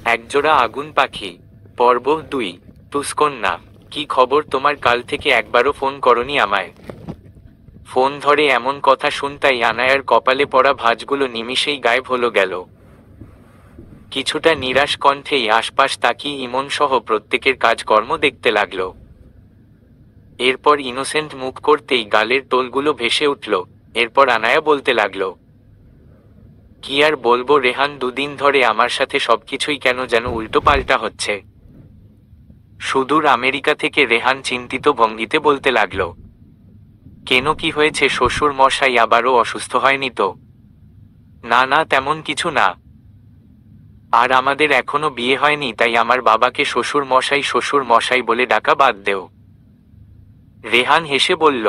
একজোড়া আগুন পাখি। পর্ব 2। তুসকন্যা। কি খবর তোমার? কাল থেকে একবারও ফোন করনি আমায়। ফোন ধরে এমন কথা শুনতাই আনায়ার কপালে পড়া ভাঁজগুলো নিমিষেই গায়েব হলো গেল। কিছুটা নিরাশ কণ্ঠেই আশপাশ তাকিয়ে ইমন সহ প্রত্যেকের কাজকর্ম দেখতে লাগল। এরপর ইনোসেন্ট মুখ করতেই গালের টোলগুলো ভেসে উঠল। এরপর আনায়া বলতে লাগল, কি আর বলবো রেহান, দুদিন ধরে আমার সাথে সবকিছুই কেন যেন উল্টো পাল্টা হচ্ছে। সুদূর আমেরিকা থেকে রেহান চিন্তিত ভঙ্গিতে বলতে লাগল, কেন, কি হয়েছে? শ্বশুর মশাই আবারও অসুস্থ হয়নি তো? না না, তেমন কিছু না। আর আমাদের এখনো বিয়ে হয়নি, তাই আমার বাবাকে শ্বশুর মশাই বলে ডাকা বাদ দেও। রেহান হেসে বলল,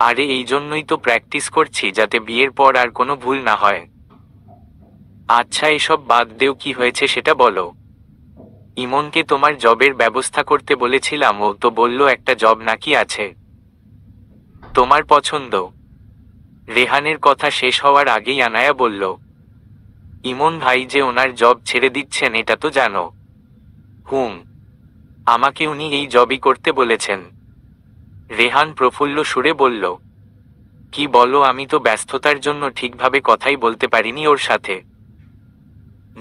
আরে এই জন্যই তো প্র্যাকটিস করছি, যাতে বিয়ের পর আর কোনো ভুল না হয়। আচ্ছা এসব বাদ দেও, কি হয়েছে সেটা বলো। ইমনকে তোমার জবের ব্যবস্থা করতে বলেছিলাম, ও তো বলল একটা জব নাকি আছে তোমার পছন্দ। রেহানের কথা শেষ হওয়ার আগেই আনায়া বলল, ইমন ভাই যে ওনার জব ছেড়ে দিচ্ছেন এটা তো জানো? হুম, আমাকে উনি এই জবই করতে বলেছেন। রেহান প্রফুল্ল সুরে বলল, কি বলো? আমি তো ব্যস্ততার জন্য ঠিকভাবে কথাই বলতে পারিনি ওর সাথে।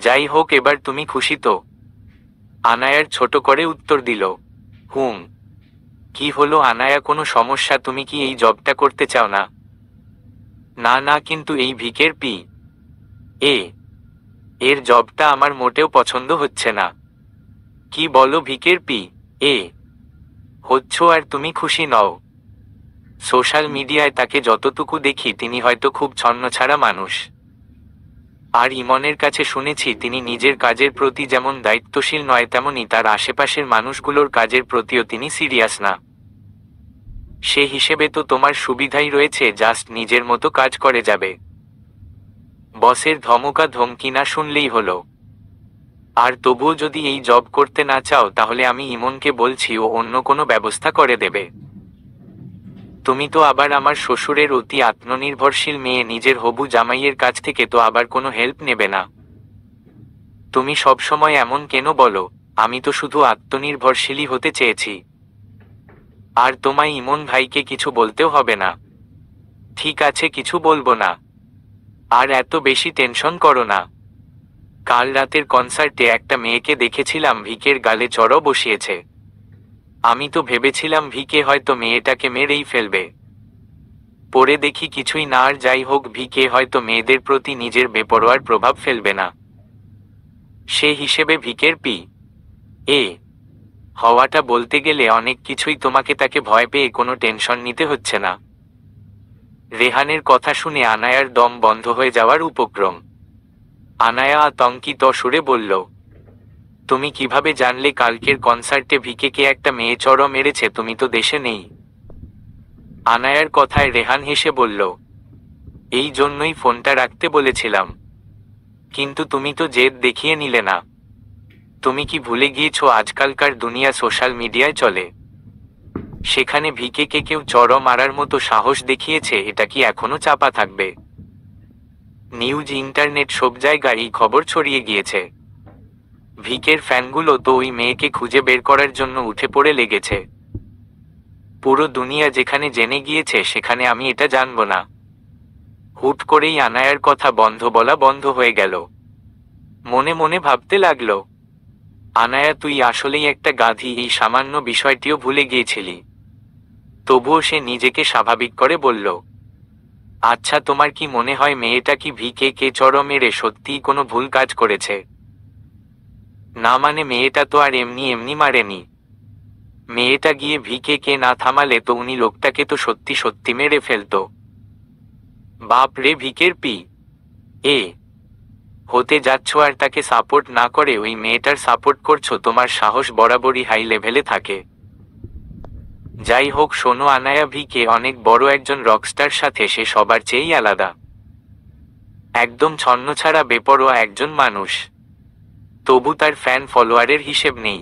যাই হোক, এবার তুমি খুশি তো? আনায়ার ছোট করে উত্তর দিল, হুম। কি হলো আনায়া, কোনো সমস্যা? তুমি কি এই জবটা করতে চাও না? না না, কিন্তু এই ভিকের পি এ এর জবটা আমার মোটেও পছন্দ হচ্ছে না। কি বলো? ভিকের পি এ হচ্ছ আর তুমি খুশি নও? সোশ্যাল মিডিয়ায় তাকে যতটুকু দেখি তিনি হয়তো খুব ছন্নছাড়া মানুষ। আর ইমনের কাছে শুনেছি তিনি নিজের কাজের প্রতি যেমন দায়িত্বশীল নয়, তেমনি তার আশেপাশের মানুষগুলোর কাজের প্রতিও তিনি সিরিয়াস না। সে হিসেবে তো তোমার সুবিধাই রয়েছে, জাস্ট নিজের মতো কাজ করে যাবে। বসের ধমকা ধমকি না শুনলেই হলো। আর তবুও যদি এই জব করতে না চাও, তাহলে আমি ইমনকে বলছি ও অন্য কোনো ব্যবস্থা করে দেবে। তুমি তো আবার আমার শ্বশুরের অতি আত্মনির্ভরশীল মেয়ে, নিজের হবু জামাইয়ের কাছ থেকে তো আবার কোনো হেল্প নেবে না। তুমি সবসময় এমন কেন বলো? আমি তো শুধু আত্মনির্ভরশীলই হতে চেয়েছি। আর তোমায় ইমন ভাইকে কিছু বলতেও হবে না। ঠিক আছে, কিছু বলবো না। আর এত বেশি টেনশন করো না। কাল রাতের কনসার্টে একটা মেয়েকে দেখেছিলাম, ভিকের গালে চড়ও বসিয়েছে। আমি তো ভেবেছিলাম ভিকে হয়তো মেয়েটাকে মেরেই ফেলবে। পরে দেখি কিছুই না। আর যাই হোক, ভিকে হয়তো মেয়েদের প্রতি নিজের বেপরোয়ার প্রভাব ফেলবে না। সে হিসেবে ভিকের পি এ হওয়াটা বলতে গেলে অনেক কিছুই। তোমাকে তাকে ভয় পেয়ে কোনো টেনশন নিতে হচ্ছে না। রেহানের কথা শুনে আনায়ার দম বন্ধ হয়ে যাওয়ার উপক্রম। আনায়া আতঙ্কিত সুরে বলল, তুমি কিভাবে জানলে কালকের কনসার্টে ভিকেকে একটা মেয়ে চড় মেরেছে? তুমি তো দেশে নেই। আনায়ার কথায় রেহান হেসে বলল, এই জন্যই ফোনটা রাখতে বলেছিলাম। কিন্তু তুমি তো জেদ দেখিয়ে নিলে না। তুমি কি ভুলে গিয়েছো আজকালকার দুনিয়া সোশ্যাল মিডিয়ায় চলে? সেখানে ভিকেকে কেউ চড় মারার মতো সাহস দেখিয়েছে, এটা কি এখনো চাপা থাকবে? নিউজ, ইন্টারনেট সব জায়গায় এই খবর ছড়িয়ে গিয়েছে। ভিকের ফ্যানগুলো তো ওই মেয়েকে খুঁজে বের করার জন্য উঠে পড়ে লেগেছে। পুরো দুনিয়া যেখানে জেনে গিয়েছে, সেখানে আমি এটা জানব না? হুট করেই আনায়ার কথা বলা বন্ধ হয়ে গেল। মনে মনে ভাবতে লাগল, আনায়া তুই আসলেই একটা গাধি, এই সামান্য বিষয়টিও ভুলে গিয়েছিলি। তবুও সে নিজেকে স্বাভাবিক করে বলল, আচ্ছা তোমার কি মনে হয় মেয়েটা কি ভিকে চড় মেরে সত্যিই কোনো ভুল কাজ করেছে? না মানে, মেয়েটা তো আর এমনি এমনি মারেনি। মেয়েটা গিয়ে ভিকে না থামালে তো উনি লোকটাকে তো সত্যি সত্যি মেরে ফেলতো। বাপ রে, ভিকের পি এ হতে যাচ্ছ আর তাকে সাপোর্ট না করে ওই মেয়েটার সাপোর্ট করছো? তোমার সাহস বরাবরই হাই লেভেলে থাকে। যাই হোক শোনো আনায়া, ভিকে অনেক বড় একজন রকস্টার, সাথে সে সবার চেয়েই আলাদা। একদম ছন্নছাড়া বেপরোয়া একজন মানুষ। তবু তার ফ্যান ফলোয়ারের হিসেব নেই।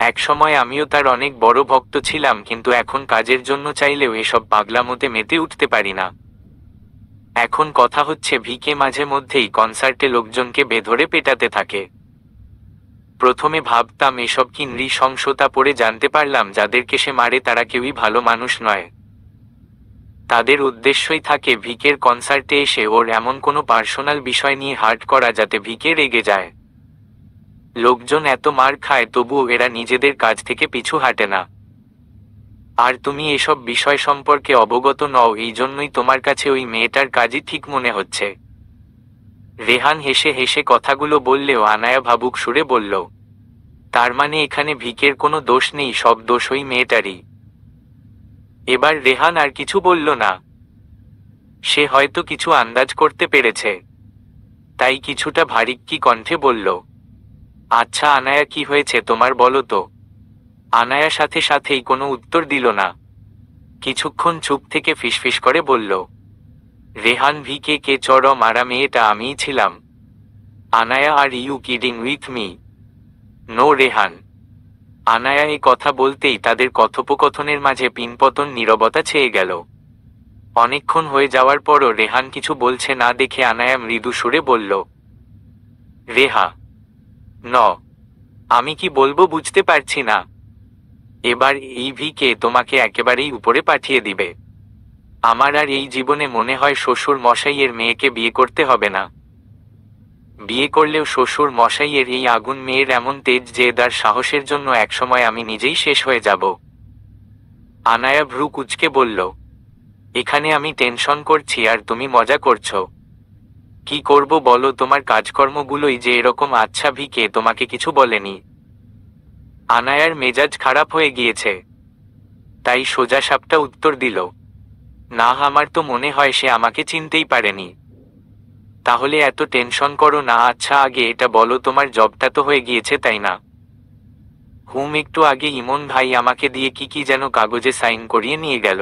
একসময় আমিও তার অনেক বড় ভক্ত ছিলাম, কিন্তু এখন কাজের জন্য চাইলেও এসব পাগলামোতে মেতে উঠতে পারি না। এখন কথা হচ্ছে ভিকে মাঝে মধ্যেই কনসার্টে লোকজনকে বেধরে পেটাতে থাকে। প্রথমে ভাবতাম এসব কি নৃশংসতা, পড়ে জানতে পারলাম যাদেরকে সে মারে তারা কেউই ভালো মানুষ নয়। তাদের উদ্দেশ্যই থাকে ভিকের কনসার্টে এসে ওর এমন কোনো পার্সোনাল বিষয় নিয়ে হার্ট করা যাতে ভিকে রেগে যায়। লোকজন এত মার খায় তবুও এরা নিজেদের কাজ থেকে পিছু হাঁটে না। আর তুমি এসব বিষয় সম্পর্কে অবগত নও, এই জন্যই তোমার কাছে ওই মেয়েটার কাজই ঠিক মনে হচ্ছে। রেহান হেসে হেসে কথাগুলো বললেও আনায়া ভাবুক সুরে বলল, তার মানে এখানে ভিকের কোনো দোষ নেই, সব দোষ ওই মেয়েটারই। এবার রেহান আর কিছু বলল না। সে হয়তো কিছু আন্দাজ করতে পেরেছে, তাই কিছুটা ভারিক্কি কণ্ঠে বলল, আচ্ছা আনায়া, কি হয়েছে তোমার বলো তো। আনায়া সাথে সাথেই কোনো উত্তর দিল না। কিছুক্ষণ চুপ থেকে ফিসফিস করে বলল, রেহান, ভিকে কে চড় মারা মেয়েটা আমিই ছিলাম। Anaya, are you kidding with me? No Rehan. Anaya এই কথা বলতেই তাদের কথোপকথনের মাঝে পিনপতন নীরবতা ছেয়ে গেল। অনেকক্ষণ হয়ে যাওয়ার পরও রেহান কিছু বলছে না দেখে আনায়া মৃদু সুরে বলল, রেহা, ন, আমি কি বলবো বুঝতে পারছি না। এবার এই ভিকে তোমাকে একেবারেই উপরে পাঠিয়ে দিবে। আমার আর এই জীবনে মনে হয় শ্বশুর মশাইয়ের মেয়েকে বিয়ে করতে হবে না। বিয়ে করলেও শ্বশুর মশাইয়ের এই আগুন মেয়ের এমন তেজ যে তার সাহসের জন্য একসময় আমি নিজেই শেষ হয়ে যাব। আনায়া ভ্রু কুঁচকে বলল, এখানে আমি টেনশন করছি আর তুমি মজা করছো। কি করব বলো, তোমার কাজকর্মগুলোই যে এরকম। আচ্ছা ভিকে তোমাকে কিছু বলেনি? আনায়ার মেজাজ খারাপ হয়ে গিয়েছে, তাই সোজা সাপটা উত্তর দিল, না, আমার তো মনে হয় সে আমাকে চিনতেই পারেনি। তাহলে এত টেনশন করো না। আচ্ছা আগে এটা বলো, তোমার জবটা তো হয়ে গিয়েছে তাই না? একটু আগে ইমন ভাই আমাকে দিয়ে কি কি যেন কাগজে সাইন করিয়ে নিয়ে গেল,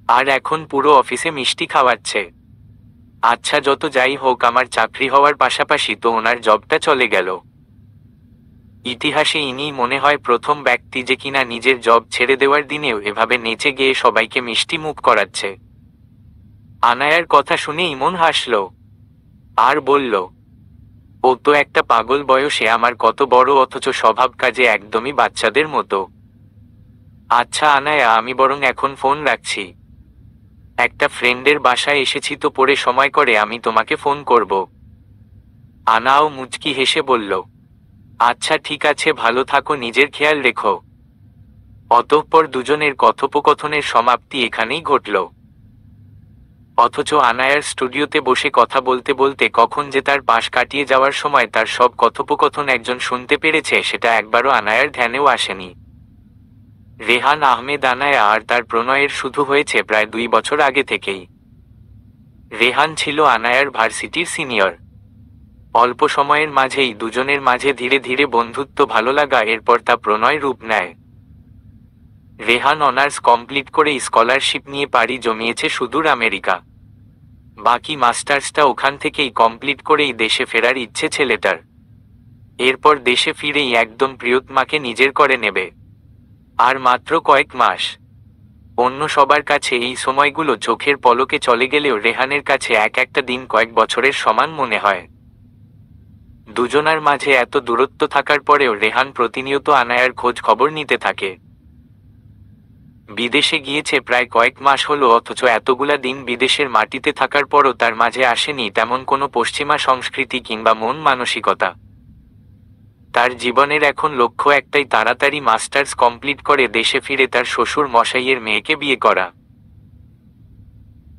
আর এখন পুরো অফিসে মিষ্টি খাওয়াচ্ছে। আচ্ছা যত যাই হোক, আমার চাকরি হওয়ার পাশাপাশি তো ওনার জবটা চলে গেল। ইতিহাসে ইনিই মনে হয় প্রথম ব্যক্তি যে কিনা নিজের জব ছেড়ে দেওয়ার দিনেও এভাবে নেচে গিয়ে সবাইকে মিষ্টি মুখ করাচ্ছে। আনায়ার কথা শুনে ইমন হাসল আর বলল, ও তো একটা পাগল বয়সে আমার কত বড়, অথচ স্বভাব কাজে একদমই বাচ্চাদের মতো। আচ্ছা আনায়া, আমি বরং এখন ফোন রাখছি। একটা ফ্রেন্ডের বাসায় এসেছি তো, পরে সময় করে আমি তোমাকে ফোন করব। আনাও মুচকি হেসে বলল, আচ্ছা ঠিক আছে, ভালো থাকো, নিজের খেয়াল রেখো। অতঃপর দুজনের কথোপকথনের সমাপ্তি এখানেই ঘটল। অথচ আনায়ার স্টুডিওতে বসে কথা বলতে বলতে কখন যে তার পাশ কাটিয়ে যাওয়ার সময় তার সব কথোপকথন একজন শুনতে পেরেছে সেটা একবারও আনায়ার ধ্যানেও আসেনি। রেহান আহমেদ আনায়া আর তার প্রণয়ের শুরু হয়েছে প্রায় 2 বছর আগে থেকেই। রেহান ছিল আনায়ার ভার্সিটির সিনিয়র। অল্প সময়ের মাঝেই দুজনের মাঝে ধীরে ধীরে বন্ধুত্ব, ভালো লাগা, এরপর তা প্রণয় রূপ নেয়। রেহান অনার্স কমপ্লিট করে স্কলারশিপ নিয়ে পাড়ি জমিয়েছে সুদূর আমেরিকা। বাকি মাস্টার্সটা ওখান থেকেই কমপ্লিট করেই দেশে ফেরার ইচ্ছে ছেলেটার। এরপর দেশে ফিরেই একদম প্রিয়তমাকে নিজের করে নেবে। আর মাত্র কয়েক মাস। অন্য সবার কাছে এই সময়গুলো চোখের পলকে চলে গেলেও রেহানের কাছে এক একটা দিন কয়েক বছরের সমান মনে হয়। দুজনার মাঝে এত দূরত্ব থাকার পরেও রেহান প্রতিনিয়ত আনায়ার খোঁজ খবর নিতে থাকে। বিদেশে গিয়েছে প্রায় কয়েক মাস হলো, অথচ এতগুলা দিন বিদেশের মাটিতে থাকার পরও তার মাঝে আসেনি তেমন কোনো পশ্চিমা সংস্কৃতি কিংবা মন মানসিকতা। তার জীবনের এখন লক্ষ্য একটাই, তাড়াতাড়ি মাস্টার্স কমপ্লিট করে দেশে ফিরে তার শ্বশুর মশাইয়ের মেয়েকে বিয়ে করা।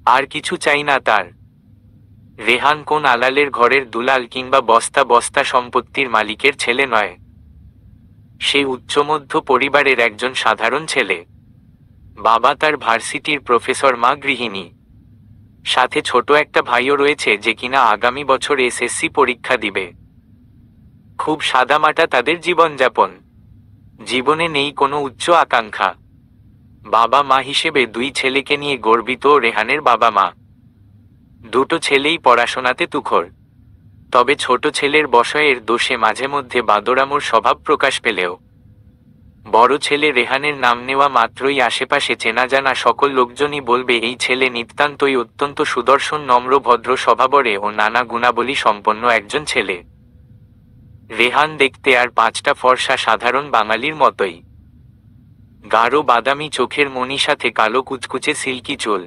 আর কিছু চাই না তার। রেহান কোন আলালের ঘরের দুলাল কিংবা বস্তা বস্তা সম্পত্তির মালিকের ছেলে নয়। সে উচ্চমধ্য পরিবারের একজন সাধারণ ছেলে। বাবা তার ভার্সিটির প্রফেসর, মা গৃহিণী। সাথে ছোট একটা ভাইও রয়েছে যে কিনা আগামী বছর এসএসসি পরীক্ষা দিবে। খুব সাদামাটা তাদের জীবনযাপন। জীবনে নেই কোনো উচ্চ আকাঙ্ক্ষা। বাবা মা হিসেবে 2 ছেলেকে নিয়ে গর্বিত রেহানের বাবা মা। দুটো ছেলেই পড়াশোনাতে তুখর। তবে ছোট ছেলের বয়সের দোষে মাঝে মধ্যে বাদরামোর স্বভাব প্রকাশ পেলেও বড় ছেলে রেহানের নাম নেওয়া মাত্রই আশেপাশে চেনা জানা সকল লোকজনই বলবে এই ছেলে নিতান্তই অত্যন্ত সুদর্শন, নম্র, ভদ্র স্বভাবরে ও নানা গুণাবলী সম্পন্ন একজন ছেলে। রেহান দেখতে আর 5টা ফর্সা সাধারণ বাঙালির মতোই। গাঢ় বাদামি চোখের মণি, সাথে কালো কুচকুচে সিল্কি চুল।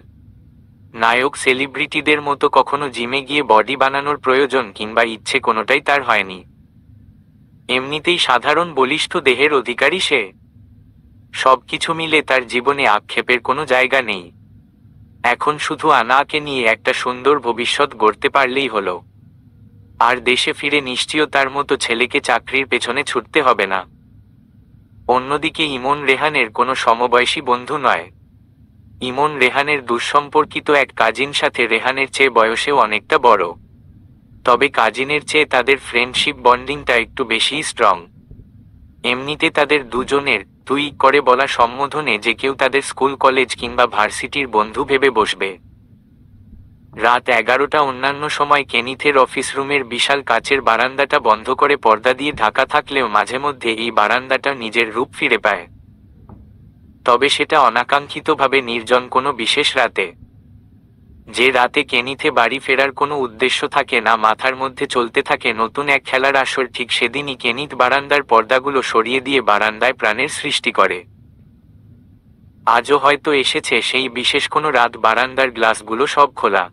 নায়ক সেলিব্রিটিদের মতো কখনো জিমে গিয়ে বডি বানানোর প্রয়োজন কিংবা ইচ্ছে কোনোটাই তার হয়নি। এমনিতেই সাধারণ বলিষ্ঠ দেহের অধিকারী সে। সবকিছু মিলে তার জীবনে আক্ষেপের কোনো জায়গা নেই। এখন শুধু আনাকে নিয়ে একটা সুন্দর ভবিষ্যৎ গড়তে পারলেই হলো। আর দেশে ফিরে নিশ্চয়ই মতো ছেলেকে চাকরির পেছনে ছুটতে হবে না। অন্যদিকে ইমন রেহানের কোনো সমবয়সী বন্ধু নয়। ইমন রেহানের দুঃসম্পর্কিত এক কাজিন, সাথে রেহানের চেয়ে বয়সেও অনেকটা বড়। তবে কাজিনের চেয়ে তাদের ফ্রেন্ডশিপ বন্ডিংটা একটু বেশিই স্ট্রং। এমনিতে তাদের দুজনের তুই করে বলা সম্বোধনে যে কেউ তাদের স্কুল, কলেজ কিংবা ভার্সিটির বন্ধু ভেবে বসবে। রাত 11টা। অন্যান্য সময় কেনিথের অফিস রুমের বিশাল কাচের বারান্দাটা বন্ধ করে পর্দা দিয়ে ঢাকা থাকলেও মাঝে মধ্যে এই বারান্দাটা নিজের রূপ ফিরে পায়। তবে সেটা অনাকাঙ্ক্ষিতভাবে নির্জন কোনো বিশেষ রাতে। যে রাতে কেনিথে বাড়ি ফেরার কোনো উদ্দেশ্য থাকে না, মাথার মধ্যে চলতে থাকে নতুন এক খেলার আসর, ঠিক সেদিনই কেনিথ বারান্দার পর্দাগুলো সরিয়ে দিয়ে বারান্দায় প্রাণের সৃষ্টি করে। আজও হয়তো এসেছে সেই বিশেষ কোনো রাত। বারান্দার গ্লাসগুলো সব খোলা।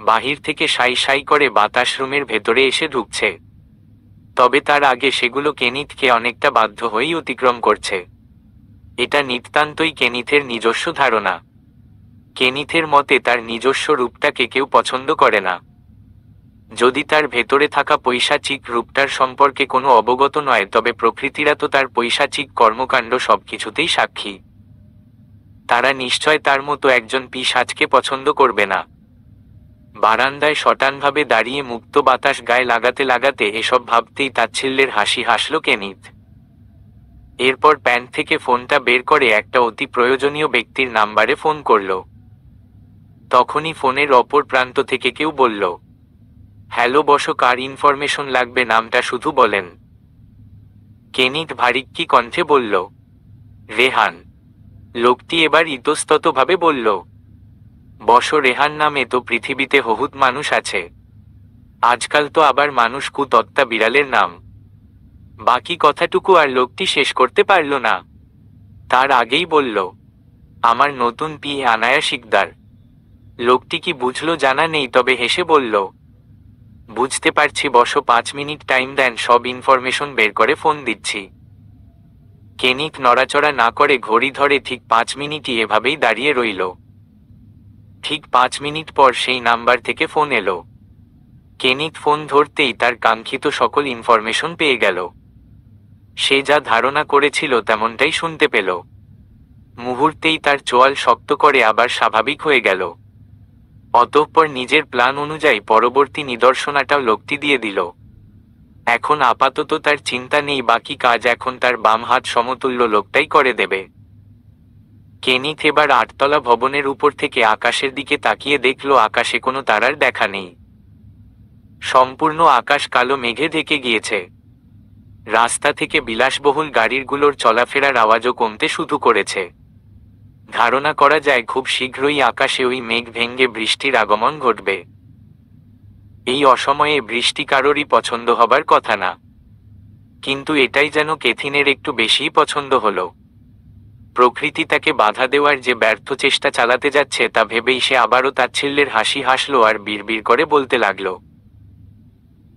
বাহির থেকে সাই সাই করে বাতাস রুমের ভেতরে এসে ঢুকছে। তবে তার আগে সেগুলো কেনিথকে অনেকটা বাধ্য হয়েই অতিক্রম করছে। এটা নিতান্তই কেনিথের নিজস্ব ধারণা। কেনিথের মতে তার নিজস্ব রূপটাকে কেউ পছন্দ করে না। যদি তার ভেতরে থাকা পৈশাচিক রূপটার সম্পর্কে কোনো অবগত নয়, তবে প্রকৃতিরা তো তার পৈশাচিক কর্মকাণ্ড সবকিছুতেই সাক্ষী। তারা নিশ্চয় তার মতো একজন পিশাচকে পছন্দ করবে না। বারান্দায় শটানভাবে দাঁড়িয়ে মুক্ত বাতাস গায়ে লাগাতে লাগাতে এসব ভাবতেই তাচ্ছিল্যের হাসি হাসল কেনিথ। এরপর প্যান্ট থেকে ফোনটা বের করে একটা অতি প্রয়োজনীয় ব্যক্তির নাম্বারে ফোন করল। তখনই ফোনের অপর প্রান্ত থেকে কেউ বলল, হ্যালো বসো, কার ইনফরমেশন লাগবে, নামটা শুধু বলেন। কেনিথ ভারিক্কি কণ্ঠে বলল, রেহান। লোকটি এবার ইতস্ততভাবে বলল, বসো, রেহান নামে তো পৃথিবীতে বহুত মানুষ আছে। আজকাল তো আবার মানুষ কুতত্তা বিড়ালের নাম। বাকি কথাটুকু আর লোকটি শেষ করতে পারল না। তার আগেই বলল, আমার নতুন পিএ আনায়া শিকদার। লোকটি কি বুঝলো জানা নেই, তবে হেসে বলল, বুঝতে পারছি, বসো, 5 মিনিট টাইম দেন, সব ইনফরমেশন বের করে ফোন দিচ্ছি। কেনিথ নড়াচড়া না করে ঘড়ি ধরে ঠিক 5 মিনিটই এভাবেই দাঁড়িয়ে রইল। ঠিক 5 মিনিট পর সেই নাম্বার থেকে ফোন এলো। কেনিথ ফোন ধরতেই তার কাঙ্ক্ষিত সকল ইনফরমেশন পেয়ে গেল। সে যা ধারণা করেছিল তেমনটাই শুনতে পেল। মুহূর্তেই তার চোয়াল শক্ত করে আবার স্বাভাবিক হয়ে গেল। অতঃপর নিজের প্ল্যান অনুযায়ী পরবর্তী নিদর্শনাটাও লোকটি দিয়ে দিল। এখন আপাতত তার চিন্তা নেই, বাকি কাজ এখন তার বাম হাত সমতুল্য লোকটাই করে দেবে। কেনিথ এবার 8তলা ভবনের উপর থেকে আকাশের দিকে তাকিয়ে দেখল, আকাশে কোনো তারার দেখা নেই। সম্পূর্ণ আকাশ কালো মেঘে ঢেকে গিয়েছে। রাস্তা থেকে বিলাসবহুল গাড়িগুলোর চলাফেরার আওয়াজও কমতে শুরু করেছে। ধারণা করা যায় খুব শীঘ্রই আকাশে ওই মেঘ ভেঙে বৃষ্টির আগমন ঘটবে। এই অসময়ে বৃষ্টি কারোরই পছন্দ হবার কথা না, কিন্তু এটাই যেন কেথিনের একটু বেশিই পছন্দ হলো। প্রকৃতি তাকে বাধা দেওয়ার যে ব্যর্থ চেষ্টা চালাতে যাচ্ছে তা ভেবেই সে আবারও তাচ্ছিল্যের হাসি হাসল আর বিড়বিড় করে বলতে লাগল,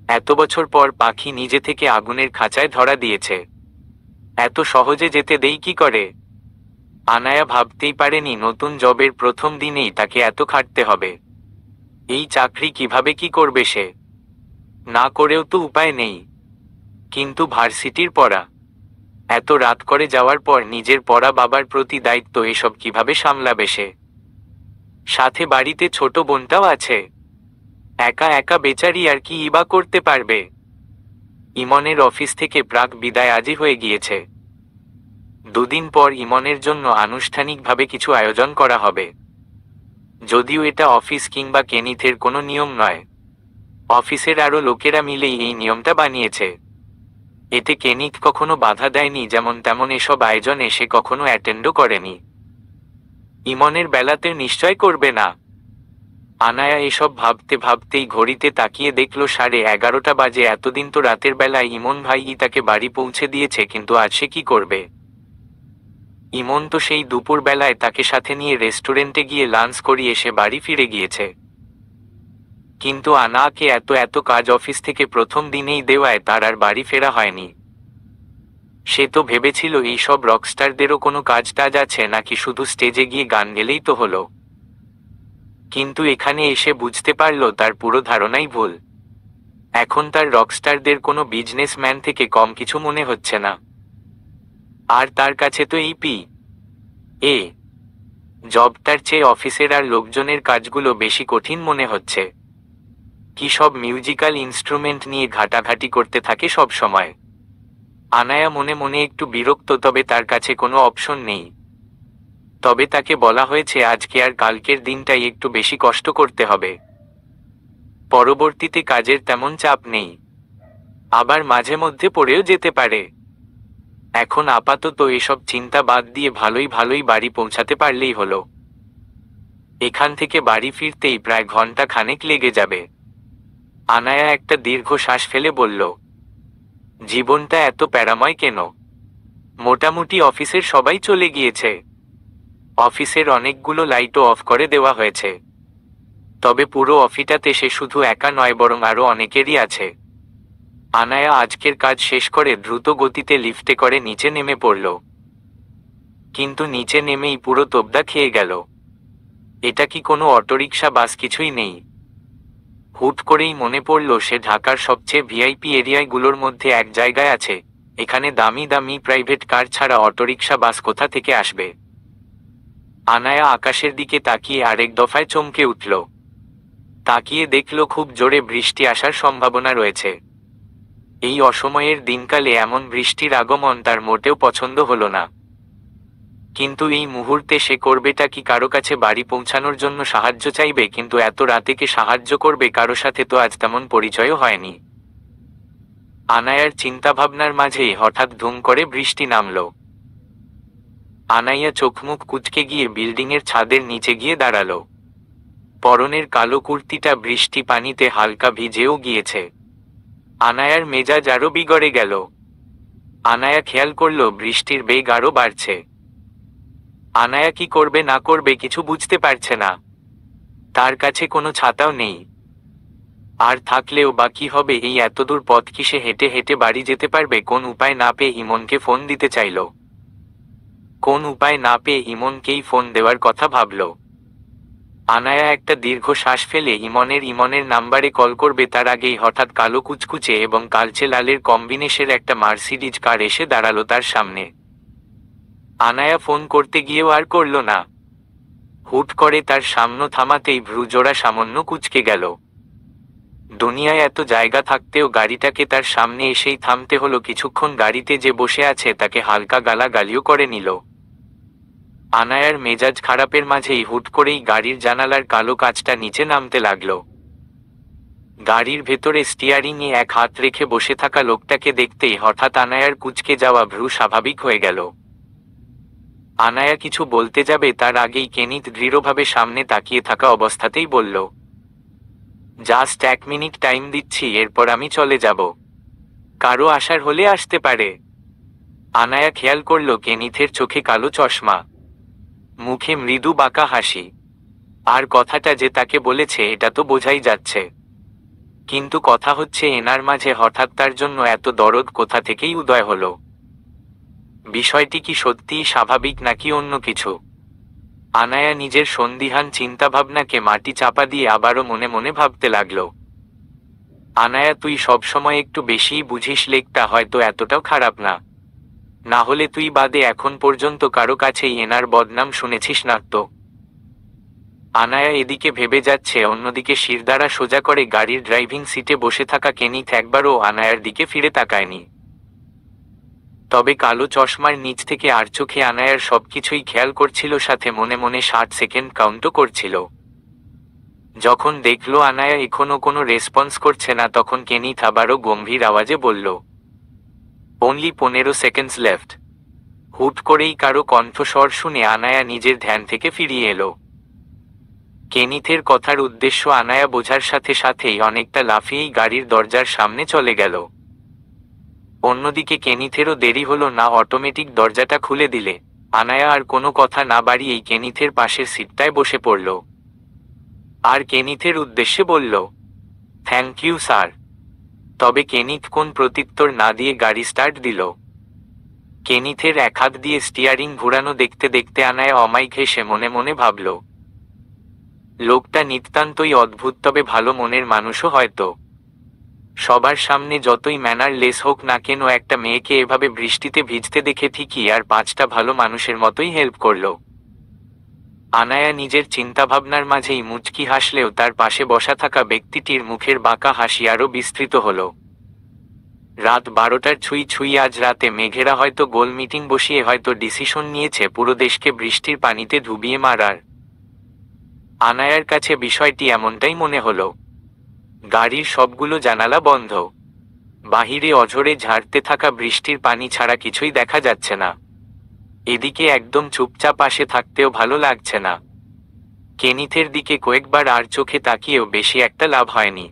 এত বছর পর পাখি নিজে থেকে আগুনের খাঁচায় ধরা দিয়েছে, এত সহজে যেতে দেই কি করে? আনায়া ভাবতেই পারেনি নতুন জবের প্রথম দিনেই তাকে এত খাটতে হবে। এই চাকরি কিভাবে কি করবে সে? না করেও তো উপায় নেই। কিন্তু ভার্সিটির পড়া, এত রাত করে যাওয়ার পর নিজের পড়া, বাবার প্রতি দায়িত্ব, এসব কিভাবে সামলাবে সে? সাথে বাড়িতে ছোট বোনটাও আছে। একা একা বেচারি আর কি ইবা করতে পারবে? ইমনের অফিস থেকে প্রাক বিদায় আজই হয়ে গিয়েছে। 2 দিন পর ইমনের জন্য আনুষ্ঠানিকভাবে কিছু আয়োজন করা হবে। যদিও এটা অফিস কিংবা কেনিথের কোনো নিয়ম নয়, অফিসের আরও লোকেরা মিলেই এই নিয়মটা বানিয়েছে। এতে কেনিথ কখনো বাধা দেয়নি, যেমন তেমন এসব আয়োজনে সে কখনো অ্যাটেন্ডও করেনি। ইমনের বেলাতে নিশ্চয় করবে না। আনায়া এসব ভাবতে ভাবতেই ঘড়িতে তাকিয়ে দেখল 11:30 বাজে। এতদিন তো রাতের বেলায় ইমন ভাইই তাকে বাড়ি পৌঁছে দিয়েছে, কিন্তু আজ সে কি করবে? ইমন তো সেই দুপুর বেলায় তাকে সাথে নিয়ে রেস্টুরেন্টে গিয়ে লাঞ্চ করিয়ে সে বাড়ি ফিরে গিয়েছে। কিন্তু আনাকে এত এত কাজ অফিস থেকে প্রথম দিনেই দেওয়ায় তার আর বাড়ি ফেরা হয়নি। সে তো ভেবেছিল এই সব রকস্টারদেরও কোনো কাজ টাজ আছে নাকি, শুধু স্টেজে গিয়ে গান গেলেই তো হলো। কিন্তু এখানে এসে বুঝতে পারল তার পুরো ধারণাই ভুল। এখন তার রকস্টারদের কোনো বিজনেসম্যান থেকে কম কিছু মনে হচ্ছে না। আর তার কাছে তো এই এ জবটার চেয়ে অফিসের আর লোকজনের কাজগুলো বেশি কঠিন মনে হচ্ছে। কি সব মিউজিক্যাল ইনস্ট্রুমেন্ট নিয়ে ঘাটাঘাটি করতে থাকে সব সময়। আনায়া মনে মনে একটু বিরক্ত, তবে তার কাছে কোনো অপশন নেই। তবে তাকে বলা হয়েছে আজকে আর কালকের দিনটাই একটু বেশি কষ্ট করতে হবে। পরবর্তীতে কাজের তেমন চাপ নেই, আবার মাঝে মধ্যে পড়েও যেতে পারে। এখন আপাতত এসব চিন্তা বাদ দিয়ে ভালোই ভালোই বাড়ি পৌঁছাতে পারলেই হলো। এখান থেকে বাড়ি ফিরতেই প্রায় ঘন্টা খানেক লেগে যাবে। আনায়া একটা দীর্ঘ শ্বাস ফেলে বলল, জীবনটা এত প্যারাময় কেন? মোটামুটি অফিসের সবাই চলে গিয়েছে। অফিসের অনেকগুলো লাইটও অফ করে দেওয়া হয়েছে। তবে পুরো অফিসটাতে সে শুধু একা নয়, বরং আরও অনেকেরই আছে। আনায়া আজকের কাজ শেষ করে দ্রুত গতিতে লিফটে করে নিচে নেমে পড়ল। কিন্তু নিচে নেমেই পুরো তোবদা খেয়ে গেল। এটা কি কোনো অটোরিকশা বাস কিছুই নেই। হুট করেই মনে পড়ল সে ঢাকার সবচেয়ে ভিআইপি এরিয়াগুলোর মধ্যে এক জায়গায় আছে। এখানে দামি দামি প্রাইভেট কার ছাড়া অটোরিকশা বাস কোথা থেকে আসবে? আনায়া আকাশের দিকে তাকিয়ে আরেক দফায় চমকে উঠল। তাকিয়ে দেখল খুব জোরে বৃষ্টি আসার সম্ভাবনা রয়েছে। এই অসময়ের দিনকালে এমন বৃষ্টির আগমন তার মোটেও পছন্দ হলো না। কিন্তু এই মুহূর্তে সে করবেটা কি? কারো কাছে বাড়ি পৌঁছানোর জন্য সাহায্য চাইবে? কিন্তু এত রাতে কে সাহায্য করবে? কারো সাথে তো আজ তেমন পরিচয়ও হয়নি। আনায়ার চিন্তাভাবনার মাঝেই হঠাৎ ধুম করে বৃষ্টি নামল। আনাইয়া চোখমুখ কুঁচকে গিয়ে বিল্ডিংয়ের ছাদের নিচে গিয়ে দাঁড়ালো। পরনের কালো কুর্তিটা বৃষ্টি পানিতে হালকা ভিজেও গিয়েছে। আনায়ার মেজাজ আরো বিগড়ে গেল। আনায়া খেয়াল করল বৃষ্টির বেগ আরো বাড়ছে। আনায়া কি করবে না করবে কিছু বুঝতে পারছে না। তার কাছে কোনো ছাতাও নেই। আর থাকলেও বা কি হবে? এই এতদূর পথ কি সে হেঁটে হেঁটে বাড়ি যেতে পারবে? কোন উপায় না পেয়ে ইমনকে ফোন দিতে চাইল। কোন উপায় না পেয়ে ইমনকেই ফোন দেওয়ার কথা ভাবল। আনায়া একটা দীর্ঘ শ্বাস ফেলে ইমনের নাম্বারে কল করবে তার আগেই হঠাৎ কালো কুচকুচে এবং কালচে লালের কম্বিনেশনের একটা মার্সিডিজ কার এসে দাঁড়ালো তার সামনে। আনায়া ফোন করতে গিয়েও আর করল না। হুট করে তার সামনে থামাতেই ভ্রুজোড়া সামান্য কুঁচকে গেল। দুনিয়ায় এত জায়গা থাকতেও গাড়িটাকে তার সামনে এসেই থামতে হলো। কিছুক্ষণ গাড়িতে যে বসে আছে তাকে হালকা গালাগালিও করে নিল। আনায়ার মেজাজ খারাপের মাঝেই হুট করেই গাড়ির জানালার কালো কাঁচটা নিচে নামতে লাগলো। গাড়ির ভেতরে স্টিয়ারিংয়ে এক হাত রেখে বসে থাকা লোকটাকে দেখতেই হঠাৎ আনায়ার কুঁচকে যাওয়া ভ্রু স্বাভাবিক হয়ে গেল। আনায়া কিছু বলতে যাবে তার আগেই কেনিত দৃঢ়ভাবে সামনে তাকিয়ে থাকা অবস্থাতেই বলল, জাস্ট 1 মিনিট টাইম দিচ্ছি, এরপর আমি চলে যাব। কারো আসার হলে আসতে পারে। আনায়া খেয়াল করল কেনিথের চোখে কালো চশমা, মুখে মৃদু বাঁকা হাসি। আর কথাটা যে তাকে বলেছে এটা তো বোঝাই যাচ্ছে। কিন্তু কথা হচ্ছে এনার মাঝে হঠাৎ তার জন্য এত দরদ কোথা থেকেই উদয় হলো? বিষয়টি কি সত্যিই স্বাভাবিক নাকি অন্য কিছু? আনায়া নিজের সন্দিহান চিন্তাভাবনাকে মাটি চাপা দিয়ে আবারও মনে মনে ভাবতে লাগলো। আনায়া, তুই সবসময় একটু বেশিই বুঝিস। লেকটা হয়তো এতটাও খারাপ না। না হলে তুই বাদে এখন পর্যন্ত কারো কাছেই এনার বদনাম শুনেছিস না তো? আনায়া এদিকে ভেবে যাচ্ছে, অন্যদিকে শিরদাঁড়া সোজা করে গাড়ির ড্রাইভিং সিটে বসে থাকা কেনিথ একবারও আনায়ার দিকে ফিরে তাকায়নি। তবে কালো চশমার নিচ থেকে আর চোখে আনায়ার সবকিছুই খেয়াল করছিল, সাথে মনে মনে 60 সেকেন্ড কাউন্টও করছিল। যখন দেখল আনায়া এখনো কোনো রেসপন্স করছে না, তখন কেনিথ আবারও গম্ভীর আওয়াজে বলল, অনলি 15 সেকেন্ডস লেফট। হুট করেই কারো কণ্ঠস্বর শুনে আনায়া নিজের ধ্যান থেকে ফিরিয়ে এলো। কেনিথের কথার উদ্দেশ্য আনায়া বোঝার সাথে সাথেই অনেকটা লাফিয়েই গাড়ির দরজার সামনে চলে গেল। অন্যদিকে কেনিথেরও দেরি হলো না, অটোমেটিক দরজাটা খুলে দিলে আনায়া আর কোনো কথা না বাড়িয়েই কেনিথের পাশের সিটটায় বসে পড়ল। আর কেনিথের উদ্দেশ্যে বলল, থ্যাংক ইউ স্যার। তবে কেনিথ কোন প্রত্যুত্তর না দিয়ে গাড়ি স্টার্ট দিল। কেনিথের এক হাত দিয়ে স্টিয়ারিং ঘুরানো দেখতে দেখতে আনায়া অমায়িক হেসে মনে মনে ভাবল, লোকটা নিতান্তই অদ্ভুত, তবে ভালো মনের মানুষও হয়তো। সবার সামনে যতই ম্যানার লেস হোক না কেন, একটা মেয়েকে এভাবে বৃষ্টিতে ভিজতে দেখে ঠিকই আর 5টা ভালো মানুষের মতোই হেল্প করল। আনায়া নিজের চিন্তাভাবনার মাঝেই মুচকি হাসলেও তার পাশে বসা থাকা ব্যক্তিটির মুখের বাঁকা হাসি আরও বিস্তৃত হল। রাত 12টার ছুঁই ছুঁই আজ রাতে মেঘেরা হয়তো গোল মিটিং বসিয়ে হয়তো ডিসিশন নিয়েছে পুরো দেশকে বৃষ্টির পানিতে ডুবিয়ে মারার। আনায়ার কাছে বিষয়টি এমনটাই মনে হলো। গাড়ির সবগুলো জানালা বন্ধ, বাহিরে অঝোরে ঝাড়তে থাকা বৃষ্টির পানি ছাড়া কিছুই দেখা যাচ্ছে না। এদিকে একদম চুপচাপ আসে থাকতেও ভালো লাগছে না। কেনিথের দিকে কয়েকবার আর চোখে তাকিয়েও বেশি একটা লাভ হয়নি।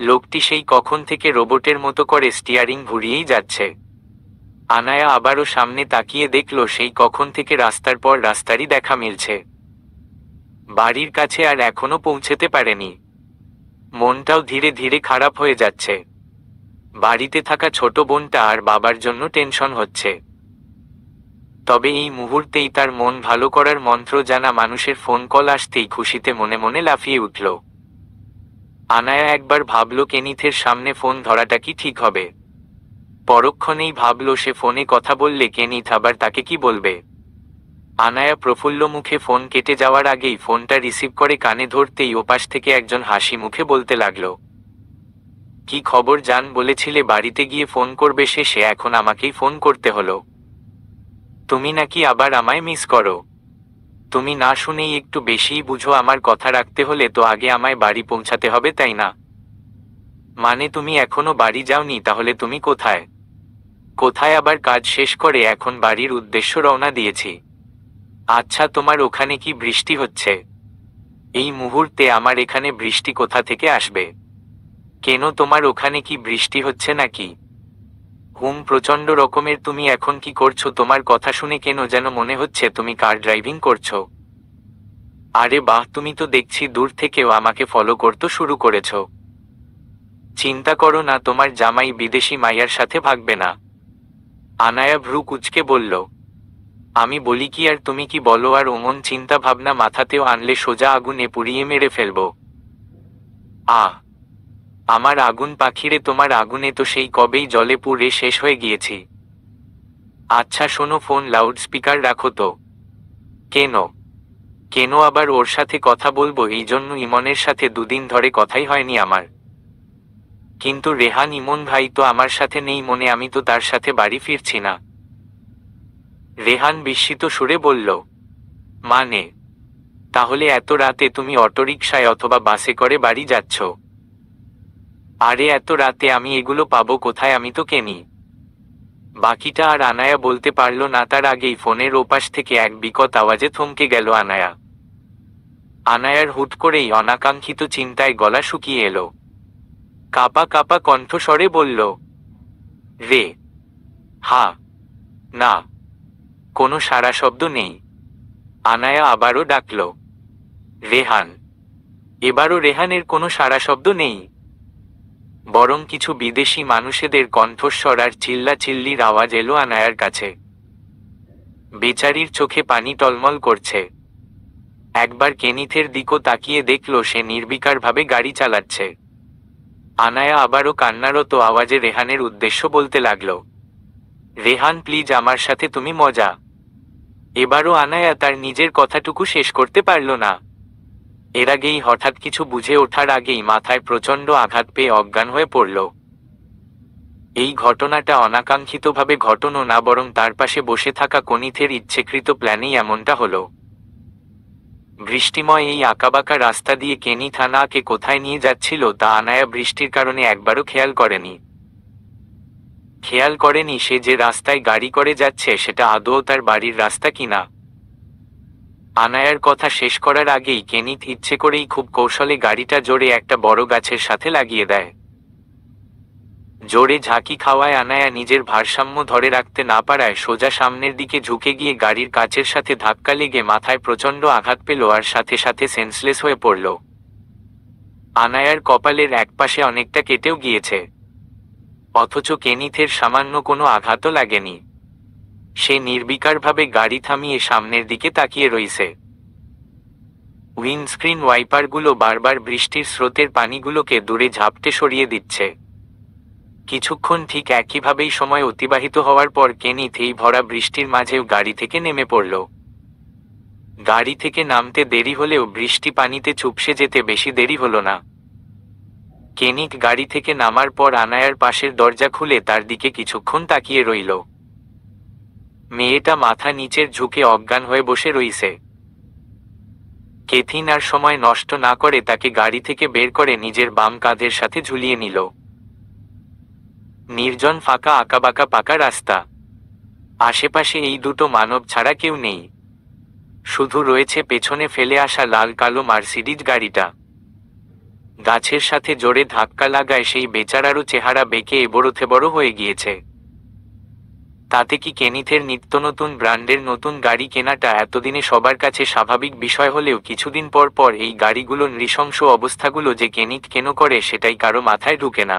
লোকটি সেই কখন থেকে রোবটের মতো করে স্টিয়ারিং ঘুরিয়েই যাচ্ছে। আনায়া আবারও সামনে তাকিয়ে দেখল সেই কখন থেকে রাস্তার পর রাস্তারই দেখা মিলছে। বাড়ির কাছে আর এখনো পৌঁছতে পারেনি। মনটাও ধীরে ধীরে খারাপ হয়ে যাচ্ছে। বাড়িতে থাকা ছোট বোনটা আর বাবার জন্য টেনশন হচ্ছে। তবে এই মুহূর্তেই তার মন ভালো করার মন্ত্র জানা মানুষের ফোন কল আসতেই খুশিতে মনে মনে লাফিয়ে উঠল। আনায়া একবার ভাবল কেনিথের সামনে ফোন ধরাটা কি ঠিক হবে। পরক্ষণেই ভাবল সে ফোনে কথা বললে কেনিথ আবার তাকে কি বলবে। আনায়া প্রফুল্ল মুখে ফোন কেটে যাওয়ার আগেই ফোনটা রিসিভ করে কানে ধরতেই ওপাশ থেকে একজন হাসি মুখে বলতে লাগল, কি খবর জান, বলেছিলে বাড়িতে গিয়ে ফোন করবে, শেষে এখন আমাকেই ফোন করতে হলো। তুমি নাকি আবার আমায় মিস করো। তুমি না শুনেই একটু বেশিই বুঝো, আমার কথা রাখতে হলে তো আগে আমায় বাড়ি পৌঁছাতে হবে, তাই না? মানে তুমি এখনো বাড়ি যাওনি? তাহলে তুমি কোথায়? কোথায় আবার? কাজ শেষ করে এখন বাড়ির উদ্দেশ্য রওনা দিয়েছি। আচ্ছা, তোমার ওখানে কি বৃষ্টি হচ্ছে? এই মুহূর্তে আমার এখানে বৃষ্টি কোথা থেকে আসবে? কেন, তোমার ওখানে কি বৃষ্টি হচ্ছে নাকি? প্রচণ্ড রকমের। তুমি এখন কি করছো? তোমার কথা শুনে কেন যেন মনে হচ্ছে তুমি কার ড্রাইভিং করছো। আরে বাহ, তুমি তো দেখছি দূর থেকেও আমাকে ফলো করতে শুরু করেছো। চিন্তা করো না, তোমার জামাই বিদেশি মাইয়ার সাথে ভাগবে না। আনায়া ভ্রু কুঁচকে বলল, আমি বলি কি আর তুমি কি বলো, আর ওমন চিন্তা ভাবনা মাথাতেও আনলে সোজা আগুনে পুড়িয়ে মেরে ফেলবো। আহ, আমার আগুন পাখিরে, তোমার আগুনে তো সেই কবেই জলে পুড়ে শেষ হয়ে গিয়েছি। আচ্ছা শোনো, ফোন লাউড স্পিকার রাখো তো। কেন? কেন আবার ওর সাথে কথা বলবো? এই জন্য ইমনের সাথে দুদিন ধরে কথাই হয়নি আমার। কিন্তু রেহান, ইমন ভাই তো আমার সাথে নেই মনে, আমি তো তার সাথে বাড়ি ফিরছি না। রেহান বিস্মিত সুরে বলল, মানে? তাহলে এত রাতে তুমি অটোরিকশায় অথবা বাসে করে বাড়ি যাচ্ছ? আরে এত রাতে আমি এগুলো পাবো কোথায়, আমি তো কেনি। বাকিটা আর আনায়া বলতে পারল না, তার আগেই ফোনের ওপাশ থেকে এক বিকট আওয়াজে থমকে গেল আনায়া। আনায়ার হুট করেই অনাকাঙ্ক্ষিত চিন্তায় গলা শুকিয়ে এলো। কাপা কাপা কণ্ঠস্বরে বলল, রে। হা। না। কোনো সাড়া শব্দ নেই। আনায়া আবারও ডাকল, রেহান। এবারও রেহানের কোনো সাড়া শব্দ নেই। বরং কিছু বিদেশি মানুষেদের কণ্ঠস্বর আর চিল্লাচিল্লির আওয়াজ এলো আনায়ার কাছে। বেচারির চোখে পানি টলমল করছে। একবার কেনিথের দিকও তাকিয়ে দেখল সে নির্বিকারভাবে গাড়ি চালাচ্ছে। আনায়া আবারও কান্নারত আওয়াজে রেহানের উদ্দেশ্য বলতে লাগল, রেহান প্লিজ, আমার সাথে তুমি মজা। এবারও আনায়া তার নিজের কথাটুকু শেষ করতে পারল না। এর আগেই হঠাৎ কিছু বুঝে ওঠার আগেই মাথায় প্রচণ্ড আঘাত পেয়ে অজ্ঞান হয়ে পড়ল। এই ঘটনাটা অনাকাঙ্ক্ষিতভাবে ঘটনো না, বরং তার পাশে বসে থাকা কনিথের ইচ্ছেকৃত প্ল্যানেই এমনটা হলো। বৃষ্টিময় এই আঁকাবাঁকা রাস্তা দিয়ে কেনি থানাকে কোথায় নিয়ে যাচ্ছিল তা আনায়া বৃষ্টির কারণে একবারও খেয়াল করেনি সে যে রাস্তায় গাড়ি করে যাচ্ছে সেটা আদৌ তার বাড়ির রাস্তা কিনা। আনায়ার কথা শেষ করার আগেই কেনিথ ইচ্ছে করেই খুব কৌশলে গাড়িটা জোরে একটা বড় গাছের সাথে লাগিয়ে দেয়। জোরে ঝাঁকি খাওয়ায় আনায়া নিজের ভারসাম্য ধরে রাখতে না পারায় সোজা সামনের দিকে ঝুঁকে গিয়ে গাড়ির কাচের সাথে ধাক্কা লেগে মাথায় প্রচণ্ড আঘাত পেল আর সাথে সাথে সেন্সলেস হয়ে পড়ল। আনায়ার কপালের একপাশে অনেকটা কেটেও গিয়েছে, অথচ কেনিথের সামান্য কোনো আঘাতও লাগেনি। সে নির্বিকারভাবে গাড়ি থামিয়ে সামনের দিকে তাকিয়ে রইছে। উইন্ডস্ক্রিন ওয়াইপারগুলো বারবার বৃষ্টির স্রোতের পানিগুলোকে দূরে ঝাপটে সরিয়ে দিচ্ছে। কিছুক্ষণ ঠিক একইভাবেই সময় অতিবাহিত হওয়ার পর কেনিথ এই ভরা বৃষ্টির মাঝেও গাড়ি থেকে নেমে পড়ল। গাড়ি থেকে নামতে দেরি হলেও বৃষ্টি পানিতে চুপসে যেতে বেশি দেরি হলো না। কেনিথ গাড়ি থেকে নামার পর আনায়ার পাশের দরজা খুলে তার দিকে কিছুক্ষণ তাকিয়ে রইল। মেয়েটা মাথা নিচের ঝুঁকে অজ্ঞান হয়ে বসে রইছে। কেথিন আর সময় নষ্ট না করে তাকে গাড়ি থেকে বের করে নিজের বাম কাঁধের সাথে ঝুলিয়ে নিল। নির্জন ফাঁকা আঁকাবাঁকা পাকা রাস্তা, আশেপাশে এই দুটো মানব ছাড়া কেউ নেই, শুধু রয়েছে পেছনে ফেলে আসা লাল কালো মার্সিডিজ গাড়িটা। গাছের সাথে জোরে ধাক্কা লাগায় সেই বেচারারও চেহারা বেঁকে এবড়োথেবড়ো হয়ে গিয়েছে। তাতে কি কেনিথের নিত্য নতুন ব্র্যান্ডের নতুন গাড়ি কেনাটা এতদিনে সবার কাছে স্বাভাবিক বিষয় হলেও কিছুদিন পর পর এই গাড়িগুলোর নৃশংস অবস্থাগুলো যে কেনিথ কেন করে সেটাই কারো মাথায় ঢুকে না।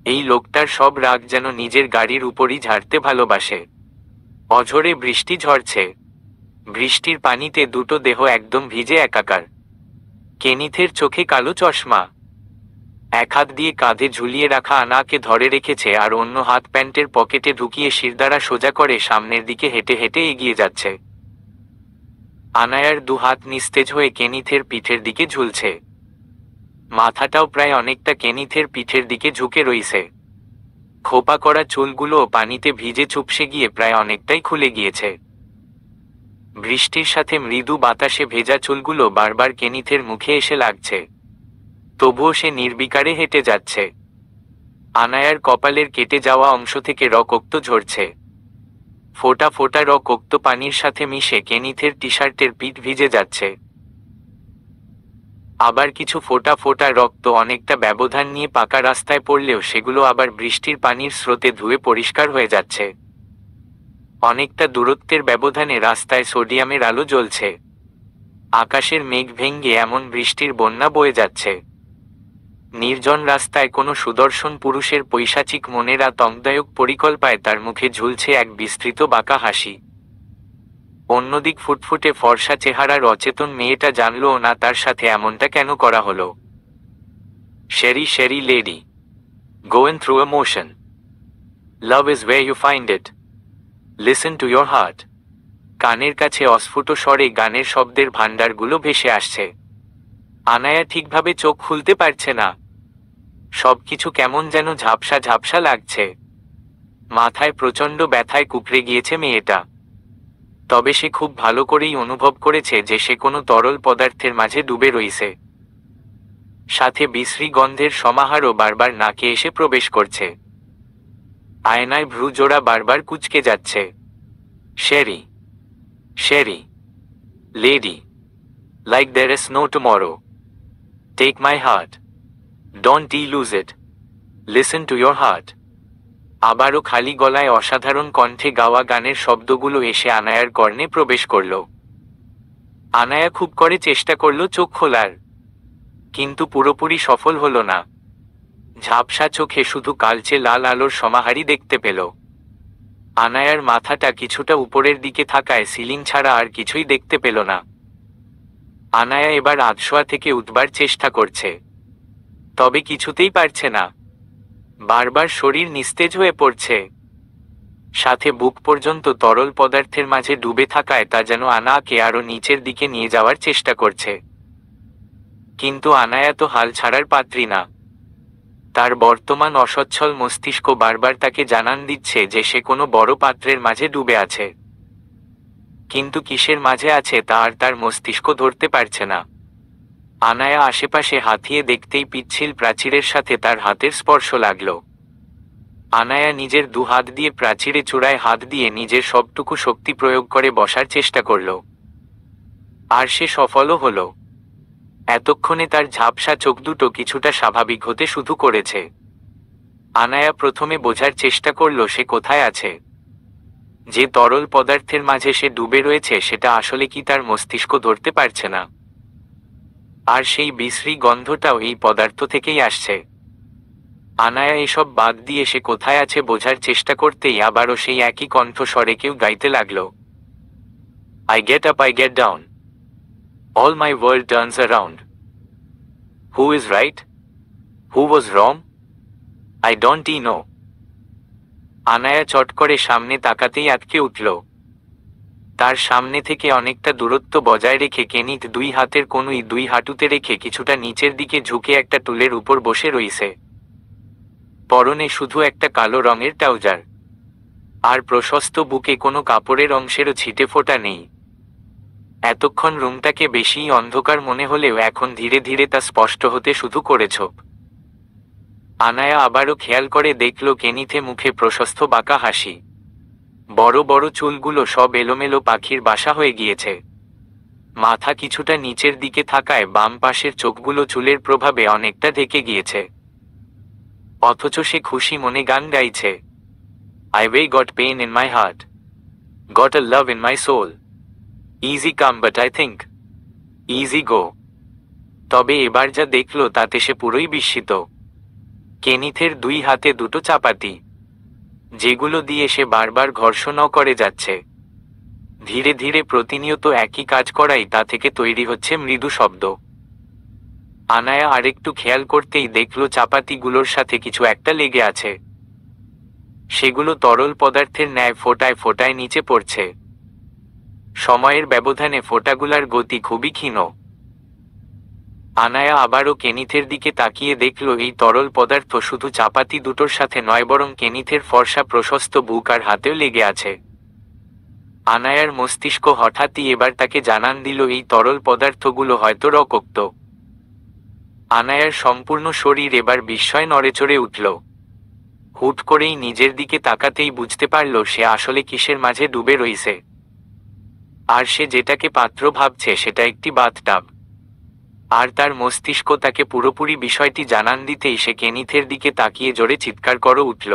এই লোকটার সব রাগ যেন নিজের গাড়ির উপরই ঝাড়তে ভালোবাসে। অঝোরে বৃষ্টি ঝরছে, বৃষ্টির পানিতে দুটো দেহ একদম ভিজে একাকার। কেনিথের চোখে কালো চশমা, এক হাত দিয়ে কাঁধে ঝুলিয়ে রাখা আনাকে ধরে রেখেছে আর অন্য হাত প্যান্টের পকেটে ঢুকিয়ে শিরদাঁড়া সোজা করে সামনের দিকে হেঁটে হেঁটে এগিয়ে যাচ্ছে। আনায়ার দু হাত নিস্তেজ হয়ে কেনিথের পিঠের দিকে ঝুলছে, মাথাটাও প্রায় অনেকটা কেনিথের পিঠের দিকে ঝুঁকে রইছে। খোপা করা চুলগুলোও পানিতে ভিজে চুপসে গিয়ে প্রায় অনেকটাই খুলে গিয়েছে। বৃষ্টির সাথে মৃদু বাতাসে ভেজা চুলগুলো বারবার কেনিথের মুখে এসে লাগছে, তবুও সে নির্বিকারে হেঁটে যাচ্ছে। আনায়ার কপালের কেটে যাওয়া অংশ থেকে রক্ত ঝরছে, ফোঁটা ফোঁটা রক্ত পানির সাথে মিশে কেনিথের টি শার্টের পিঠ ভিজে যাচ্ছে। আবার কিছু ফোঁটা ফোঁটা রক্ত অনেকটা ব্যবধান নিয়ে পাকা রাস্তায় পড়লেও সেগুলো আবার বৃষ্টির পানির স্রোতে ধুয়ে পরিষ্কার হয়ে যাচ্ছে। অনেকটা দূরত্বের ব্যবধানে রাস্তায় সোডিয়ামের আলো জ্বলছে, আকাশের মেঘ ভেঙে এমন বৃষ্টির বন্যা বয়ে যাচ্ছে। নির্জন রাস্তায় কোনো সুদর্শন পুরুষের পৈশাচিক মনের আতঙ্কদায়ক পরিকল্পনায় তার মুখে ঝুলছে এক বিস্তৃত বাঁকা হাসি। অন্যদিক ফুটফুটে ফর্সা চেহারার অচেতন মেয়েটা জানলও না তার সাথে এমনটা কেন করা হলো। Sherry, Sherry lady, going through emotion. Love is where you find it. Listen to your heart. কানের কাছে অস্ফুট স্বরে গানের শব্দের ভাণ্ডারগুলো ভেসে আসছে। আনায়া ঠিকভাবে চোখ খুলতে পারছে না, সবকিছু কেমন যেন ঝাপসা ঝাপসা লাগছে। মাথায় প্রচণ্ড ব্যথায় কুঁকড়ে গিয়েছে মেয়েটা, তবে সে খুব ভালো করেই অনুভব করেছে যে সে কোনো তরল পদার্থের মাঝে ডুবে রইছে। সাথে বিশ্রী গন্ধের সমাহারও বারবার নাকে এসে প্রবেশ করছে। আয়নায় ভ্রু জোড়া বারবার কুঁচকে যাচ্ছে। Sherry, Sherry lady, like there is no tomorrow. Take my heart, don't lose it. Listen to your heart. আবারও খালি গলায় অসাধারণ কণ্ঠে গাওয়া গানের শব্দগুলো এসে আনায়ার কর্ণে প্রবেশ করল। আনায়া খুব করে চেষ্টা করল চোখ খোলার, কিন্তু পুরোপুরি সফল হলো না। ঝাপসা চোখে শুধু কালচে লাল আলোর সমাহারই দেখতে পেল। আনায়ার মাথাটা কিছুটা উপরের দিকে থাকায় সিলিং ছাড়া আর কিছুই দেখতে পেল না। আনায়া এবার আধশোয়া থেকে উঠবার চেষ্টা করছে, তবে কিছুতেই পারছে না। বারবার শরীর নিস্তেজ হয়ে পড়ছে, সাথে বুক পর্যন্ত তরল পদার্থের মাঝে ডুবে থাকায় তা যেন আনাকে আরো নিচের দিকে নিয়ে যাওয়ার চেষ্টা করছে। কিন্তু আনায়া তো হাল ছাড়ার পাত্রী না। তার বর্তমান অসচ্ছল মস্তিষ্ক বারবার তাকে জানান দিচ্ছে যে সে কোনো বড় পাত্রের মাঝে ডুবে আছে, কিন্তু কিসের মাঝে আছে তা আর তার মস্তিষ্ক ধরতে পারছে না। আনায়া আশেপাশে হাতিয়ে দেখতেই পিচ্ছিল প্রাচীরের সাথে তার হাতের স্পর্শ লাগল। আনায়া নিজের দু হাত দিয়ে প্রাচীরে চূড়ায় হাত দিয়ে নিজের সবটুকু শক্তি প্রয়োগ করে বসার চেষ্টা করল, আর সে সফলও হলো। এতক্ষণে তার ঝাপসা চোখ দুটো কিছুটা স্বাভাবিক হতে শুরু করেছে। আনায়া প্রথমে বোঝার চেষ্টা করল সে কোথায় আছে। যে তরল পদার্থের মাঝে সে ডুবে রয়েছে সেটা আসলে কি তার মস্তিষ্ক ধরতে পারছে না। আর সেই বিশ্রী গন্ধটাও এই পদার্থ থেকেই আসছে। আনায়া এসব বাদ দিয়ে সে কোথায় আছে বোঝার চেষ্টা করতেই আবারও সেই একই কণ্ঠস্বরে কেউ গাইতে লাগল, I get up, I get down. All my world turns around. Who is right? Who was wrong? I don't know. Anaya চট করে সামনে তাকাতেই আটকে উঠল। তার সামনে থেকে অনেকটা দূরত্ব বজায় রেখে কেনিথ দুই হাতের কনুই দুই হাঁটুতে রেখে কিছুটা নিচের দিকে ঝুঁকে একটা টুলের উপর বসে রইছে। পরনে শুধু একটা কালো রঙের ট্রাউজার, আর প্রশস্ত বুকে কোনো কাপড়ের অংশেরও ছিটে ফোটা নেই। এতক্ষণ রুমটাকে বেশিই অন্ধকার মনে হলেও এখন ধীরে ধীরে তা স্পষ্ট হতে শুরু করেছ। আনায়া আবারও খেয়াল করে দেখল কেনিথে মুখে প্রশস্ত বাঁকা হাসি। বড় বড় চুলগুলো সব এলোমেলো পাখির বাসা হয়ে গিয়েছে। মাথা কিছুটা নিচের দিকে থাকায় বাম পাশের চোখগুলো চুলের প্রভাবে অনেকটা ঢেকে গিয়েছে। অথচ সে খুশি মনে গান গাইছে, I way got pain in my heart, got a love in my soul, easy come but I think easy go. তবে এবার যা দেখল তাতে সে পুরোই বিস্মিত। কেনিথের দুই হাতে দুটো চাপাতি, যেগুলো দিয়ে সে বারবার ঘর্ষণও করে যাচ্ছে। ধীরে ধীরে প্রতিনিয়ত একই কাজ করাই তা থেকে তৈরি হচ্ছে মৃদু শব্দ। আনায়া আরেকটু খেয়াল করতেই দেখল চাপাতিগুলোর সাথে কিছু একটা লেগে আছে। সেগুলো তরল পদার্থের ন্যায় ফোঁটায় ফোঁটায় নিচে পড়ছে। সময়ের ব্যবধানে ফোঁটাগুলার গতি খুবই ক্ষীণ। আনায়া আবারও কেনিথের দিকে তাকিয়ে দেখল এই তরল পদার্থ শুধু চাপাতি দুটোর সাথে নয় বরং কেনিথের ফর্সা প্রশস্ত বুক আর হাতেও লেগে আছে। আনায়ার মস্তিষ্ক হঠাৎই এবার তাকে জানান দিল এই তরল পদার্থগুলো হয়তো রক্ত। আনায়ার সম্পূর্ণ শরীর এবার বিস্ময় নড়েচড়ে উঠল। হুট করেই নিজের দিকে তাকাতেই বুঝতে পারল সে আসলে কিসের মাঝে ডুবে রইছে। আর সে যেটাকে পাত্র ভাবছে সেটা একটি বাথটাব। আর তার মস্তিষ্ক তাকে পুরোপুরি বিষয়টি জানান দিতেই সে কেনিথের দিকে তাকিয়ে জোরে চিৎকার করে উঠল।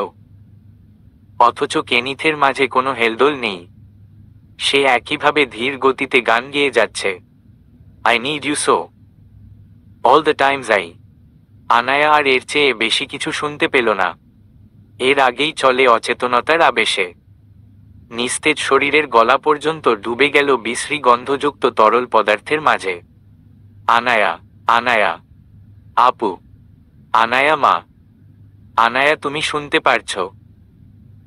অথচ কেনিথের মাঝে কোনো হেলদোল নেই। সে একইভাবে ধীর গতিতে গান গেয়ে যাচ্ছে, I need you so, all the times I. Anaya আর এর চেয়ে বেশি কিছু শুনতে পেল না। এর আগেই চলে অচেতনতার আবেশে। নিস্তেজ শরীরের গলা পর্যন্ত ডুবে গেল বিশ্রী গন্ধযুক্ত তরল পদার্থের মাঝে। আনায়া, আনায়া, আপু, আনায়া মা, আনায়া তুমি শুনতে পারছ?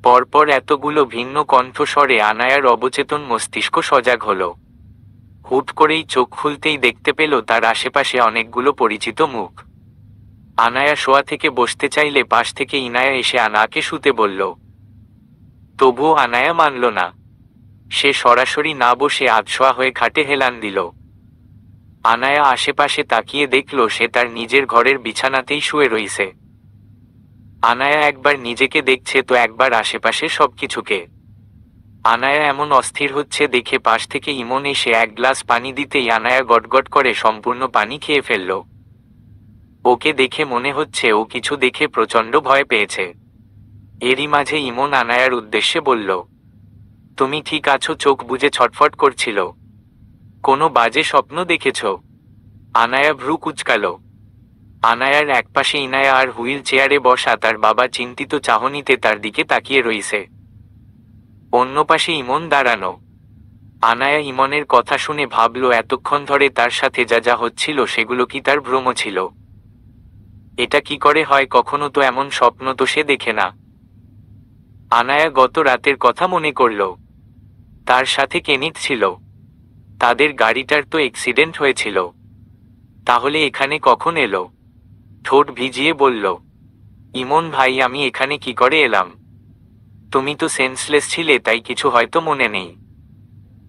পরপর এতগুলো ভিন্ন কণ্ঠস্বরে আনায়ার অবচেতন মস্তিষ্ক সজাগ হলো। হুট করেই চোখ খুলতেই দেখতে পেল তার আশেপাশে অনেকগুলো পরিচিত মুখ। আনায়া শোয়া থেকে বসতে চাইলে পাশ থেকে ইনায়া এসে আনাকে শুতে বলল। তবুও আনায়া মানল না। সে সরাসরি না বসে আধশোয়া হয়ে খাটে হেলান দিল। আনায়া আশেপাশে তাকিয়ে দেখল সে তার নিজের ঘরের বিছানাতেই শুয়ে রইছে। আনায়া একবার নিজেকে দেখছে তো একবার আশেপাশে সবকিছুকে। আনায়া এমন অস্থির হচ্ছে দেখে পাশ থেকে ইমন এসে এক গ্লাস পানি দিতেই আনায়া গটগট করে সম্পূর্ণ পানি খেয়ে ফেলল। ওকে দেখে মনে হচ্ছে ও কিছু দেখে প্রচণ্ড ভয় পেয়েছে। এরই মাঝে ইমন আনায়ার উদ্দেশ্যে বলল, তুমি ঠিক আছো? চোখ বুজে ছটফট করছিল। কোনো বাজে স্বপ্ন দেখেছ? আনায়া ভ্রু কুঁচকাল। আনায়ার একপাশে ইনায়া আর হুইল চেয়ারে বসা তার বাবা চিন্তিত চাহনিতে তার দিকে তাকিয়ে রইছে। অন্য পাশে ইমন দাঁড়ানো। আনায়া ইমনের কথা শুনে ভাবল এতক্ষণ ধরে তার সাথে যা যা হচ্ছিল সেগুলো কি তার ভ্রম ছিল? এটা কি করে হয়? কখনো তো এমন স্বপ্ন তো সে দেখে না। আনায়া গত রাতের কথা মনে করল। তার সাথে কেনিথ ছিল। তাদের গাড়িটার তো অ্যাক্সিডেন্ট হয়েছিল। তাহলে এখানে কখন এলো? ঠোঁট ভিজিয়ে বলল, ইমন ভাই আমি এখানে কি করে এলাম? তুমি তো সেন্সলেস ছিলে, তাই কিছু হয়তো মনে নেই।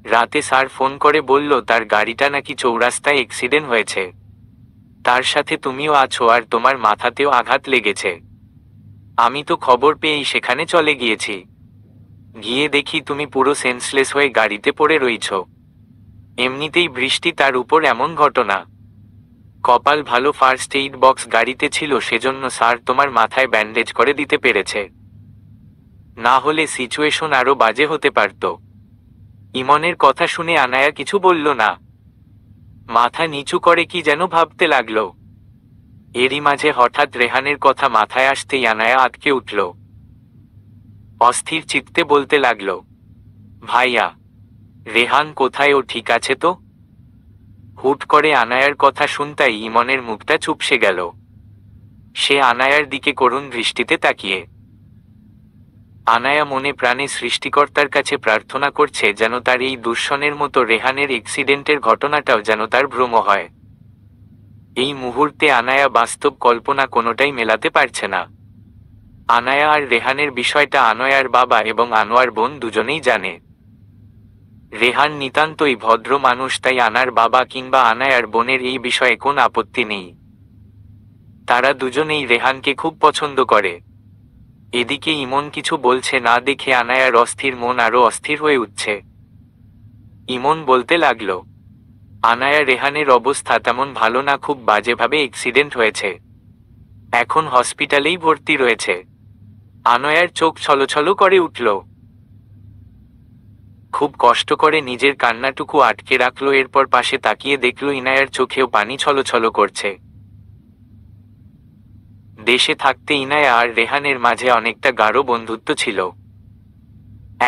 রাতে স্যার ফোন করে বলল তার গাড়িটা নাকি চৌরাস্তায় অ্যাক্সিডেন্ট হয়েছে। তার সাথে তুমিও আছো আর তোমার মাথাতেও আঘাত লেগেছে। আমি তো খবর পেয়েই সেখানে চলে গিয়েছি। গিয়ে দেখি তুমি পুরো সেন্সলেস হয়ে গাড়িতে পড়ে রইছ। এমনিতেই বৃষ্টি, তার উপর এমন ঘটনা। কপাল ভালো ফার্স্ট এইড বক্স গাড়িতে ছিল, সেজন্য স্যার তোমার মাথায় ব্যান্ডেজ করে দিতে পেরেছে, না হলে সিচুয়েশন আরো বাজে হতে পারত। ইমনের কথা শুনে আনায়া কিছু বলল না, মাথা নিচু করে কি যেন ভাবতে লাগলো। এরই মাঝে হঠাৎ রেহানের কথা মাথায় আসতেই আনায়া আটকে উঠল। অস্থির চিত্তে বলতে লাগলো, ভাইয়া, রেহান কোথায়? ও ঠিক আছে তো? হুট করে আনায়ার কথা শুনতাই ইমনের মুখটা চুপসে গেল। সে আনায়ার দিকে করুণ দৃষ্টিতে তাকিয়ে। আনায়া মনে প্রাণে সৃষ্টিকর্তার কাছে প্রার্থনা করছে যেন তার এই দুঃস্বপ্নের মতো রেহানের অ্যাক্সিডেন্টের ঘটনাটাও যেন তার ভ্রম হয়। এই মুহূর্তে আনায়া বাস্তব কল্পনা কোনোটাই মেলাতে পারছে না। আনায়া আর রেহানের বিষয়টা আনয়ার বাবা এবং আনোয়ার বোন দুজনেই জানে। রেহান নিতান্তই ভদ্র মানুষ, তাই আনার বাবা কিংবা আনায়ার বোনের এই বিষয়ে কোন আপত্তি নেই। তারা দুজনেই রেহানকে খুব পছন্দ করে। এদিকে ইমন কিছু বলছে না দেখে আনায়ার অস্থির মন আরো অস্থির হয়ে উঠছে। ইমন বলতে লাগলো, আনায়া, রেহানের অবস্থা তেমন ভালো না, খুব বাজেভাবে অ্যাক্সিডেন্ট হয়েছে, এখন হসপিটালেই ভর্তি রয়েছে। আনয়ার চোখ ছলছল করে উঠল। খুব কষ্ট করে নিজের কান্নাটুকু আটকে রাখলো, এরপর পাশে তাকিয়ে দেখল ইনায়ার চোখেও পানি ছলছল করছে। দেশে থাকতে ইনায়া আর রেহানের মাঝে অনেকটা গাঢ় বন্ধুত্ব ছিল,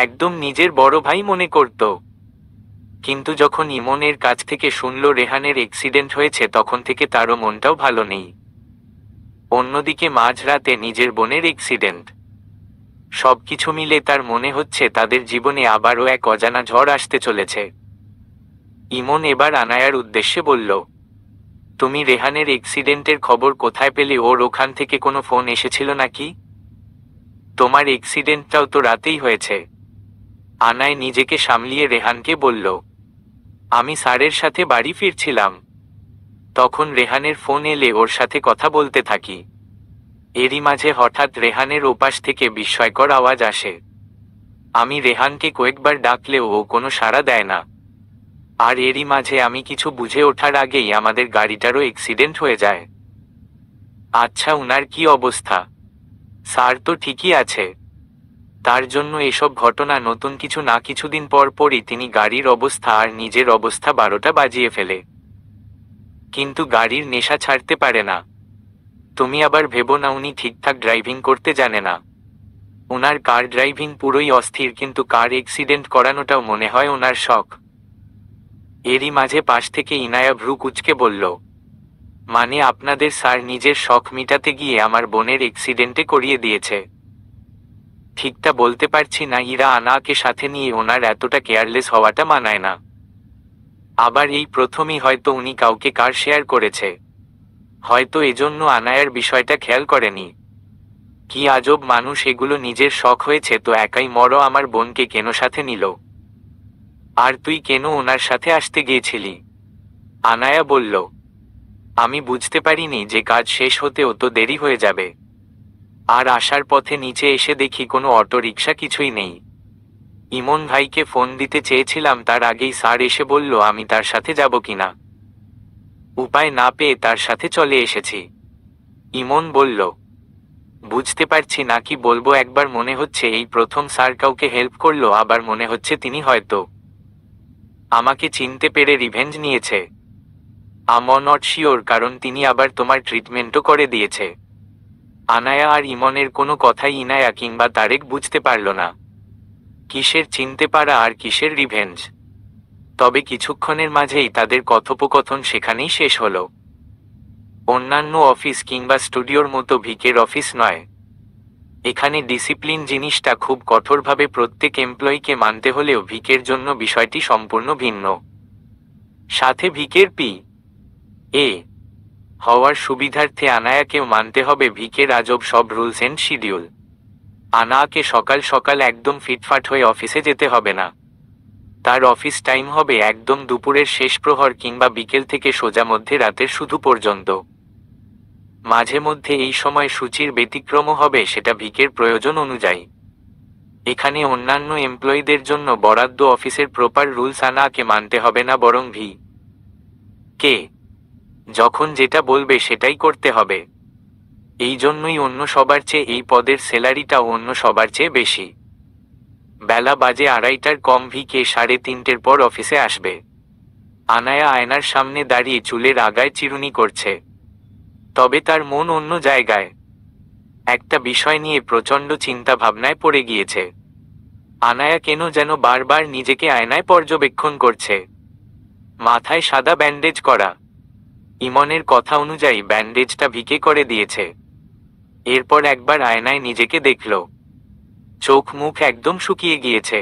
একদম নিজের বড় ভাই মনে করত। কিন্তু যখন ইমনের কাছ থেকে শুনল রেহানের অ্যাক্সিডেন্ট হয়েছে, তখন থেকে তারও মনটাও ভালো নেই। অন্যদিকে মাঝরাতে নিজের বোনের অ্যাক্সিডেন্ট, সবকিছু মিলে তার মনে হচ্ছে তাদের জীবনে আবারও এক অজানা ঝড় আসতে চলেছে। ইমন এবার আনায়ার উদ্দেশ্যে বলল, তুমি রেহানের অ্যাক্সিডেন্টের খবর কোথায় পেলে? ওর ওখান থেকে কোনো ফোন এসেছিল নাকি? তোমার অ্যাক্সিডেন্টটাও তো রাতেই হয়েছে। আনায় নিজেকে সামলিয়ে রেহানকে বলল, আমি স্যারের সাথে বাড়ি ফিরছিলাম, তখন রেহানের ফোন এলে ওর সাথে কথা বলতে থাকি। এরই মাঝে হঠাৎ রেহানের ওপাশ থেকে বিস্ময়কর আওয়াজ আসে। আমি রেহানকে কয়েকবার ডাকলেও ও কোনো সাড়া দেয় না। আর এরই মাঝে আমি কিছু বুঝে ওঠার আগেই আমাদের গাড়িটারও অ্যাক্সিডেন্ট হয়ে যায়। আচ্ছা, উনার কি অবস্থা? স্যার তো ঠিকই আছে, তার জন্য এসব ঘটনা নতুন কিছু না, কিছুদিন পর পরই তিনি গাড়ির অবস্থা আর নিজের অবস্থা 12টা বাজিয়ে ফেলে, কিন্তু গাড়ির নেশা ছাড়তে পারে না। তুমি আবার ভেবো না উনি ঠিকঠাক ড্রাইভিং করতে জানে না। ওনার কার ড্রাইভিং পুরোই অস্থির, কিন্তু কার অ্যাক্সিডেন্ট করানোটাও মনে হয় ওনার শখ। এরই মাঝে পাশ থেকে ইনায়া ভ্রু কুঁচকে বলল, মানে আপনাদের স্যার নিজের শখ মিটাতে গিয়ে আমার বোনের অ্যাক্সিডেন্টে করিয়ে দিয়েছে? ঠিকটা বলতে পারছি না, ইরা আনাকে সাথে নিয়ে ওনার এতটা কেয়ারলেস হওয়াটা মানায় না। আবার এই প্রথমই হয়তো উনি কাউকে কার শেয়ার করেছে, হয়তো এজন্য আনায়ার বিষয়টা খেয়াল করেনি। কি আজব মানুষ এগুলো, নিজের শখ হয়েছে তো একাই মরো, আমার বোনকে কেন সাথে নিল? আর তুই কেন ওনার সাথে আসতে গিয়েছিলি? আনায়া বলল, আমি বুঝতে পারিনি যে কাজ শেষ হতেও তো দেরি হয়ে যাবে। আর আসার পথে নিচে এসে দেখি কোনো অটো রিকশা কিছুই নেই। ইমন ভাইকে ফোন দিতে চেয়েছিলাম, তার আগেই স্যার এসে বলল আমি তার সাথে যাব কিনা। উপায় না পেয়ে তার সাথে চলে এসেছি। ইমন বলল, বুঝতে পারছি না কি বলবো, একবার মনে হচ্ছে এই প্রথম স্যার কাউকে হেল্প করলো, আবার মনে হচ্ছে তিনি হয়তো আমাকে চিনতে পেরে রিভেঞ্জ নিয়েছে। আম নট শিওর, কারণ তিনি আবার তোমার ট্রিটমেন্টও করে দিয়েছে। আনায়া আর ইমনের কোনো কথাই ইনায়া কিংবা তারেক বুঝতে পারল না, কিসের চিনতে পারা আর কিসের রিভেঞ্জ। তবে কিছুক্ষণের মাঝেই তাদের কথোপকথন সেখানেই শেষ হলো। অন্যান্য অফিস কিংবা স্টুডিওর মতো ভিকের অফিস নয়, এখানে ডিসিপ্লিন জিনিসটা খুব কঠোরভাবে প্রত্যেক এমপ্লয়িকে মানতে হলেও ভিকের জন্য বিষয়টি সম্পূর্ণ ভিন্ন। সাথে ভিকের এ হওয়ার সুবিধার্থে আনায়াকেও মানতে হবে ভিকের আজব সব রুলস এন্ড শিডিউল। আনায়াকে সকাল সকাল একদম ফিটফাট হয়ে অফিসে যেতে হবে না, তার অফিস টাইম হবে একদম দুপুরের শেষ প্রহর কিংবা বিকেল থেকে সোজা মধ্যে রাতের শুধু পর্যন্ত। মাঝে মধ্যে এই সময় সূচির ব্যতিক্রমও হবে, সেটা ভিকের প্রয়োজন অনুযায়ী। এখানে অন্যান্য এমপ্লয়ীদের জন্য বরাদ্দ অফিসের প্রপার রুলস আনাকে মানতে হবে না, বরং কে যখন যেটা বলবে সেটাই করতে হবে। এই জন্যই অন্য সবার চেয়ে এই পদের স্যালারিটাও অন্য সবার চেয়ে বেশি। বেলা বাজে 2:30টার কম, কে 3:30 পর অফিসে আসবে। আনায়া আয়নার সামনে দাঁড়িয়ে চুলের আগায় চিরুনি করছে, তবে তার মন অন্য জায়গায়। একটা বিষয় নিয়ে প্রচণ্ড চিন্তা ভাবনায় পড়ে গিয়েছে। আনায়া কেন যেন বারবার নিজেকে আয়নায় পর্যবেক্ষণ করছে। মাথায় সাদা ব্যান্ডেজ করা, ইমনের কথা অনুযায়ী ব্যান্ডেজটা ভিকে করে দিয়েছে। এরপর একবার আয়নায় নিজেকে দেখল, চোখ মুখ একদম শুকিয়ে গিয়েছে।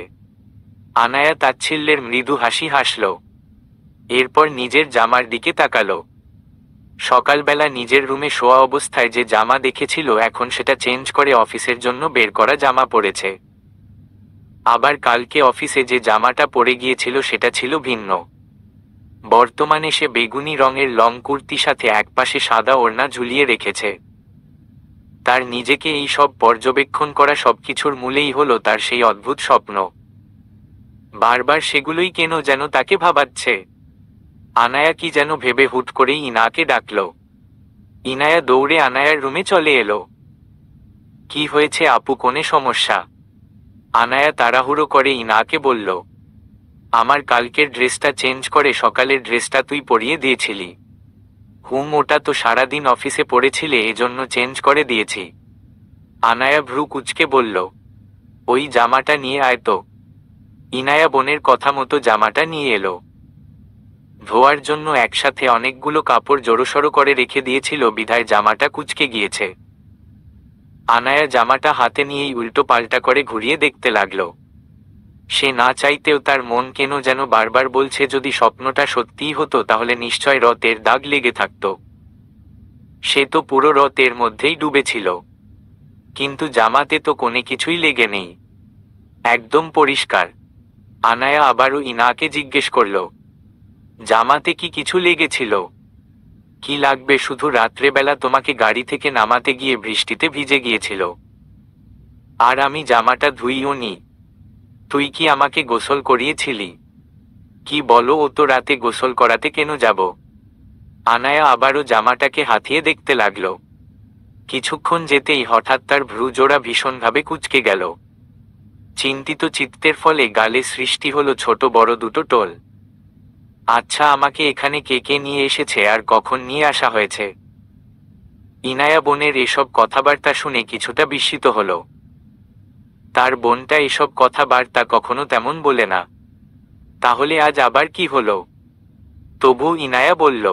আনায়া তাচ্ছিল্যের মৃদু হাসি হাসল, এরপর নিজের জামার দিকে তাকালো। সকালবেলা নিজের রুমে শোয়া অবস্থায় যে জামা দেখেছিল এখন সেটা চেঞ্জ করে অফিসের জন্য বের করা জামা পরেছে। আবার কালকে অফিসে যে জামাটা পরে গিয়েছিল সেটা ছিল ভিন্ন। বর্তমানে সে বেগুনি রঙের লং কুর্তি সাথে একপাশে সাদা ওড়না ঝুলিয়ে রেখেছে। তার নিজেকে এই সব পর্যবেক্ষণ করা সবকিছুর মূলেই হলো তার সেই অদ্ভুত স্বপ্ন। বারবার সেগুলোই কেন যেন তাকে ভাবাচ্ছে। আনায়া কি যেন ভেবে হুট করেই ইনাকে ডাকল। ইনায়া দৌড়ে আনায়ার রুমে চলে এলো। কি হয়েছে আপু, কোনে সমস্যা? আনায়া তাড়াহুড়ো করে ইনাকে বলল, আমার কালকের ড্রেসটা চেঞ্জ করে সকালের ড্রেসটা তুই পরিয়ে দিয়েছিলি। ওটা তো সারাদিন অফিসে পড়েছিলে, এজন্য চেঞ্জ করে দিয়েছি। আনায়া ভ্রু কুঁচকে বলল, ওই জামাটা নিয়ে আয় তো। ইনায়া বোনের কথা মতো জামাটা নিয়ে এলো। ধোয়ার জন্য একসাথে অনেকগুলো কাপড় জড়োসড়ো করে রেখে দিয়েছিল বিধায় জামাটা কুঁচকে গিয়েছে। আনায়া জামাটা হাতে নিয়েই উল্টো পাল্টা করে ঘুরিয়ে দেখতে লাগলো। সে না চাইতেও তার মন কেন যেন বারবার বলছে যদি স্বপ্নটা সত্যিই হতো তাহলে নিশ্চয় রথের দাগ লেগে থাকত। সে তো পুরো রথের মধ্যেই ডুবেছিল, কিন্তু জামাতে তো কোনো কিছুই লেগে নেই, একদম পরিষ্কার। আনায়া আবারও ইনাকে জিজ্ঞেস করল, জামাতে কি কিছু লেগেছিল? কি লাগবে, শুধু রাত্রেবেলা তোমাকে গাড়ি থেকে নামাতে গিয়ে বৃষ্টিতে ভিজে গিয়েছিল, আর আমি জামাটা ধুইও নি। তুই কি আমাকে গোসল করিয়েছিলি? কি বলো, ও তো রাতে গোসল করাতে কেন যাব? আনায়া আবারও জামাটাকে হাতিয়ে দেখতে লাগলো। কিছুক্ষণ যেতেই হঠাৎ তার ভ্রুজোড়া ভীষণভাবে কুঁচকে গেল। চিন্তিত চিত্তের ফলে গালে সৃষ্টি হলো ছোট বড় দুটো টোল। আচ্ছা, আমাকে এখানে কে কে নিয়ে এসেছে আর কখন নিয়ে আসা হয়েছে? ইনায়া বোনের এসব কথাবার্তা শুনে কিছুটা বিস্মিত হলো। তার বোনটা এসব কথাবার্তা কখনো তেমন বলে না, তাহলে আজ আবার কি হলো? তবু ইনায়া বলল,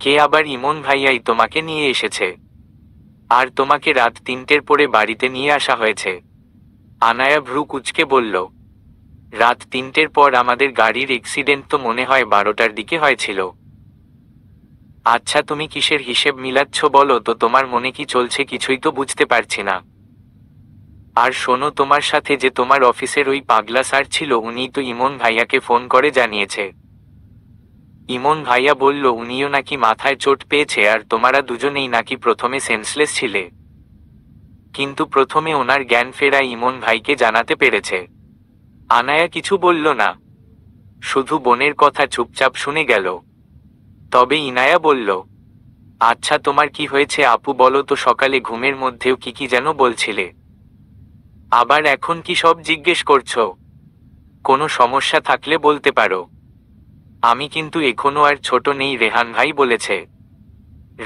কে আবার? ইমন ভাইয়াই তোমাকে নিয়ে এসেছে, আর তোমাকে রাত 3টের পরে বাড়িতে নিয়ে আসা হয়েছে। আনায়া ভ্রু কুঁচকে বলল, রাত 3টের পর? আমাদের গাড়ির অ্যাক্সিডেন্ট তো মনে হয় 12টার দিকে হয়েছিল। আচ্ছা, তুমি কিসের হিসেব মিলাচ্ছ বলো তো? তোমার মনে কি চলছে কিছুই তো বুঝতে পারছি না। আর শোনো, তোমার সাথে যে তোমার অফিসের ওই পাগলা স্যার ছিল উনি তো ইমন ভাইয়াকে ফোন করে জানিয়েছে। ইমন ভাইয়া বলল উনিও নাকি মাথায় চোট পেয়েছে আর তোমরা দুজনেই নাকি প্রথমে সেন্সলেস ছিলে, কিন্তু প্রথমে ওনার জ্ঞান ফেরায় ইমন ভাইকে জানাতে পেরেছে। আনায়া কিছু বলল না, শুধু বোনের কথা চুপচাপ শুনে গেল। তবে ইনায়া বলল, আচ্ছা তোমার কি হয়েছে আপু বলো তো? সকালে ঘুমের মধ্যেও কি কি যেন বলছিলে, আবার এখন কি সব জিজ্ঞেস করছো? কোনো সমস্যা থাকলে বলতে পারো। আমি কিন্তু এখনো আর ছোট নেই, রেহান ভাই বলেছে।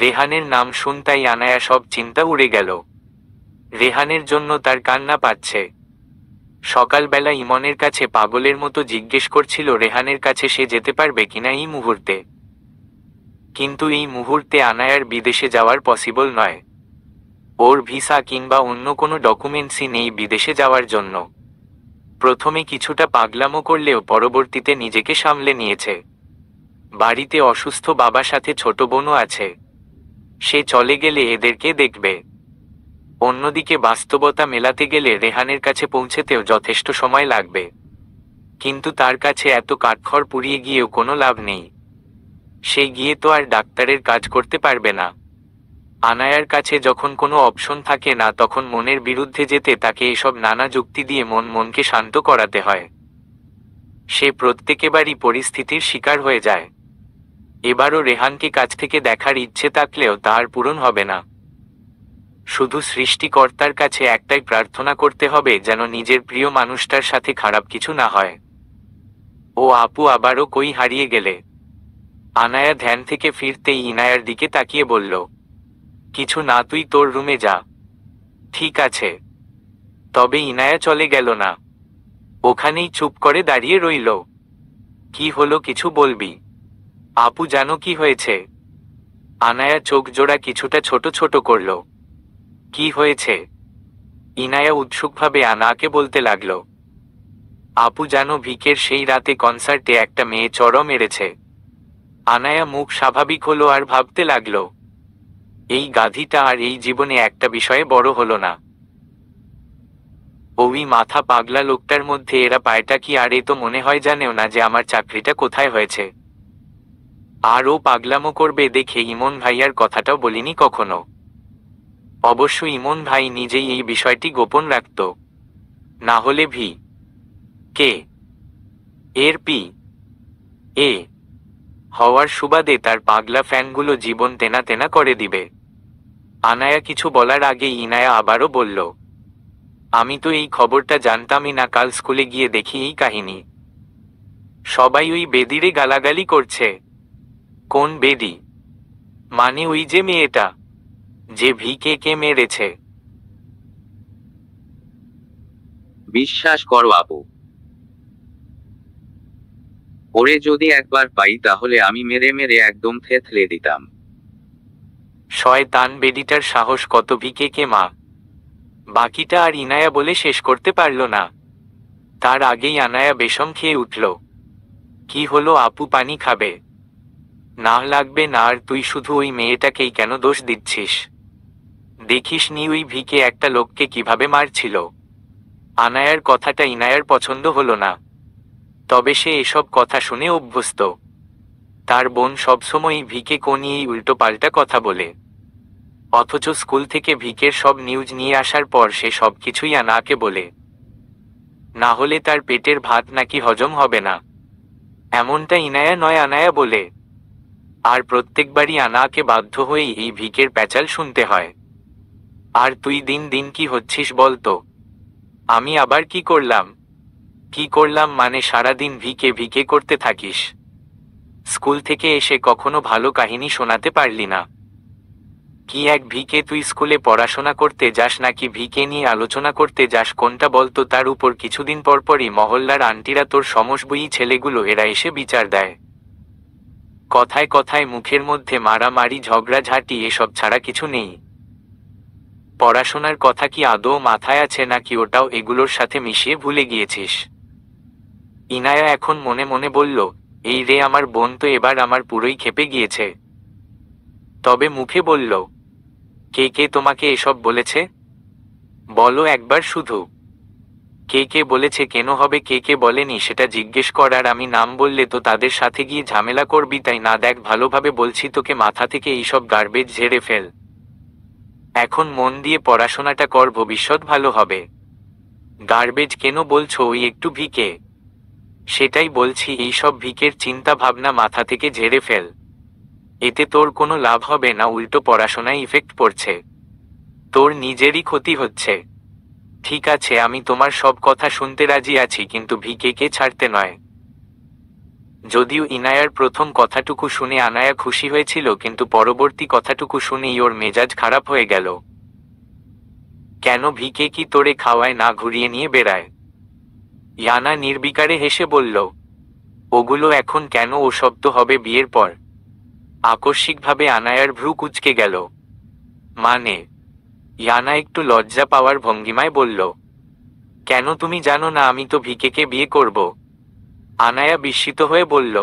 রেহানের নাম শুনতাই আনায়া সব চিন্তা উড়ে গেল। রেহানের জন্য তার কান্না পাচ্ছে। সকালবেলা ইমনের কাছে পাগলের মতো জিজ্ঞেস করছিল রেহানের কাছে সে যেতে পারবে কিনা এই মুহূর্তে। কিন্তু এই মুহূর্তে আনায়ার বিদেশে যাওয়ার পসিবল নয়। ওর ভিসা কিংবা অন্য কোনো ডকুমেন্টসই নেই বিদেশে যাওয়ার জন্য। প্রথমে কিছুটা পাগলামো করলেও পরবর্তীতে নিজেকে সামলে নিয়েছে। বাড়িতে অসুস্থ বাবার সাথে ছোট বোনও আছে, সে চলে গেলে এদেরকে দেখবে। অন্যদিকে বাস্তবতা মেলাতে গেলে রেহানের কাছে পৌঁছেতেও যথেষ্ট সময় লাগবে, কিন্তু তার কাছে এত কাঠখড় পুড়িয়ে গিয়েও কোনো লাভ নেই। সে গিয়ে তো আর ডাক্তারের কাজ করতে পারবে না। আনায়ার কাছে যখন কোনো অপশন থাকে না তখন মনের বিরুদ্ধে যেতে তাকে এসব নানা যুক্তি দিয়ে মনকে শান্ত করাতে হয়। সে প্রত্যেকবারই পরিস্থিতির শিকার হয়ে যায়। এবারও রেহানকে কাছ থেকে দেখার ইচ্ছে থাকলেও তার পূরণ হবে না। শুধু সৃষ্টিকর্তার কাছে একটাই প্রার্থনা করতে হবে যেন নিজের প্রিয় মানুষটার সাথে খারাপ কিছু না হয়। ও আপু আবারও কই হারিয়ে গেলে? আনায়া ধ্যান থেকে ফিরতেই ইনায়ার দিকে তাকিয়ে বলল, কিছু না, তুই তোর রুমে যা। ঠিক আছে। তবে ইনায়া চলে গেল না, ওখানেই চুপ করে দাঁড়িয়ে রইল। কি হলো, কিছু বলবি? আপু জানো কি হয়েছে? আনায়া চোখ জোড়া কিছুটা ছোট ছোট করল। কি হয়েছে? ইনায়া উৎসুকভাবে আনাকে বলতে লাগল, আপু জানো ভিকের সেই রাতে কনসার্টে একটা মেয়ে চড় মেরেছে। আনায়া মুখ স্বাভাবিক হলো আর ভাবতে লাগল, এই গাধীটা আর এই জীবনে একটা বিষয়ে বড় হলো না। ওই মাথা পাগলা লোকটার মধ্যে এরা পায়টা কি? আর এ তো মনে হয় জানেও না যে আমার চাকরিটা কোথায় হয়েছে। আর ও পাগলামো করবে দেখে ইমন ভাইয়ার কথাটাও বলিনি কখনো। অবশ্য ইমন ভাই নিজেই এই বিষয়টি গোপন রাখত, না হলে ভি কে এর পি এ হওয়ার সুবাদে তার পাগলা ফ্যানগুলো জীবন তেনা তেনা করে দিবে। আনায়া কিছু বলার আগেই ইনায়া আবারও বলল, আমি তো এই খবরটা জানতামই না, কাল স্কুলে গিয়ে দেখি এই কাহিনী। সবাই ওই বেদিরে গালাগালি করছে। কোন বেদি? মানে ওই যে মেয়েটা যে ভিকে মেরেছে। বিশ্বাস করো আপু, ওরে যদি একবার পাই তাহলে আমি মেরে মেরে একদম থেতলে দিতাম। শয়তান বেডিটার সাহস কত! ভিকে মা! বাকিটা আর ইনায়া বলে শেষ করতে পারল না, তার আগেই আনায়া বেশম খেয়ে উঠল। কি হলো আপু, পানি খাবে? না লাগবে না। আর তুই শুধু ওই মেয়েটাকেই কেন দোষ দিচ্ছিস? দেখিস নি ওই ভিকে একটা লোককে কিভাবে মারছিল? আনায়ার কথাটা ইনায়ার পছন্দ হলো না, তবে সে এসব কথা শুনে অভ্যস্ত। তার বোন সবসময়ই ভিকে কো নিয়েই উল্টো পাল্টা কথা বলে, অথচ স্কুল থেকে ভিকের সব নিউজ নিয়ে আসার পর সে সবকিছুই আনাকে বলে। না হলে তার পেটের ভাত নাকি হজম হবে না, এমনটা ইনায়া নয় আনায়া বলে। আর প্রত্যেকবারই আনাকে বাধ্য হয়েই এই ভিকের প্যাচাল শুনতে হয়। আর তুই দিন দিন কি হচ্ছিস বলতো? আমি আবার কি করলাম? কি করলাম মানে সারাদিন ভিকে ভিকে করতে থাকিস। স্কুল থেকে এসে কখনো ভালো কাহিনী শোনাতে পারলি না? কি এক ভিকে, তুই স্কুলে পড়াশোনা করতে যাস নাকি ভিকে নিয়ে আলোচনা করতে যাস কোনটা বলতো? তার উপর কিছুদিন পরপরই মহল্লার আন্টিরা, তোর সমসবয়ী ছেলেগুলো, এরা এসে বিচার দেয়। কথায় কথায় মুখের মধ্যে মারামারি ঝগড়াঝাঁটি, এসব ছাড়া কিছু নেই। পড়াশোনার কথা কি আদৌ মাথায় আছে নাকি ওটাও এগুলোর সাথে মিশিয়ে ভুলে গিয়েছিস? ইনায়া এখন মনে মনে বলল, এই রে, আমার বোন তো এবার আমার পুরোই খেপে গিয়েছে। তবে মুখে বলল, কে কে তোমাকে এসব বলেছে? বলো একবার শুধু। কে কে বলেছে কেন হবে? কে কে বলেনি সেটা জিজ্ঞেস কর। আর আমি নাম বললে তো তাদের সাথে গিয়ে ঝামেলা করবি, তাই না? দেখ, ভালোভাবে বলছি তোকে, মাথা থেকে এইসব গার্বেজ ঝেড়ে ফেল। এখন মন দিয়ে পড়াশোনাটা কর, ভবিষ্যৎ ভালো হবে। গার্বেজ কেন বলছো? ওই একটু ভিকে। সেটাই বলছি, এইসব ভিকের চিন্তা ভাবনা মাথা থেকে ঝেড়ে ফেল। এতে তোর কোনো লাভ হবে না, উল্টো পড়াশোনায় ইফেক্ট পড়ছে, তোর নিজেরই ক্ষতি হচ্ছে। ঠিক আছে, আমি তোমার সব কথা শুনতে রাজি আছি, কিন্তু ভিকেকে ছাড়তে নয়। যদিও ইনায়ার প্রথম কথাটুকু শুনে আনায়া খুশি হয়েছিল, কিন্তু পরবর্তী কথাটুকু শুনেই ওর মেজাজ খারাপ হয়ে গেল। কেন, ভিকে কি তোরে খাওয়ায় না, ঘুরিয়ে নিয়ে বেড়ায়? ইয়ানা নির্বিকারে হেসে বলল, ওগুলো এখন কেন, ওসব তো হবে বিয়ের পর। আকস্মিকভাবে আনায়ার ভ্রু কুঁচকে গেল। মানে? ইয়ানা একটু লজ্জা পাওয়ার ভঙ্গিমায় বলল, কেন, তুমি জানো না আমি তো ভিকেকে বিয়ে করব? আনায়া বিস্মিত হয়ে বলল,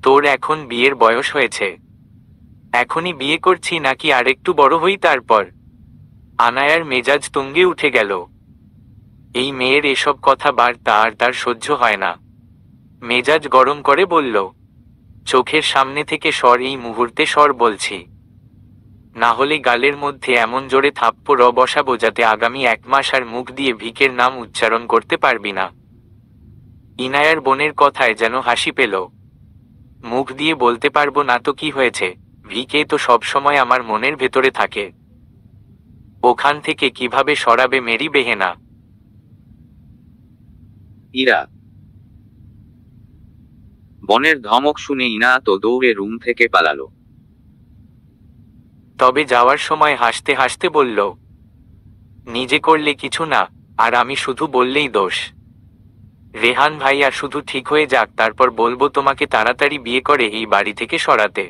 তোর এখন বিয়ের বয়স হয়েছে? এখনই বিয়ে করছি নাকি আরেকটু বড় হই তারপর? আনায়ার মেজাজ তুঙ্গে উঠে গেল। এই মেয়ের এসব কথা বার্তা আর তার সহ্য হয় না। মেজাজ গরম করে বলল, চোখের সামনে থেকে সর, এই মুহূর্তে সর বলছি। না হলে গালের মধ্যে এমন জোরে থাপ্পড় বসাবো যাতে আগামী 1 মাস আর মুখ দিয়ে ভিকের নাম উচ্চারণ করতে পারবি না। ইনায়ার বোনের কথায় যেন হাসি পেল। মুখ দিয়ে বলতে পারবো না তো কি হয়েছে, ভিকে তো সবসময় আমার মনের ভেতরে থাকে। ওখান থেকে কিভাবে সরাবে মেরি বেহেনা? ইরা। বনের ধমক শুনে ইনা তো দৌড়ে রুম থেকে পালালো। তবে যাওয়ার সময় হাসতে হাসতে বলল, নিজে করলে কিছু না, আর আমি শুধু বললেই দোষ। রেহান ভাইয়া শুধু ঠিক হয়ে যাক, তারপর বলবো তোমাকে তাড়াতাড়ি বিয়ে করে এই বাড়ি থেকে সরাতে।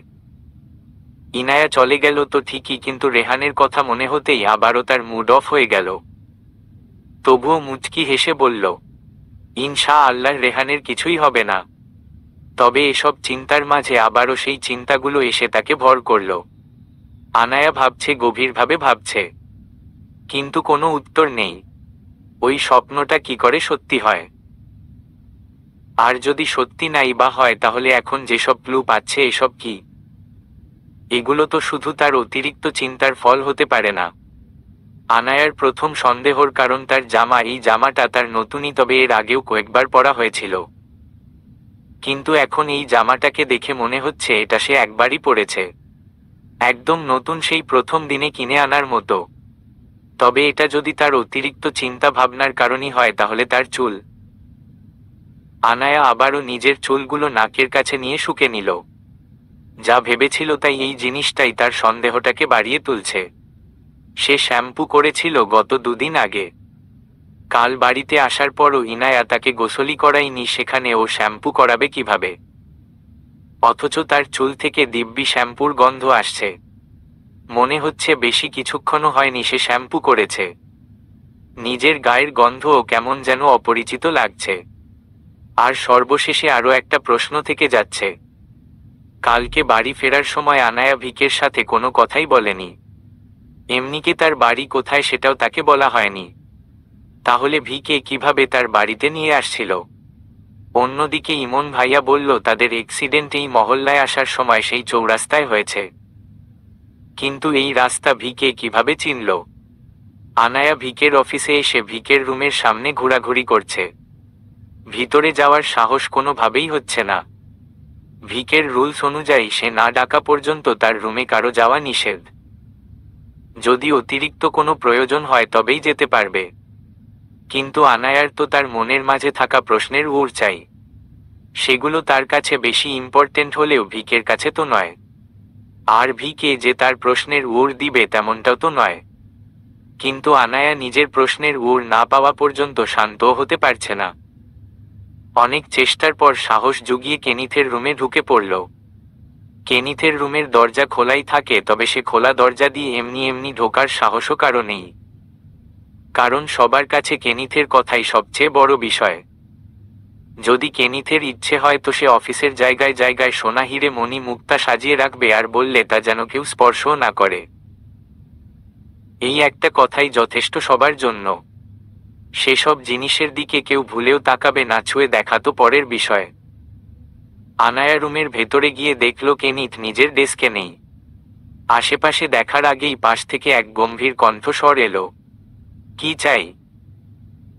ইনায়া চলে গেল তো ঠিকই, কিন্তু রেহানের কথা মনে হতেই আবারও তার মুড অফ হয়ে গেল। তবুও মুচকি হেসে বলল, ইনশা আল্লাহ রেহানের কিছুই হবে না। তবে এসব চিন্তার মাঝে আবারও সেই চিন্তাগুলো এসে তাকে ভর করল। আনায়া ভাবছে, গভীরভাবে ভাবছে, কিন্তু কোনো উত্তর নেই। ওই স্বপ্নটা কি করে সত্যি হয়? আর যদি সত্যি নাই বা হয়, তাহলে এখন যেসব ক্লু পাচ্ছে এসব কি? এগুলো তো শুধু তার অতিরিক্ত চিন্তার ফল হতে পারে না। আনায়ার প্রথম সন্দেহর কারণ তার জামা। এই জামাটা তার নতুনই, তবে এর আগেও কয়েকবার পরা হয়েছিল। কিন্তু এখন এই জামাটাকে দেখে মনে হচ্ছে এটা সে একবারই পরেছে, একদম নতুন, সেই প্রথম দিনে কিনে আনার মতো। তবে এটা যদি তার অতিরিক্ত চিন্তা ভাবনার কারণই হয়, তাহলে তার চুল। আনায়া আবারও নিজের চুলগুলো নাকের কাছে নিয়ে শুকে নিল। যা ভেবেছিল তাই, এই জিনিসটাই তার সন্দেহটাকে বাড়িয়ে তুলছে। সে শ্যাম্পু করেছিল গত 2 দিন আগে। কাল বাড়িতে আসার পরও ইনায়া তাকে গোসলই করায়নি, সেখানে ও শ্যাম্পু করাবে কিভাবে? অথচ তার চুল থেকে দিব্যি শ্যাম্পুর গন্ধ আসছে। মনে হচ্ছে বেশি কিছুক্ষণও হয়নি সে শ্যাম্পু করেছে। নিজের গায়ের গন্ধও কেমন যেন অপরিচিত লাগছে। আর সর্বশেষে আরও একটা প্রশ্ন থেকে যাচ্ছে, কালকে বাড়ি ফেরার সময় আনায়া ভিকের সাথে কোনো কথাই বলেনি। এমনিকে তার বাড়ি কোথায় সেটাও তাকে বলা হয়নি। তাহলে ভিকে কিভাবে তার বাড়িতে নিয়ে আসছিল? অন্যদিকে ইমন ভাইয়া বলল তাদের অ্যাক্সিডেন্ট এই মহল্লায় আসার সময় সেই চৌরাস্তায় হয়েছে। কিন্তু এই রাস্তা ভিকে কিভাবে চিনল? আনায়া ভিকের অফিসে এসে ভিকের রুমের সামনে ঘোরাঘুরি করছে। ভিতরে যাওয়ার সাহস কোনোভাবেই হচ্ছে না। ভিকের রুলস অনুযায়ী সে না ডাকা পর্যন্ত তার রুমে কারো যাওয়া নিষেধ। যদি অতিরিক্ত কোনো প্রয়োজন হয় তবেই যেতে পারবে। কিন্তু আনায়ার তো তার মনের মাঝে থাকা প্রশ্নের উত্তর চাই। সেগুলো তার কাছে বেশি ইম্পর্টেন্ট হলেও ভিকের কাছে তো নয়। আর ভিকে যে তার প্রশ্নের উত্তর দিবে তেমনটাও তো নয়। কিন্তু আনায়া নিজের প্রশ্নের উত্তর না পাওয়া পর্যন্ত শান্ত হতে পারছে না। অনেক চেষ্টার পর সাহস জুগিয়ে কেনিথের রুমে ঢুকে পড়ল। কেনিথের রুমের দরজা খোলাই থাকে, তবে সে খোলা দরজা দিয়ে এমনি এমনি ঢোকার সাহসও কারো নেই। কারণ সবার কাছে কেনিথের কথাই সবচেয়ে বড় বিষয়। যদি কেনিথের ইচ্ছে হয় তো সে অফিসের জায়গায় জায়গায় সোনা হিরে মণি মুক্তা সাজিয়ে রাখবে, আর বললে তা যেন কেউ স্পর্শও না করে। এই একটা কথাই যথেষ্ট সবার জন্য। সেসব জিনিসের দিকে কেউ ভুলেও তাকাবে না, ছুঁয়ে দেখা তো পরের বিষয়। আনায়া রুমের ভেতরে গিয়ে দেখল কেনিথ নিজের ডেস্কে নেই। আশেপাশে দেখার আগেই পাশ থেকে এক গম্ভীর কণ্ঠস্বর এলো, কি চাই?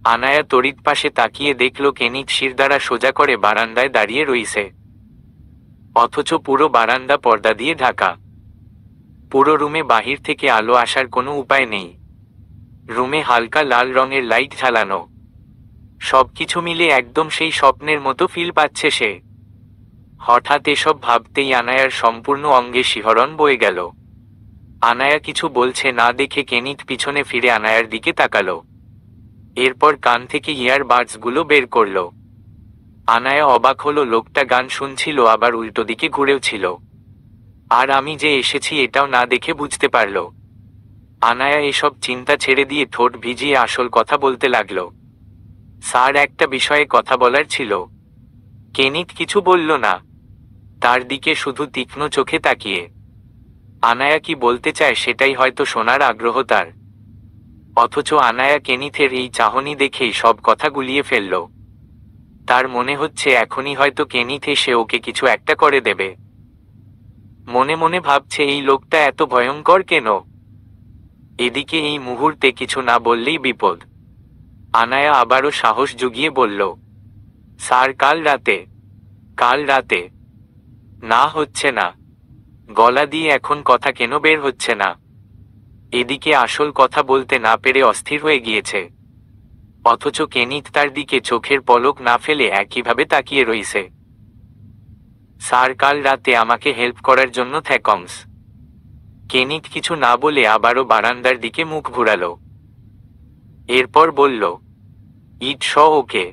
আনায়া তড়িৎ পাশে তাকিয়ে দেখল কেনিথ শিরদাঁড়া সোজা করে বারান্দায় দাঁড়িয়ে রইছে। অথচ পুরো বারান্দা পর্দা দিয়ে ঢাকা। পুরো রুমে বাহির থেকে আলো আসার কোনো উপায় নেই। রুমে হালকা লাল রঙের লাইট জ্বালানো। সবকিছু মিলে একদম সেই স্বপ্নের মতো ফিল পাচ্ছে সে। হঠাৎ এসব ভাবতেই আনায়ার সম্পূর্ণ অঙ্গে শিহরণ বয়ে গেল। আনায়া কিছু বলছে না দেখে কেনিথ পিছনে ফিরে আনায়ার দিকে তাকালো। এরপর কান থেকে ইয়ারবাডসগুলো বের করল। আনায়া অবাক হলো, লোকটা গান শুনছিল আবার উল্টো দিকে ঘুরেও ছিল। আর আমি যে এসেছি এটাও না দেখে বুঝতে পারল। আনায়া এসব চিন্তা ছেড়ে দিয়ে ঠোঁট ভিজিয়ে আসল কথা বলতে লাগল, স্যার একটা বিষয়ে কথা বলার ছিল। কেনিথ কিছু বলল না, তার দিকে শুধু তীক্ষ্ণ চোখে তাকিয়ে। আনায়া কি বলতে চায় সেটাই হয়তো শোনার আগ্রহ তার। অথচ আনায়া কেনিথের এই চাহনি দেখেই সব কথা গুলিয়ে ফেলল। তার মনে হচ্ছে এখনই হয়তো কেনিথ এসে ওকে কিছু একটা করে দেবে। মনে মনে ভাবছে এই লোকটা এত ভয়ঙ্কর কেন। এদিকে এই মুহূর্তে কিছু না বললেই বিপদ। আনায়া আবারও সাহস জুগিয়ে বলল, স্যার কাল রাতে। না হচ্ছে না। গলা দিয়ে এখন কথা কেন বের হচ্ছে না। এদিকে আসল কথা বলতে না পেরে অস্থির হয়ে গিয়েছে, অথচ কেনিত তার দিকে চোখের পলক না ফেলে একইভাবে তাকিয়ে রইছে। স্যার কাল রাতে আমাকে হেল্প করার জন্য থ্যাঙ্কস। কেনিত কিছু না বলে আবারও বারান্দার দিকে মুখ ঘুরালো। এরপর বলল, ইট শ ওকে।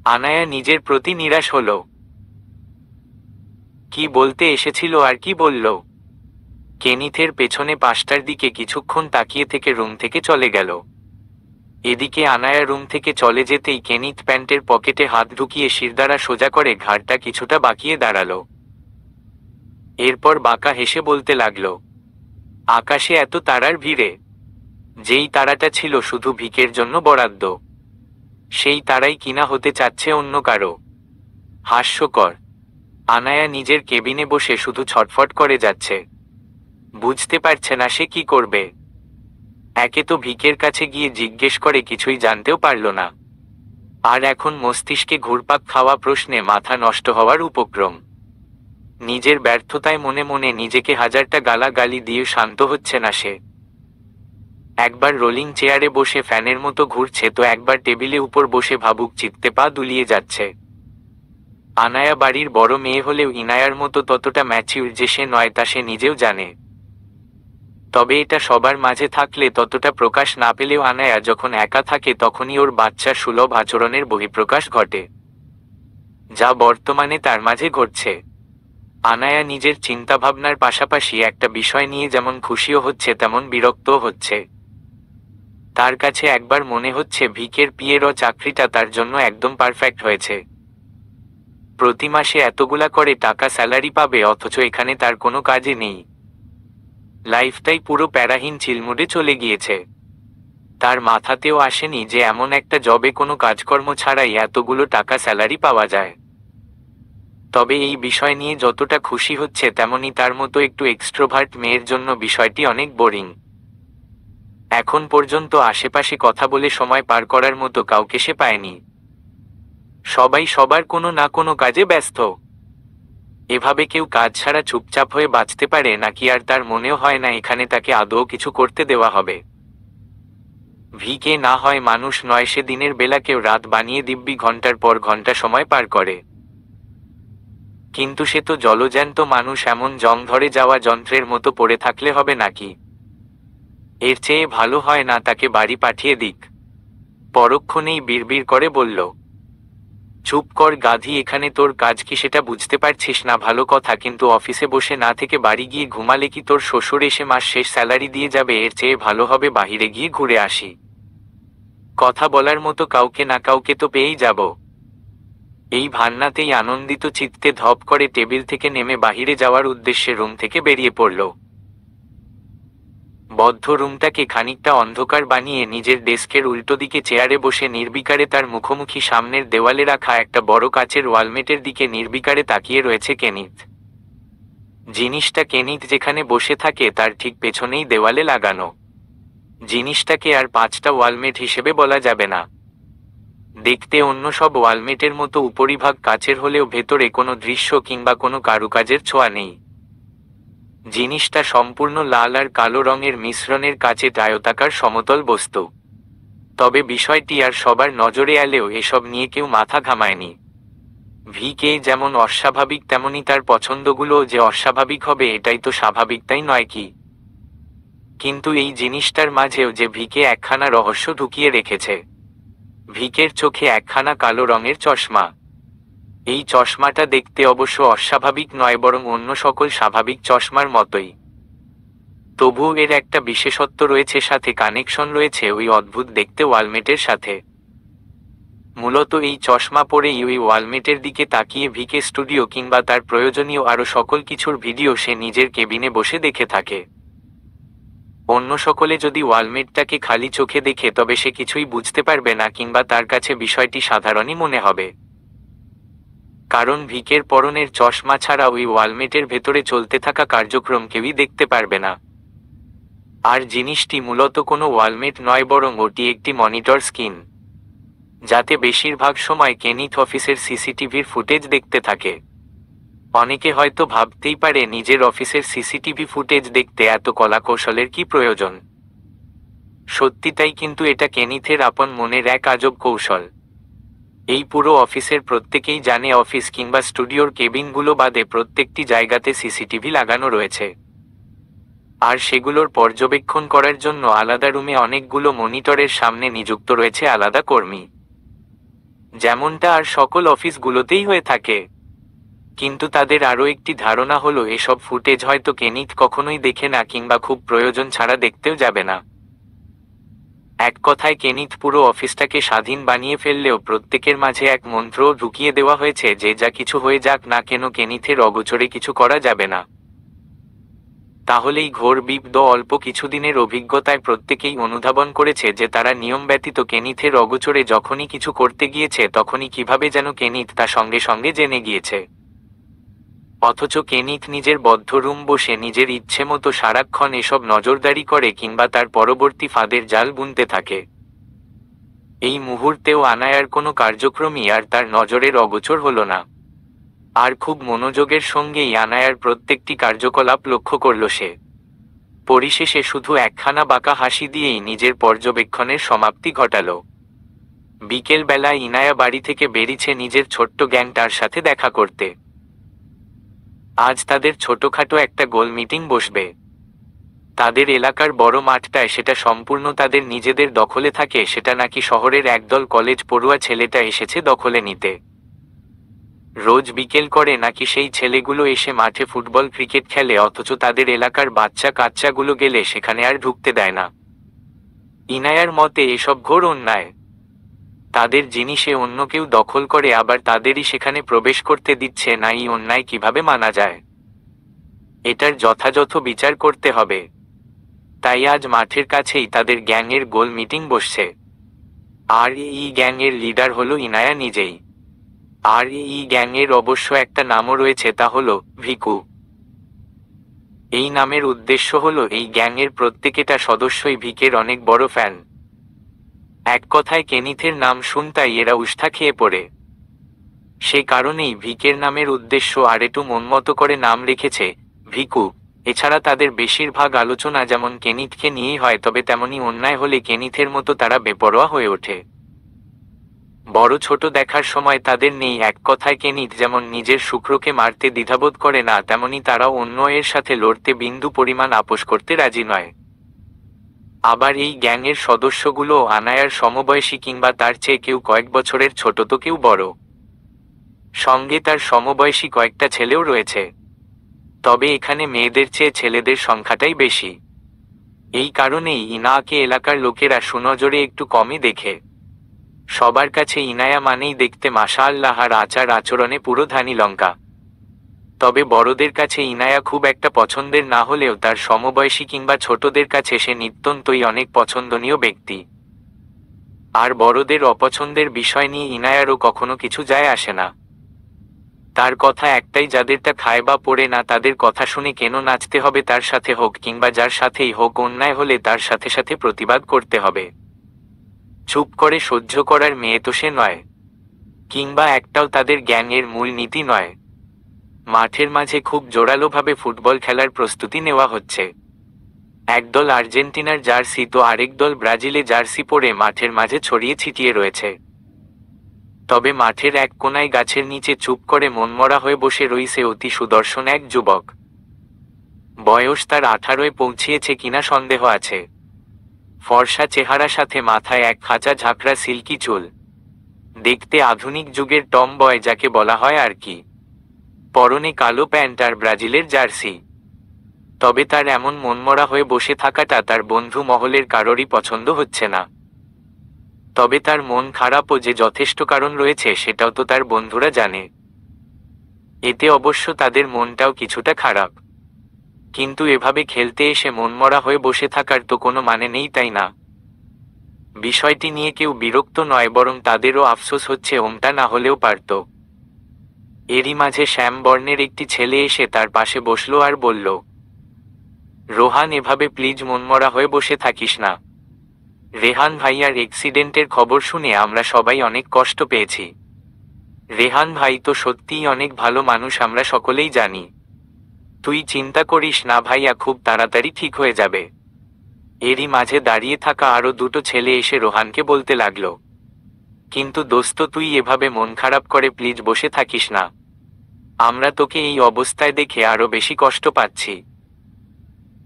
আনায়া নিজের প্রতি নিরাশ হল। কি বলতে এসেছিল আর কি বলল। কেনিথের পেছনে পাশটার দিকে কিছুক্ষণ তাকিয়ে থেকে রুম থেকে চলে গেল। এদিকে আনায়া রুম থেকে চলে যেতেই কেনিথ প্যান্টের পকেটে হাত ঢুকিয়ে শিরদাঁড়া সোজা করে ঘাড়টা কিছুটা বাঁকিয়ে দাঁড়ালো। এরপর বাঁকা হেসে বলতে লাগল, আকাশে এত তারার ভিড়ে যেই তারাটা ছিল শুধু ভিকের জন্য বরাদ্দ, সেই তারাই কিনা হতে চাচ্ছে অন্য কারো। হাস্যকর। আনায়া নিজের কেবিনে বসে শুধু ছটফট করে যাচ্ছে, বুঝতে পারছে না সে কি করবে। একে তো ভিকের কাছে গিয়ে জিজ্ঞেস করে কিছুই জানতেও পারল না, আর এখন মস্তিষ্কে ঘুরপাক খাওয়া প্রশ্নে মাথা নষ্ট হওয়ার উপক্রম। নিজের ব্যর্থতায় মনে মনে নিজেকে হাজারটা গালাগালি দিয়ে শান্ত হচ্ছে না সে। একবার রোলিং চেয়ারে বসে ফ্যানের মতো ঘুরছে তো একবার টেবিলে উপর বসে ভাবুক চিত্তে পা দুলিয়ে যাচ্ছে। আনায়া বাড়ির বড় মেয়ে হলেও ইনায়ার মতো ততটা ম্যাচিউর যে সে নয় তা সে নিজেও জানে। তবে এটা সবার মাঝে থাকলে ততটা প্রকাশ না পেলেও আনায়া যখন একা থাকে তখনই ওর বাচ্চার সুলভ আচরণের বহিঃপ্রকাশ ঘটে, যা বর্তমানে তার মাঝে ঘটছে। আনায়া নিজের চিন্তাভাবনার পাশাপাশি একটা বিষয় নিয়ে যেমন খুশিও হচ্ছে তেমন বিরক্তও হচ্ছে। তার কাছে একবার মনে হচ্ছে ভিকের পিয়ের চাকরিটা তার জন্য একদম পারফেক্ট হয়েছে। প্রতি মাসে এতগুলা করে টাকা স্যালারি পাবে, অথচ এখানে তার কোনো কাজই নেই। লাইফটাই পুরো প্যারাহীন চিলমুডে চলে গিয়েছে। তার মাথাতেও আসেনি যে এমন একটা জবে কোনো কাজকর্ম ছাড়াই এতগুলো টাকা স্যালারি পাওয়া যায়। তবে এই বিষয় নিয়ে যতটা খুশি হচ্ছে তেমনি তার মতো একটু এক্সট্রোভার্ট মেয়ের জন্য বিষয়টি অনেক বোরিং। এখন পর্যন্ত আশেপাশে কথা বলে সময় পার করার মতো কাউকে সে পায়নি। সবাই সবার কোনো না কোনো কাজে ব্যস্ত। এভাবে কেউ কাজ ছাড়া চুপচাপ হয়ে বাঁচতে পারে নাকি আর তার মনেও হয় না এখানে তাকে আদৌ কিছু করতে দেওয়া হবে। ভিকে না হয় মানুষ নয়, সে দিনের বেলা কেউ রাত বানিয়ে দিব্যি ঘন্টার পর ঘন্টা সময় পার করে। কিন্তু সে তো জলজ্যান্ত মানুষ, এমন জং ধরে যাওয়া যন্ত্রের মতো পড়ে থাকলে হবে নাকি? এর চেয়ে ভালো হয় না তাকে বাড়ি পাঠিয়ে দিক। পরক্ষণেই বিড়বিড় করে বলল, চুপ কর গাধি, এখানে তোর কাজ কি সেটা বুঝতে পারছিস না? ভালো কথা, কিন্তু অফিসে বসে না থেকে বাড়ি গিয়ে ঘুমালে কি তোর শ্বশুর এসে মাস শেষ স্যালারি দিয়ে যাবে? এর চেয়ে ভালো হবে বাহিরে গিয়ে ঘুরে আসি। কথা বলার মতো কাউকে না কাউকে তো পেয়েই যাব। এই ভান্নাতেই আনন্দিত চিত্তে ধপ করে টেবিল থেকে নেমে বাহিরে যাওয়ার উদ্দেশ্যে রুম থেকে বেরিয়ে পড়ল। বদ্ধ রুমটাকে খানিকটা অন্ধকার বানিয়ে নিজের ডেস্কের উল্টো দিকে চেয়ারে বসে নির্বিকারে তার মুখোমুখি সামনের দেওয়ালে রাখা একটা বড় কাচের ওয়ালমেটের দিকে নির্বিকারে তাকিয়ে রয়েছে কেনিথ। জিনিসটা কেনিথ যেখানে বসে থাকে তার ঠিক পেছনেই দেওয়ালে লাগানো। জিনিসটাকে আর 5টা ওয়ালমেট হিসেবে বলা যাবে না। দেখতে অন্য সব ওয়ালমেটের মতো উপরিভাগ কাচের হলেও ভেতরে কোনো দৃশ্য কিংবা কোনো কারুকাজের ছোঁয়া নেই। জিনিসটা সম্পূর্ণ লাল আর কালো রঙের মিশ্রণের কাচে আয়তাকার সমতল বস্তু। তবে বিষয়টি আর সবার নজরে এলেও এসব নিয়ে কেউ মাথা ঘামায়নি। ভিকে যেমন অস্বাভাবিক তেমনি তার পছন্দগুলোও যে অস্বাভাবিক হবে এটাই তো স্বাভাবিক, তাই নয় কি? কিন্তু এই জিনিসটার মাঝেও যে ভিকে একখানা রহস্য ঢুকিয়ে রেখেছে। ভিকের চোখে একখানা কালো রঙের চশমা। এই চশমাটা দেখতে অবশ্য অস্বাভাবিক নয়, বরং অন্য সকল স্বাভাবিক চশমার মতোই। তবুও এর একটা বিশেষত্ব রয়েছে, সাথে কানেকশন রয়েছে ওই অদ্ভুত দেখতে ওয়ালমেটের সাথে। মূলত এই চশমা পরেই ওই ওয়ালমেটের দিকে তাকিয়ে ভিকে স্টুডিও কিংবা তার প্রয়োজনীয় আরও সকল কিছুর ভিডিও সে নিজের কেবিনে বসে দেখে থাকে। অন্য সকলে যদি ওয়ালমেটটাকে খালি চোখে দেখে তবে সে কিছুই বুঝতে পারবে না কিংবা তার কাছে বিষয়টি সাধারণই মনে হবে। কারণ ভিকের পরনের চশমা ছাড়া ওই ওয়ালমেটের ভেতরে চলতে থাকা কার্যক্রম কেউই দেখতে পারবে না। আর জিনিসটি মূলত কোনো ওয়ালমেট নয়, বরং ওটি একটি মনিটর স্ক্রিন, যাতে বেশিরভাগ সময় কেনিথ অফিসের সিসিটিভির ফুটেজ দেখতে থাকে। অনেকে হয়তো ভাবতেই পারে নিজের অফিসের সিসিটিভি ফুটেজ দেখতে এত কলাকৌশলের কি প্রয়োজন। সত্যি তাই, কিন্তু এটা কেনিথের আপন মনের এক আজব কৌশল। এই পুরো অফিসের প্রত্যেকেই জানে অফিস কিংবা স্টুডিওর কেবিনগুলো বাদে প্রত্যেকটি জায়গাতে সিসিটিভি লাগানো রয়েছে, আর সেগুলোর পর্যবেক্ষণ করার জন্য আলাদা রুমে অনেকগুলো মনিটরের সামনে নিযুক্ত রয়েছে আলাদা কর্মী, যেমনটা আর সকল অফিসগুলোতেই হয়ে থাকে। কিন্তু তাদের আরও একটি ধারণা হলো এসব ফুটেজ হয়তো কেনিথ কখনোই দেখে না, কিংবা খুব প্রয়োজন ছাড়া দেখতেও যাবে না। এক কথায় কেনিথ পুরো অফিসটাকে স্বাধীন বানিয়ে ফেললেও প্রত্যেকের মাঝে এক মন্ত্রও ঢুকিয়ে দেওয়া হয়েছে যে যা কিছু হয়ে যাক না কেন কেনিথের অগোচরে কিছু করা যাবে না। তাহলেই ঘোর বিপদ অল্প কিছুদিনের অভিজ্ঞতায় প্রত্যেকেই অনুধাবন করেছে যে তারা নিয়ম ব্যতীত কেনিথের অগোচরে যখনই কিছু করতে গিয়েছে তখনই কিভাবে যেন কেনিথ তা সঙ্গে সঙ্গে জেনে গিয়েছে। অথচ কেনিথ নিজের বদ্ধ রুম বসে নিজের ইচ্ছে মতো সারাক্ষণ এসব নজরদারি করে কিংবা তার পরবর্তী ফাঁদের জাল বুনতে থাকে। এই মুহূর্তেও আনায়ার কোনো কার্যক্রমই আর তার নজরের অগোচর হলো না। আর খুব মনোযোগের সঙ্গেই আনায়ার প্রত্যেকটি কার্যকলাপ লক্ষ্য করল সে। পরিশেষে শুধু একখানা বাঁকা হাসি দিয়েই নিজের পর্যবেক্ষণের সমাপ্তি ঘটাল। বিকেল বেলায় ইনায়া বাড়ি থেকে বেরিয়েছে নিজের ছোট্ট গ্যাংটার সাথে দেখা করতে। আজ তাদের ছোটখাটো একটা গোল মিটিং বসবে। তাদের এলাকার বড় মাঠটায় সেটা সম্পূর্ণ তাদের নিজেদের দখলে থাকে, সেটা নাকি শহরের একদল কলেজ পড়ুয়া ছেলেটা এসেছে দখলে নিতে। রোজ বিকেল করে নাকি সেই ছেলেগুলো এসে মাঠে ফুটবল ক্রিকেট খেলে, অথচ তাদের এলাকার বাচ্চা কাচ্চাগুলো গেলে সেখানে আর ঢুকতে দেয় না। ইনায়ার মতে এসব ঘোর অন্যায়। তাদের জিনিসে অন্য কেউ দখল করে আবার তাদেরই সেখানে প্রবেশ করতে দিচ্ছে না, এই অন্যায় কিভাবে মানা যায়? এটার যথাযথ বিচার করতে হবে। তাই আজ মাঠের কাছেই তাদের গ্যাংয়ের গোল মিটিং বসছে। আর এই গ্যাংয়ের লিডার হলো ইনায়া নিজেই। আর এই গ্যাংয়ের অবশ্য একটা নামও রয়েছে, তা হলো ভিকু। এই নামের উদ্দেশ্য হলো এই গ্যাংয়ের প্রত্যেকটা সদস্যই ভিকের অনেক বড় ফ্যান। এক কথায় কেনিথের নাম শুনতাই এরা উষ্ঠা খেয়ে পড়ে। সে কারণেই ভিকের নামের উদ্দেশ্য আর একটু মনমতো করে নাম রেখেছে ভিকু। এছাড়া তাদের বেশিরভাগ আলোচনা যেমন কেনিথকে নিয়েই হয়, তবে তেমনি অন্যায় হলে কেনিথের মতো তারা বেপরোয়া হয়ে ওঠে। বড় ছোট দেখার সময় তাদের নেই। এক কথায় কেনিথ যেমন নিজের শুক্রকে মারতে দ্বিধাবোধ করে না, তেমনি তারাও অন্য এর সাথে লড়তে বিন্দু পরিমাণ আপোষ করতে রাজি নয়। আবার এই গ্যাংয়ের সদস্যগুলো আনায়ার সমবয়সী কিংবা তার চেয়ে কেউ কয়েক বছরের ছোট, তো কেউ বড়। সঙ্গে তার সমবয়সী কয়েকটা ছেলেও রয়েছে। তবে এখানে মেয়েদের চেয়ে ছেলেদের সংখ্যাটাই বেশি। এই কারণেই ইনাকে এলাকার লোকেরা সুনজরে একটু কমই দেখে। সবার কাছে ইনায়া মানেই দেখতে মাশাআল্লাহ, আর আচার আচরণে পুরো ধানি লঙ্কা। তবে বড়দের কাছে ইনায়া খুব একটা পছন্দের না হলেও তার সমবয়সী কিংবা ছোটদের কাছে সে নিত্যন্তই অনেক পছন্দনীয় ব্যক্তি। আর বড়দের অপছন্দের বিষয় নিয়ে ইনায়ারও কখনো কিছু যায় আসে না। তার কথা একটাই, যাদেরটা খায় বা পড়ে না তাদের কথা শুনে কেন নাচতে হবে তার সাথে হোক, কিংবা যার সাথেই হোক অন্যায় হলে তার সাথে সাথে প্রতিবাদ করতে হবে। চুপ করে সহ্য করার মেয়ে তো সে নয়, কিংবা একটাও তাদের গ্যাংয়ের মূল নীতি নয়। মাঠের মাঝে খুব জোরালোভাবে ফুটবল খেলার প্রস্তুতি নেওয়া হচ্ছে। একদল আর্জেন্টিনার জার্সি তো আরেক দল ব্রাজিলে জার্সি পরে মাঠের মাঝে ছড়িয়ে ছিটিয়ে রয়েছে। তবে মাঠের এক কোনায় গাছের নিচে চুপ করে মনমরা হয়ে বসে রইছে অতি সুদর্শন এক যুবক। বয়স তার 18-এ পৌঁছিয়েছে কিনা সন্দেহ আছে। ফর্সা চেহারা, সাথে মাথায় এক খাঁচা ঝাঁকড়া সিল্কি চুল। দেখতে আধুনিক যুগের টম বয় যাকে বলা হয় আর কি। পরনে কালো প্যান্ট আর ব্রাজিলের জার্সি। তবে তার এমন মনমরা হয়ে বসে থাকাটা তার বন্ধু মহলের কারোরই পছন্দ হচ্ছে না। তবে তার মন খারাপও যে যথেষ্ট কারণ রয়েছে সেটাও তো তার বন্ধুরা জানে। এতে অবশ্য তাদের মনটাও কিছুটা খারাপ। কিন্তু এভাবে খেলতে এসে মনমরা হয়ে বসে থাকার তো কোনো মানে নেই, তাই না? বিষয়টি নিয়ে কেউ বিরক্ত নয়, বরং তাদেরও আফসোস হচ্ছে ওমটা না হলেও পারত। এরই মাঝে শ্যাম বর্ণের একটি ছেলে এসে তার পাশে বসলো আর বলল, রোহান, এভাবে প্লিজ মনমরা হয়ে বসে থাকিস না। রেহান ভাইয়ার অ্যাক্সিডেন্টের খবর শুনে আমরা সবাই অনেক কষ্ট পেয়েছি। রেহান ভাই তো সত্যিই অনেক ভালো মানুষ, আমরা সকলেই জানি। তুই চিন্তা করিস না ভাইয়া, খুব তাড়াতাড়ি ঠিক হয়ে যাবে। এরই মাঝে দাঁড়িয়ে থাকা আরো দুটো ছেলে এসে রোহানকে বলতে লাগলো, কিন্তু দোস্ত, তুই এভাবে মন খারাপ করে প্লিজ বসে থাকিস না। আমরা তোকে এই অবস্থায় দেখে আরো বেশি কষ্ট পাচ্ছি।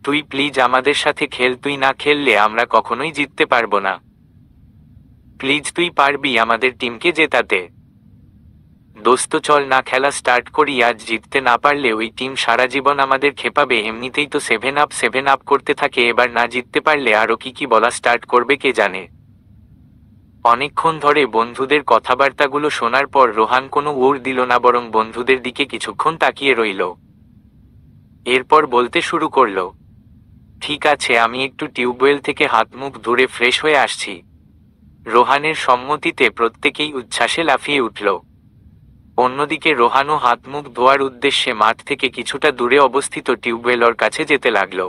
তুই প্লিজ আমাদের সাথে খেল, তুই না খেললে আমরা কখনোই জিততে পারবো না। প্লিজ তুই পারবি আমাদের টিমকে জেতাতে। দোস্ত চল না খেলা স্টার্ট করি, আজ জিততে না পারলে ওই টিম সারা জীবন আমাদের খেপাবে। এমনিতেই তো 7 আপ করতে থাকে, এবার না জিততে পারলে আরো কি কি বলা স্টার্ট করবে কে জানে। অনেকক্ষণ ধরে বন্ধুদের কথাবার্তাগুলো শোনার পর রোহান কোনো উড় দিল না, বরং বন্ধুদের দিকে কিছুক্ষণ তাকিয়ে রইল। এরপর বলতে শুরু করল, ঠিক আছে, আমি একটু টিউবওয়েল থেকে হাত মুখ ধুয়ে ফ্রেশ হয়ে আসছি। রোহানের সম্মতিতে প্রত্যেকেই উচ্ছ্বাসে লাফিয়ে উঠল। অন্যদিকে রোহানও হাত মুখ ধোয়ার উদ্দেশ্যে মাঠ থেকে কিছুটা দূরে অবস্থিত টিউবওয়েলর কাছে যেতে লাগল।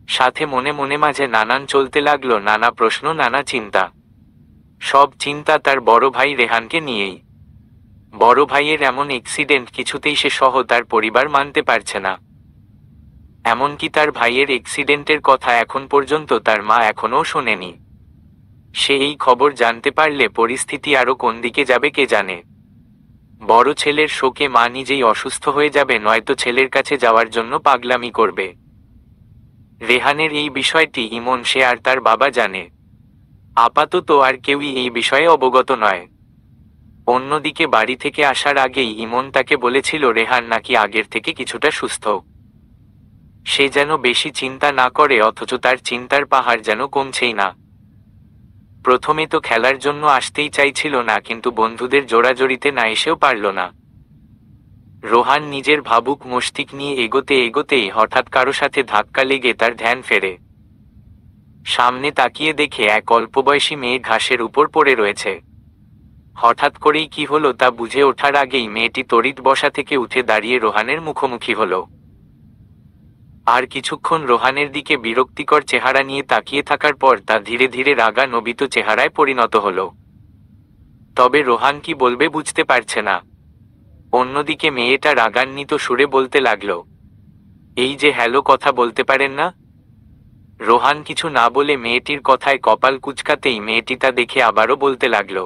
সাথে মনে মনে মাঝে নানান চলতে লাগলো, নানা প্রশ্ন, নানা চিন্তা। সব চিন্তা তার বড় ভাই রেহানকে নিয়েই। বড় ভাইয়ের এমন অ্যাক্সিডেন্ট কিছুতেই সে সহ তার পরিবার মানতে পারছে না। এমনকি তার ভাইয়ের অ্যাক্সিডেন্টের কথা এখন পর্যন্ত তার মা এখনও শোনেনি। সে এই খবর জানতে পারলে পরিস্থিতি আরো কোন দিকে যাবে কে জানে। বড় ছেলের শোকে মা নিজেই অসুস্থ হয়ে যাবে, নয়তো ছেলের কাছে যাওয়ার জন্য পাগলামি করবে। রেহানের এই বিষয়টি ইমন, সে আর তার বাবা জানে। আপাতত আর কেউই এই বিষয়ে অবগত নয়। অন্যদিকে বাড়ি থেকে আসার আগেই ইমন তাকে বলেছিল রেহান নাকি আগের থেকে কিছুটা সুস্থ। সে যেন বেশি চিন্তা না করে, অথচ তার চিন্তার পাহাড় যেন কমছেই না। প্রথমে তো খেলার জন্য আসতেই চাইছিল না, কিন্তু বন্ধুদের জোড়াজড়িতে না এসেও পারল না। রোহান নিজের ভাবুক মস্তিষ্ক নিয়ে এগোতে এগোতেই হঠাৎ কারো সাথে ধাক্কা লেগে তার ধ্যান ফেরে। সামনে তাকিয়ে দেখে এক অল্পবয়সী মেয়ে ঘাসের উপর পড়ে রয়েছে। হঠাৎ করেই কি হলো তা বুঝে ওঠার আগেই মেয়েটি তড়িৎ বসা থেকে উঠে দাঁড়িয়ে রোহানের মুখোমুখি হলো। আর কিছুক্ষণ রোহানের দিকে বিরক্তিকর চেহারা নিয়ে তাকিয়ে থাকার পর তা ধীরে ধীরে রাগা নবিত চেহারায় পরিণত হলো। তবে রোহান কি বলবে বুঝতে পারছে না। অন্যদিকে মেয়েটা রাগান্বিত সুরে বলতে লাগলো, এই যে হ্যালো, কথা বলতে পারেন না? রোহান কিছু না বলে মেয়েটির কথায় কপাল কুঁচকাতেই মেয়েটি তা দেখে আবারও বলতে লাগলো,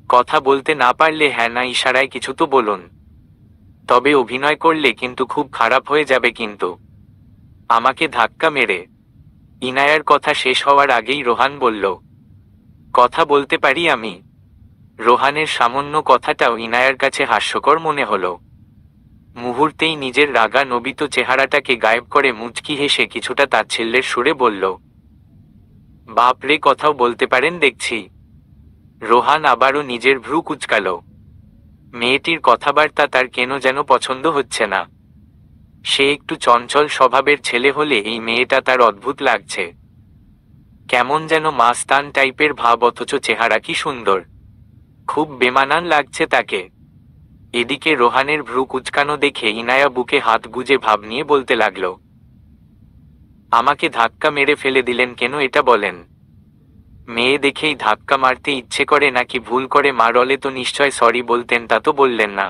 কথা বলতে না পারলে হ্যাঁ না ইশারায় কিছু তো বলুন। তবে অভিনয় করলে কিন্তু খুব খারাপ হয়ে যাবে কিন্তু। আমাকে ধাক্কা মেরে। ইনায়ার কথা শেষ হওয়ার আগেই রোহান বলল, কথা বলতে পারি আমি। রোহানের সামান্য কথাটাও ইনায়ার কাছে হাস্যকর মনে হলো। মুহূর্তেই নিজের রাগা নবিত চেহারাটাকে গায়েব করে মুচকি হেসে কিছুটা তাচ্ছিল্যের সুরে বলল, বাপ রে, কথাও বলতে পারেন দেখছি। রোহান আবারও নিজের ভ্রু কুঁচকাল। মেয়েটির কথাবার্তা তার কেন যেন পছন্দ হচ্ছে না। সে একটু চঞ্চল স্বভাবের ছেলে হলে এই মেয়েটা তার অদ্ভুত লাগছে। কেমন যেন মাস্তান টাইপের ভাব, অথচ চেহারা কি সুন্দর। খুব বেমানান লাগছে তাকে। এদিকে রোহানের ভ্রু কুঁচকানো দেখে ইনায়া বুকে হাত গুজে ভাব নিয়ে বলতে লাগলো, আমাকে ধাক্কা মেরে ফেলে দিলেন কেন, এটা বলেন। মেয়ে দেখেই ধাক্কা মারতে ইচ্ছে করে নাকি ভুল করে মারলে তো নিশ্চয় সরি বলতেন, তা তো বললেন না।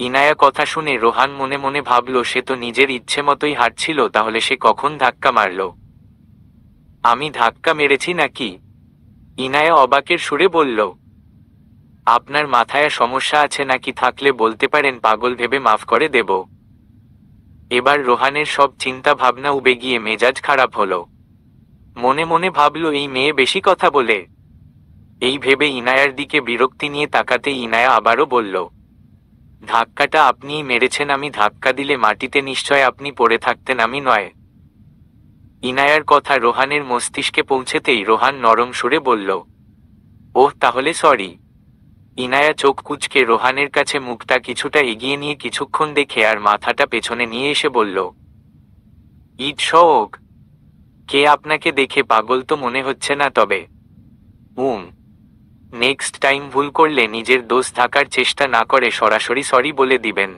ইনায়া কথা শুনে রোহান মনে মনে ভাবল, সে তো নিজের ইচ্ছে মতোই হাঁটছিল, তাহলে সে কখন ধাক্কা মারল? আমি ধাক্কা মেরেছি নাকি? ইনায়া অবাকের সুরে বলল, আপনার মাথায় সমস্যা আছে নাকি? থাকলে বলতে পারেন, পাগল ভেবে মাফ করে দেব। এবার রোহানের সব চিন্তা ভাবনা উবে গিয়ে মেজাজ খারাপ হলো। মনে মনে ভাবল, এই মেয়ে বেশি কথা বলে। এই ভেবে ইনায়ার দিকে বিরক্তি নিয়ে তাকাতে ইনায়া আবারও বলল, ধাক্কাটা আপনিই মেরেছেন, আমি ধাক্কা দিলে মাটিতে নিশ্চয় আপনি পড়ে থাকতেন, আমি নয়। ইনায়ার কথা রোহানের মস্তিষ্কে পৌঁছেতেই রোহান নরম সুরে বলল, ওহ তাহলে সরি। ইনায়া চোখ কুঁচকে রোহানের কাছে মুখটা কিছুটা এগিয়ে নিয়ে কিছুক্ষণ দেখে আর মাথাটা পেছনে নিয়ে এসে বলল, ইট শোক। কে আপনাকে দেখে পাগল তো মনে হচ্ছে না তবে? নেক্সট টাইম ভুল করলে নিজের দোষ ঢাকার চেষ্টা না করে সরাসরি সরি বলে দিবেন।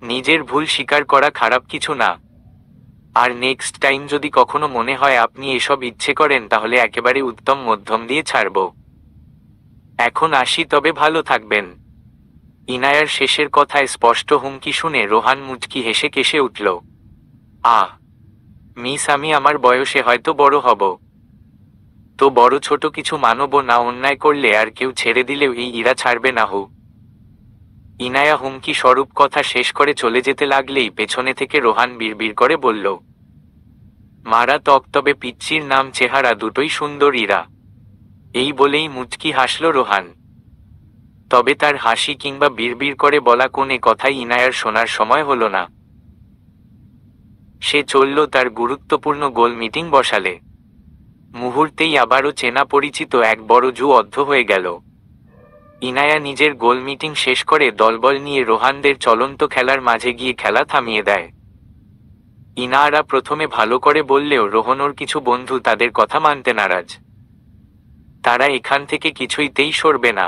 নিজের ভুল স্বীকার করা খারাপ কিছু না। আর নেক্সট টাইম যদি কখনো মনে হয় আপনি এসব ইচ্ছে করেন তাহলে একেবারে উত্তম মধ্যম দিয়ে ছাড়ব। এখন আসি, তবে ভালো থাকবেন। ইনায়ার শেষের কথায় স্পষ্ট হুমকি শুনে রোহান মুচকি হেসে কেসে উঠল। মিস, আমি আমার বয়সে হয়তো বড় হব, তো বড় ছোট কিছু মানব না। অন্যায় করলে আর কেউ ছেড়ে দিলেও এই ইরা ছাড়বে না হু। ইনায়া হুমকি স্বরূপ কথা শেষ করে চলে যেতে লাগলেই পেছনে থেকে রোহান বিড়বিড় করে বলল, মারাত্মক, তবে পিচ্চির নাম চেহারা দুটোই সুন্দর ইরা। এই বলেই মুচকি হাসল রোহান। তবে তার হাসি কিংবা বিড়বিড় করে বলা কোনে কথাই ইনায়ার শোনার সময় হলো না। সে চলল তার গুরুত্বপূর্ণ গোল মিটিং বসালে। মুহূর্তেই আবারও চেনা পরিচিত এক বড় জু অদ্ধ হয়ে গেল। ইনায়া নিজের গোল মিটিং শেষ করে দলবল নিয়ে রোহানদের চলন্ত খেলার মাঝে গিয়ে খেলা থামিয়ে দেয়। ইনারা প্রথমে ভালো করে বললেও রোহনর কিছু বন্ধু তাদের কথা মানতে নারাজ। তারা এখান থেকে কিছুইতেই সরবে না।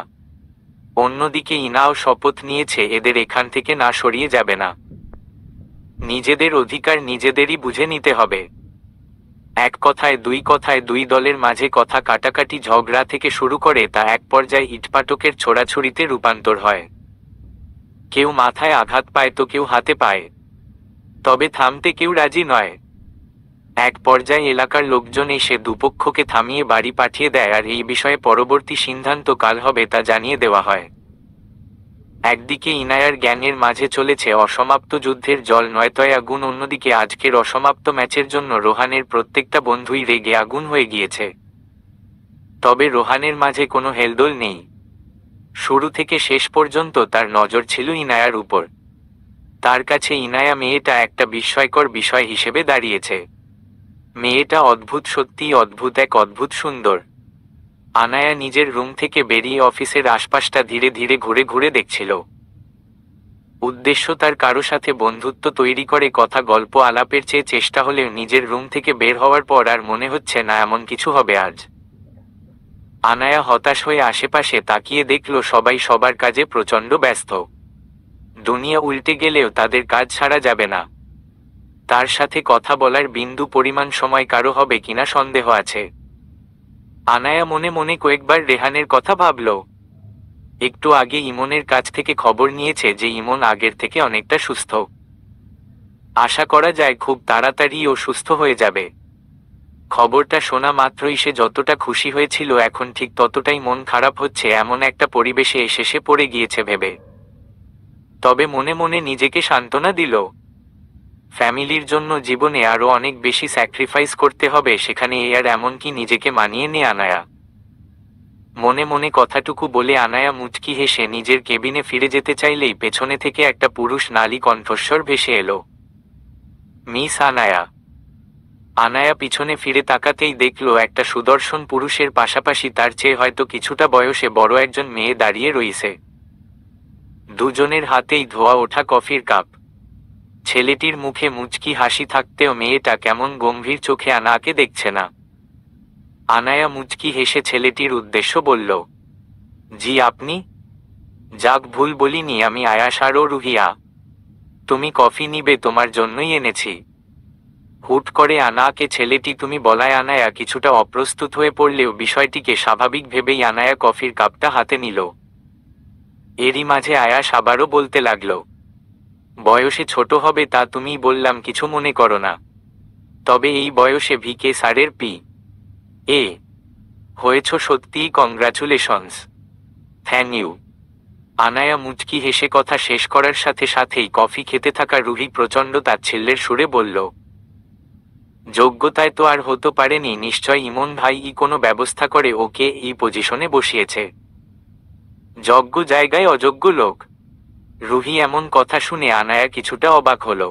অন্যদিকে ইনাও শপথ নিয়েছে এদের এখান থেকে না সরিয়ে যাবে না। নিজেদের অধিকার নিজেদেরই বুঝে নিতে হবে। এক কথায় দুই দলের মাঝে কথা কাটাকাটি ঝগড়া থেকে শুরু করে তা এক পর্যায়ে ইটপাটকের ছোড়াছুড়িতে রূপান্তর হয়। কেউ মাথায় আঘাত পায় তো কেউ হাতে পায়, তবে থামতে কেউ রাজি নয়। এক পর্যায়ে এলাকার লোকজন এসে দুপক্ষকে থামিয়ে বাড়ি পাঠিয়ে দেয়, আর এই বিষয়ে পরবর্তী সিদ্ধান্ত কাল হবে তা জানিয়ে দেওয়া হয়। একদিকে ইনায়ার গ্যাংয়ের মাঝে চলেছে অসমাপ্ত যুদ্ধের জল নয়তয় আগুন, অন্যদিকে আজকের অসমাপ্ত ম্যাচের জন্য রোহানের প্রত্যেকটা বন্ধুই রেগে আগুন হয়ে গিয়েছে। তবে রোহানের মাঝে কোনো হেলদোল নেই। শুরু থেকে শেষ পর্যন্ত তার নজর ছিল ইনায়ার উপর। তার কাছে ইনায়া মেয়েটা একটা বিস্ময়কর বিষয় হিসেবে দাঁড়িয়েছে। মেয়েটা অদ্ভুত, সত্যিই অদ্ভুত, এক অদ্ভুত সুন্দর। আনায়া নিজের রুম থেকে বেরিয়ে অফিসের আশপাশটা ধীরে ধীরে ঘুরে ঘুরে দেখছিল। উদ্দেশ্য তার কারো সাথে বন্ধুত্ব তৈরি করে কথা গল্প আলাপের চেয়ে চেষ্টা হলেও নিজের রুম থেকে বের হওয়ার পর আর মনে হচ্ছে না এমন কিছু হবে আজ। আনায়া হতাশ হয়ে আশেপাশে তাকিয়ে দেখল সবাই সবার কাজে প্রচণ্ড ব্যস্ত। দুনিয়া উল্টে গেলেও তাদের কাজ ছাড়া যাবে না। তার সাথে কথা বলার বিন্দু পরিমাণ সময় কারো হবে কিনা সন্দেহ আছে। আনায়া মনে মনে কয়েকবার রেহানের কথা ভাবল। একটু আগে ইমনের কাছ থেকে খবর নিয়েছে যে ইমন আগের থেকে অনেকটা সুস্থ। আশা করা যায় খুব তাড়াতাড়ি ও সুস্থ হয়ে যাবে। খবরটা শোনা মাত্রই সে যতটা খুশি হয়েছিল এখন ঠিক ততটাই মন খারাপ হচ্ছে এমন একটা পরিবেশে এসে সে পড়ে গিয়েছে ভেবে। তবে মনে মনে নিজেকে সান্ত্বনা দিল, ফ্যামিলির জন্য জীবনে আরও অনেক বেশি স্যাক্রিফাইস করতে হবে, সেখানে আর এমনকি নিজেকে মানিয়ে নিয়ে আনায়া। মনে মনে কথাটুকু বলে আনায়া মুচকি হেসে নিজের কেবিনে ফিরে যেতে চাইলেই পেছনে থেকে একটা পুরুষ নালী কণ্ঠস্বর ভেসে এলো, মিস আনায়া। আনায়া পিছনে ফিরে তাকাতেই দেখল একটা সুদর্শন পুরুষের পাশাপাশি তার চেয়ে হয়তো কিছুটা বয়সে বড় একজন মেয়ে দাঁড়িয়ে রইছে। দুজনের হাতেই ধোয়া ওঠা কফির কাপ। ছেলেটির মুখে মুচকি হাসি থাকতেও মেয়েটা কেমন গম্ভীর চোখে আনায়াকে দেখছে না। আনায়া মুচকি হেসে ছেলেটির উদ্দেশ্য বলল, জি আপনি? যাক, ভুল বলিনি, আমি আয়াশ আরও রুহিয়া। তুমি কফি নিবে? তোমার জন্যই এনেছি। হুট করে আনায়াকে ছেলেটি তুমি বলায় আনায়া কিছুটা অপ্রস্তুত হয়ে পড়লেও বিষয়টিকে স্বাভাবিক ভেবেই আনায়া কফির কাপটা হাতে নিল। এরই মাঝে আয়াশ আবারও বলতে লাগল, বয়সে ছোট হবে তা তুমিই বললাম, কিছু মনে করো না। তবে এই বয়সে ভিকে স্যারের এ হয়েছ, সত্যিই কংগ্রাচুলেশনস। Thank you. আনায়া মুচকি হেসে কথা শেষ করার সাথে সাথেই কফি খেতে থাকা রুহি প্রচণ্ড তাচ্ছিল্যের সুরে বলল, যোগ্যতায় তো আর হতে পারেনি, নিশ্চয় ইমন ভাই কোনো ব্যবস্থা করে ওকে এই পজিশনে বসিয়েছে। যোগ্য জায়গায় অযোগ্য লোক। রুহি এমন কথা শুনে আনায়া কিছুটা অবাক হল।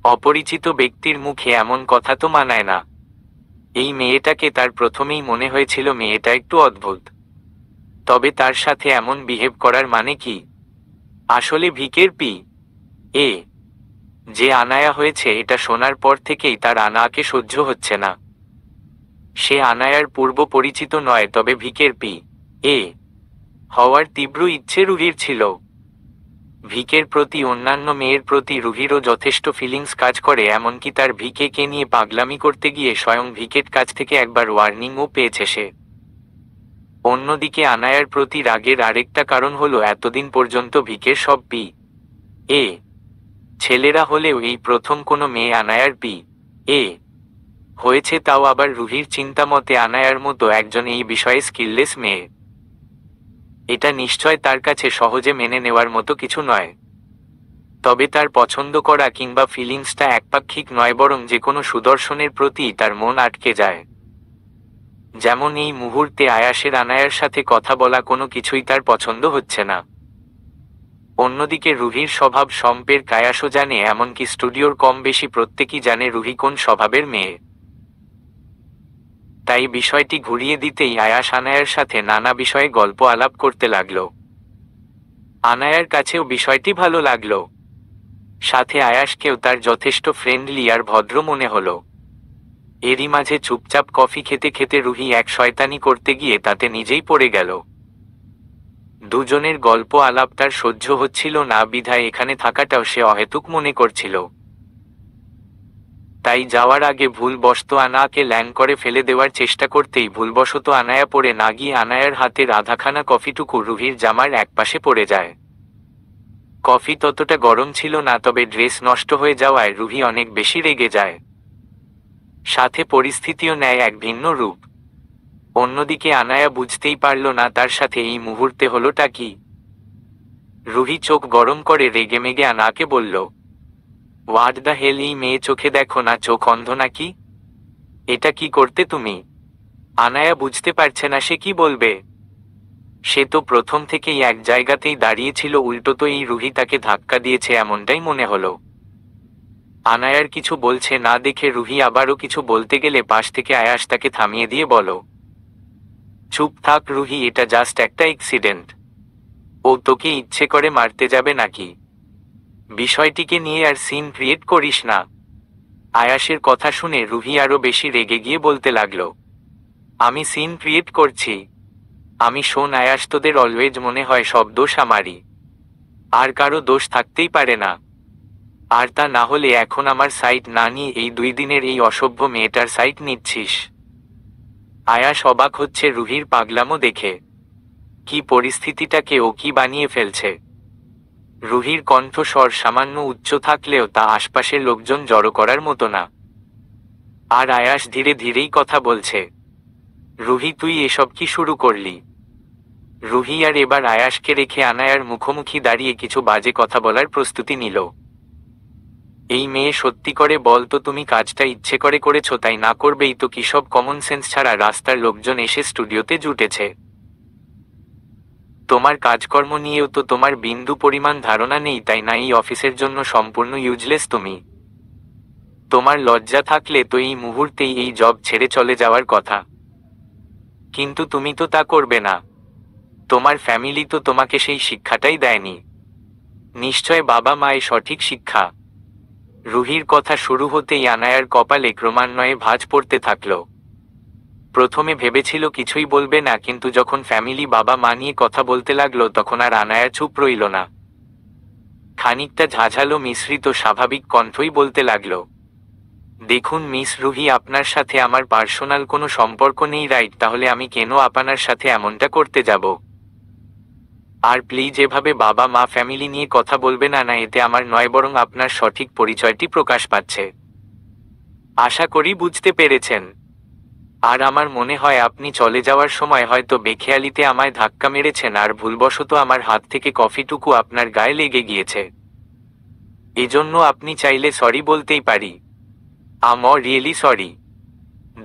অপরিচিত ব্যক্তির মুখে এমন কথা তো মানায় না। এই মেয়েটাকে তার প্রথমেই মনে হয়েছিল মেয়েটা একটু অদ্ভুত। তবে তার সাথে এমন বিহেভ করার মানে কি? আসলে ভিকের এ যে আনায়া হয়েছে এটা শোনার পর থেকেই তার আনায়াকে সহ্য হচ্ছে না। সে আনায়ার পূর্ব পরিচিত নয়, তবে ভিকের এ হওয়ার তীব্র ইচ্ছে রুহির ছিল। ভিকের প্রতি অন্যান্য মেয়ের প্রতি রুহিরও যথেষ্ট ফিলিংস কাজ করে, এমনকি তার ভিকেকে নিয়ে পাগলামি করতে গিয়ে স্বয়ং ভিকের কাছ থেকে একবার ওয়ার্নিংও পেয়েছে সে। অন্যদিকে আনায়ার প্রতি রাগের আরেকটা কারণ হলো এতদিন পর্যন্ত ভিকের সব পি এ ছেলেরা হলেও এই প্রথম কোনো মেয়ে আনায়ার পি এ হয়েছে, তাও আবার রুহির চিন্তামতে আনায়ার মতো একজন এই বিষয়ে স্কিললেস মেয়ে। এটা নিশ্চয় তার কাছে সহজে মেনে নেওয়ার মতো কিছু নয়। তবে তার পছন্দ করা কিংবা ফিলিংসটা একপাক্ষিক নয়, বরং যে কোনো সুদর্শনের প্রতি তার মন আটকে যায়। যেমন এই মুহূর্তে আয়াসের আনায়ার সাথে কথা বলা কোনো কিছুই তার পছন্দ হচ্ছে না। অন্যদিকে রুহির স্বভাব সম্পের কায়াসও জানে, এমনকি স্টুডিওর কম বেশি প্রত্যেকেই জানে রুহি কোন স্বভাবের মেয়ে। তাই বিষয়টি ঘুরিয়ে দিতেই আয়াস আনায়ার সাথে নানা বিষয়ে গল্প আলাপ করতে লাগল। আনায়ার কাছেও বিষয়টি ভালো লাগল, সাথে আয়াসকেও তার যথেষ্ট ফ্রেন্ডলি আর ভদ্র মনে হলো। এরই মাঝে চুপচাপ কফি খেতে খেতে রুহি এক শয়তানি করতে গিয়ে তাতে নিজেই পড়ে গেল। দুজনের গল্প আলাপ তার সহ্য হচ্ছিল না, বিধায় এখানে থাকাটাও সে অহেতুক মনে করছিল। তাই যাওয়ার আগে ভুলবশত আনায়াকে ল্যাং করে ফেলে দেওয়ার চেষ্টা করতেই ভুলবশত আনায়া পড়ে না গিয়ে আনায়ার হাতের আধাখানা কফিটুকু রুহির জামার একপাশে পড়ে যায়। কফি ততটা গরম ছিল না, তবে ড্রেস নষ্ট হয়ে যাওয়ায় রুহি অনেক বেশি রেগে যায়। সাথে পরিস্থিতিও নেয় এক ভিন্ন রূপ। অন্যদিকে আনায়া বুঝতেই পারল না তার সাথে এই মুহূর্তে হলোটা কি। রুহি চোখ গরম করে রেগেমেগে আনায়াকে বলল, হোয়াট দ্য হেল, এই মেয়ে চোখে দেখো না, চোখ অন্ধ নাকি? এটা কি করতে তুমি? আনায়া বুঝতে পারছে না সে কি বলবে। সে তো প্রথম থেকেই এক জায়গাতেই দাঁড়িয়েছিল, উল্টো তো এই রুহি তাকে ধাক্কা দিয়েছে এমনটাই মনে হলো। আনায়ার কিছু বলছে না দেখে রুহি আবারও কিছু বলতে গেলে পাশ থেকে আয়াস তাকে থামিয়ে দিয়ে বলো, চুপ থাক রুহি, এটা জাস্ট একটা অ্যাক্সিডেন্ট। ও তোকে ইচ্ছে করে মারতে যাবে নাকি? বিষয়টিকে নিয়ে আর সিন ক্রিয়েট করিস না। আয়াসের কথা শুনে রুহি আরো বেশি রেগে গিয়ে বলতে লাগলো, আমি সিন ক্রিয়েট করছি? আমি শোন আয়াস, তোদের অলওয়েজ মনে হয় সব দোষ আমারই, আর কারো দোষ থাকতেই পারে না। আর তা না হলে এখন আমার সাইট না নিয়ে এই 2 দিনের এই অসভ্য মেয়েটার সাইট নিচ্ছিস। আয়াস অবাক হচ্ছে রুহির পাগলামো দেখে। কি পরিস্থিতিটাকে ও কি বানিয়ে ফেলছে। রুহির কণ্ঠস্বর সামান্য উচ্চ থাকলেও তা আশপাশের লোকজন জড়ো করার মতো না। আর আয়াস ধীরে ধীরেই কথা বলছে, রুহি তুই এসব কি শুরু করলি? রুহি আর এবার আয়াসকে রেখে আনায়ার মুখোমুখি দাঁড়িয়ে কিছু বাজে কথা বলার প্রস্তুতি নিল। এই মেয়ে সত্যি করে বল তো, তুমি কাজটা ইচ্ছে করে করেছো? তাই না করবেই তো কি সব কমন সেন্স ছাড়া রাস্তার লোকজন এসে স্টুডিওতে জুটেছে। তোমার কাজকর্ম নিয়েও তো তোমার বিন্দু পরিমাণ ধারণা নেই, তাই না এই অফিসের জন্য সম্পূর্ণ ইউজলেস তুমি। তোমার লজ্জা থাকলে তো এই মুহূর্তেই এই জব ছেড়ে চলে যাওয়ার কথা, কিন্তু তুমি তো তা করবে না। তোমার ফ্যামিলি তো তোমাকে সেই শিক্ষাটাই দেয়নি। নিশ্চয় বাবা মায়ের সঠিক শিক্ষা। রুহির কথা শুরু হতেই আনায়ার কপালে ক্রমান্বয়ে ভাঁজ পড়তে থাকল। প্রথমে ভেবেছিল কিছুই বলবে না, কিন্তু যখন ফ্যামিলি বাবা মা নিয়ে কথা বলতে লাগলো তখন আর আনায়া চুপ রইল না। খানিকটা ঝাঝালো মিশ্রিত স্বাভাবিক কণ্ঠই বলতে লাগলো, দেখুন মিস রুহি, আপনার সাথে আমার পার্সোনাল কোনো সম্পর্ক নেই, রাইট? তাহলে আমি কেন আপনার সাথে এমনটা করতে যাব? আর প্লিজ এভাবে বাবা মা ফ্যামিলি নিয়ে কথা বলবে না, না এতে আমার নয় বরং আপনার সঠিক পরিচয়টি প্রকাশ পাচ্ছে। আশা করি বুঝতে পেরেছেন। আর আমার মনে হয় আপনি চলে যাওয়ার সময় হয়তো বেখেয়ালিতে আমায় ধাক্কা মেরেছেন, আর ভুলবশত আমার হাত থেকে কফিটুকু আপনার গায়ে লেগে গিয়েছে। এজন্য আপনি চাইলে সরি বলতেই পারি। I'm really sorry.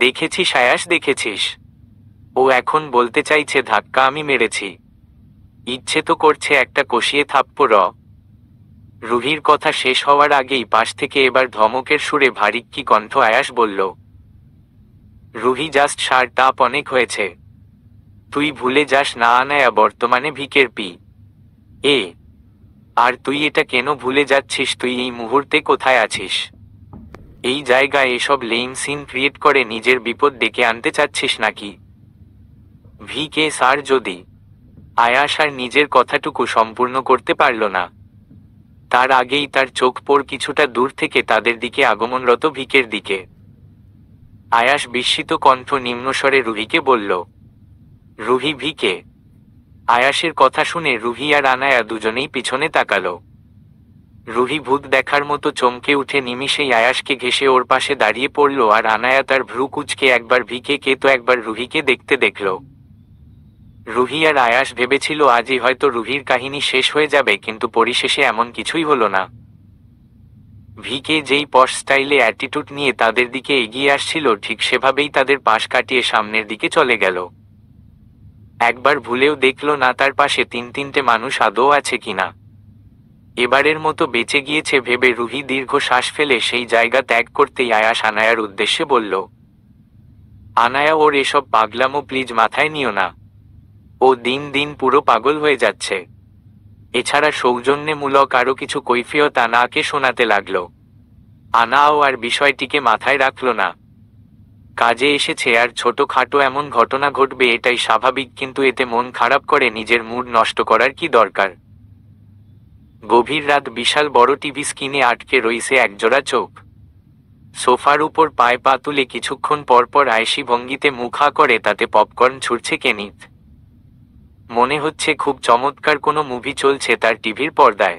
দেখেছিস আয়াস, দেখেছিস? ও এখন বলতে চাইছে ধাক্কা আমি মেরেছি। ইচ্ছে তো করছে একটা কষিয়ে থাপ্পড়। রুহির কথা শেষ হওয়ার আগেই পাশ থেকে এবার ধমকের সুরে ভারিক্কি কণ্ঠ আয়াস বলল, রুহি জাস্ট শার্ট আপ, অনেক হয়েছে। তুই ভুলে যাস না আনায়া বর্তমানে ভিকের পি এ। আর তুই এটা কেন ভুলে যাচ্ছিস? তুই এই মুহূর্তে কোথায় আছিস? এই জায়গায় এসব লেম সিন ক্রিয়েট করে নিজের বিপদ ডেকে আনতে চাচ্ছিস নাকি? ভিকে স্যার যদি আয়াস আর নিজের কথাটুকু সম্পূর্ণ করতে পারল না। তার আগেই তার চোখ পড় কিছুটা দূর থেকে তাদের দিকে আগমনরত ভিকের দিকে। আয়াস বিস্মিত কণ্ঠ নিম্নস্বরে রুহিকে বলল, রুহি ভিকে। আয়াসের কথা শুনে রুহি আর আনায়া দুজনেই পিছনে তাকালো। রুহি ভূত দেখার মতো চমকে উঠে নিমিষেই আয়াসকে ঘেঁষে ওর পাশে দাঁড়িয়ে পড়ল, আর আনায়া তার ভ্রু কুঁচকে একবার ভিকে কে তো একবার রুহিকে দেখতে দেখল। রুহি আর আয়াস ভেবেছিল আজই হয়তো রুহির কাহিনী শেষ হয়ে যাবে, কিন্তু পরিশেষে এমন কিছুই হলো না। ভিকে যেই পশ স্টাইলে অ্যাটিটিউড নিয়ে তাদের দিকে এগিয়ে আসছিল, ঠিক সেভাবেই তাদের পাশ কাটিয়ে সামনের দিকে চলে গেল। একবার ভুলেও দেখল না তার পাশে তিনটে মানুষ আদৌ আছে কিনা। এবারের মতো বেঁচে গিয়েছে ভেবে রুহি দীর্ঘ শ্বাস ফেলে সেই জায়গা ত্যাগ করতেই আয়াস আনায়ার উদ্দেশ্যে বলল, আনায়া, ওর এসব পাগলামো প্লিজ মাথায় নিও না। ও দিন দিন পুরো পাগল হয়ে যাচ্ছে। এছাড়া সৌজন্যমূলক আরও কিছু কৈফিয়ত আনাকে শোনাতে লাগলো। আনাও আর বিষয়টিকে মাথায় রাখল না। কাজে এসেছে আর ছোটখাটো এমন ঘটনা ঘটবে এটাই স্বাভাবিক, কিন্তু এতে মন খারাপ করে নিজের মুড নষ্ট করার কি দরকার। গভীর রাত, বিশাল বড় টিভি স্ক্রিনে আটকে রইছে একজোড়া চোখ। সোফার উপর পায়ে পা তুলে কিছুক্ষণ পরপর আয়েশি ভঙ্গিতে মুখ হা করে তাতে পপকর্ন ছুঁড়ছে কেনিত। মনে হচ্ছে খুব চমৎকার কোনো মুভি চলছে তার টিভির পর্দায়।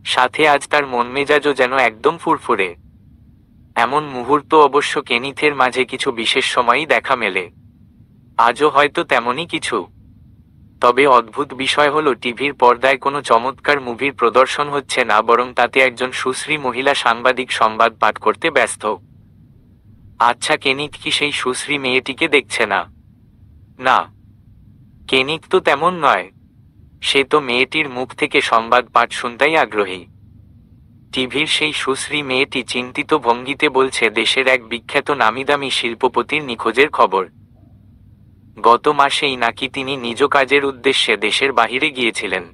সাথে আজ তার মন মেজাজও যেন একদম ফুরফুরে। এমন মুহূর্ত অবশ্য কেনিথের মাঝে কিছু বিশেষ সময়ই দেখা মেলে। আজও হয়তো তেমনই কিছু। তবে অদ্ভুত বিষয় হলো টিভির পর্দায় কোনো চমৎকার মুভির প্রদর্শন হচ্ছে না, বরং তাতে একজন সুশ্রী মহিলা সাংবাদিক সংবাদ পাঠ করতে ব্যস্ত। আচ্ছা, কেনিত কি সেই সুশ্রী মেয়েটিকে দেখছে না? না, কেনিত তো তেমন নয়। সে তো মেয়েটির মুখ থেকে সংবাদ পাঠ শুনতেই আগ্রহী। টিভির সেই সুশ্রী মেয়েটি চিন্তিত ভঙ্গিতে বলছে দেশের এক বিখ্যাত নামিদামি শিল্পপতির নিখোঁজের খবর। গত মাসেই নাকি তিনি নিজ কাজের উদ্দেশ্যে দেশের বাহিরে গিয়েছিলেন।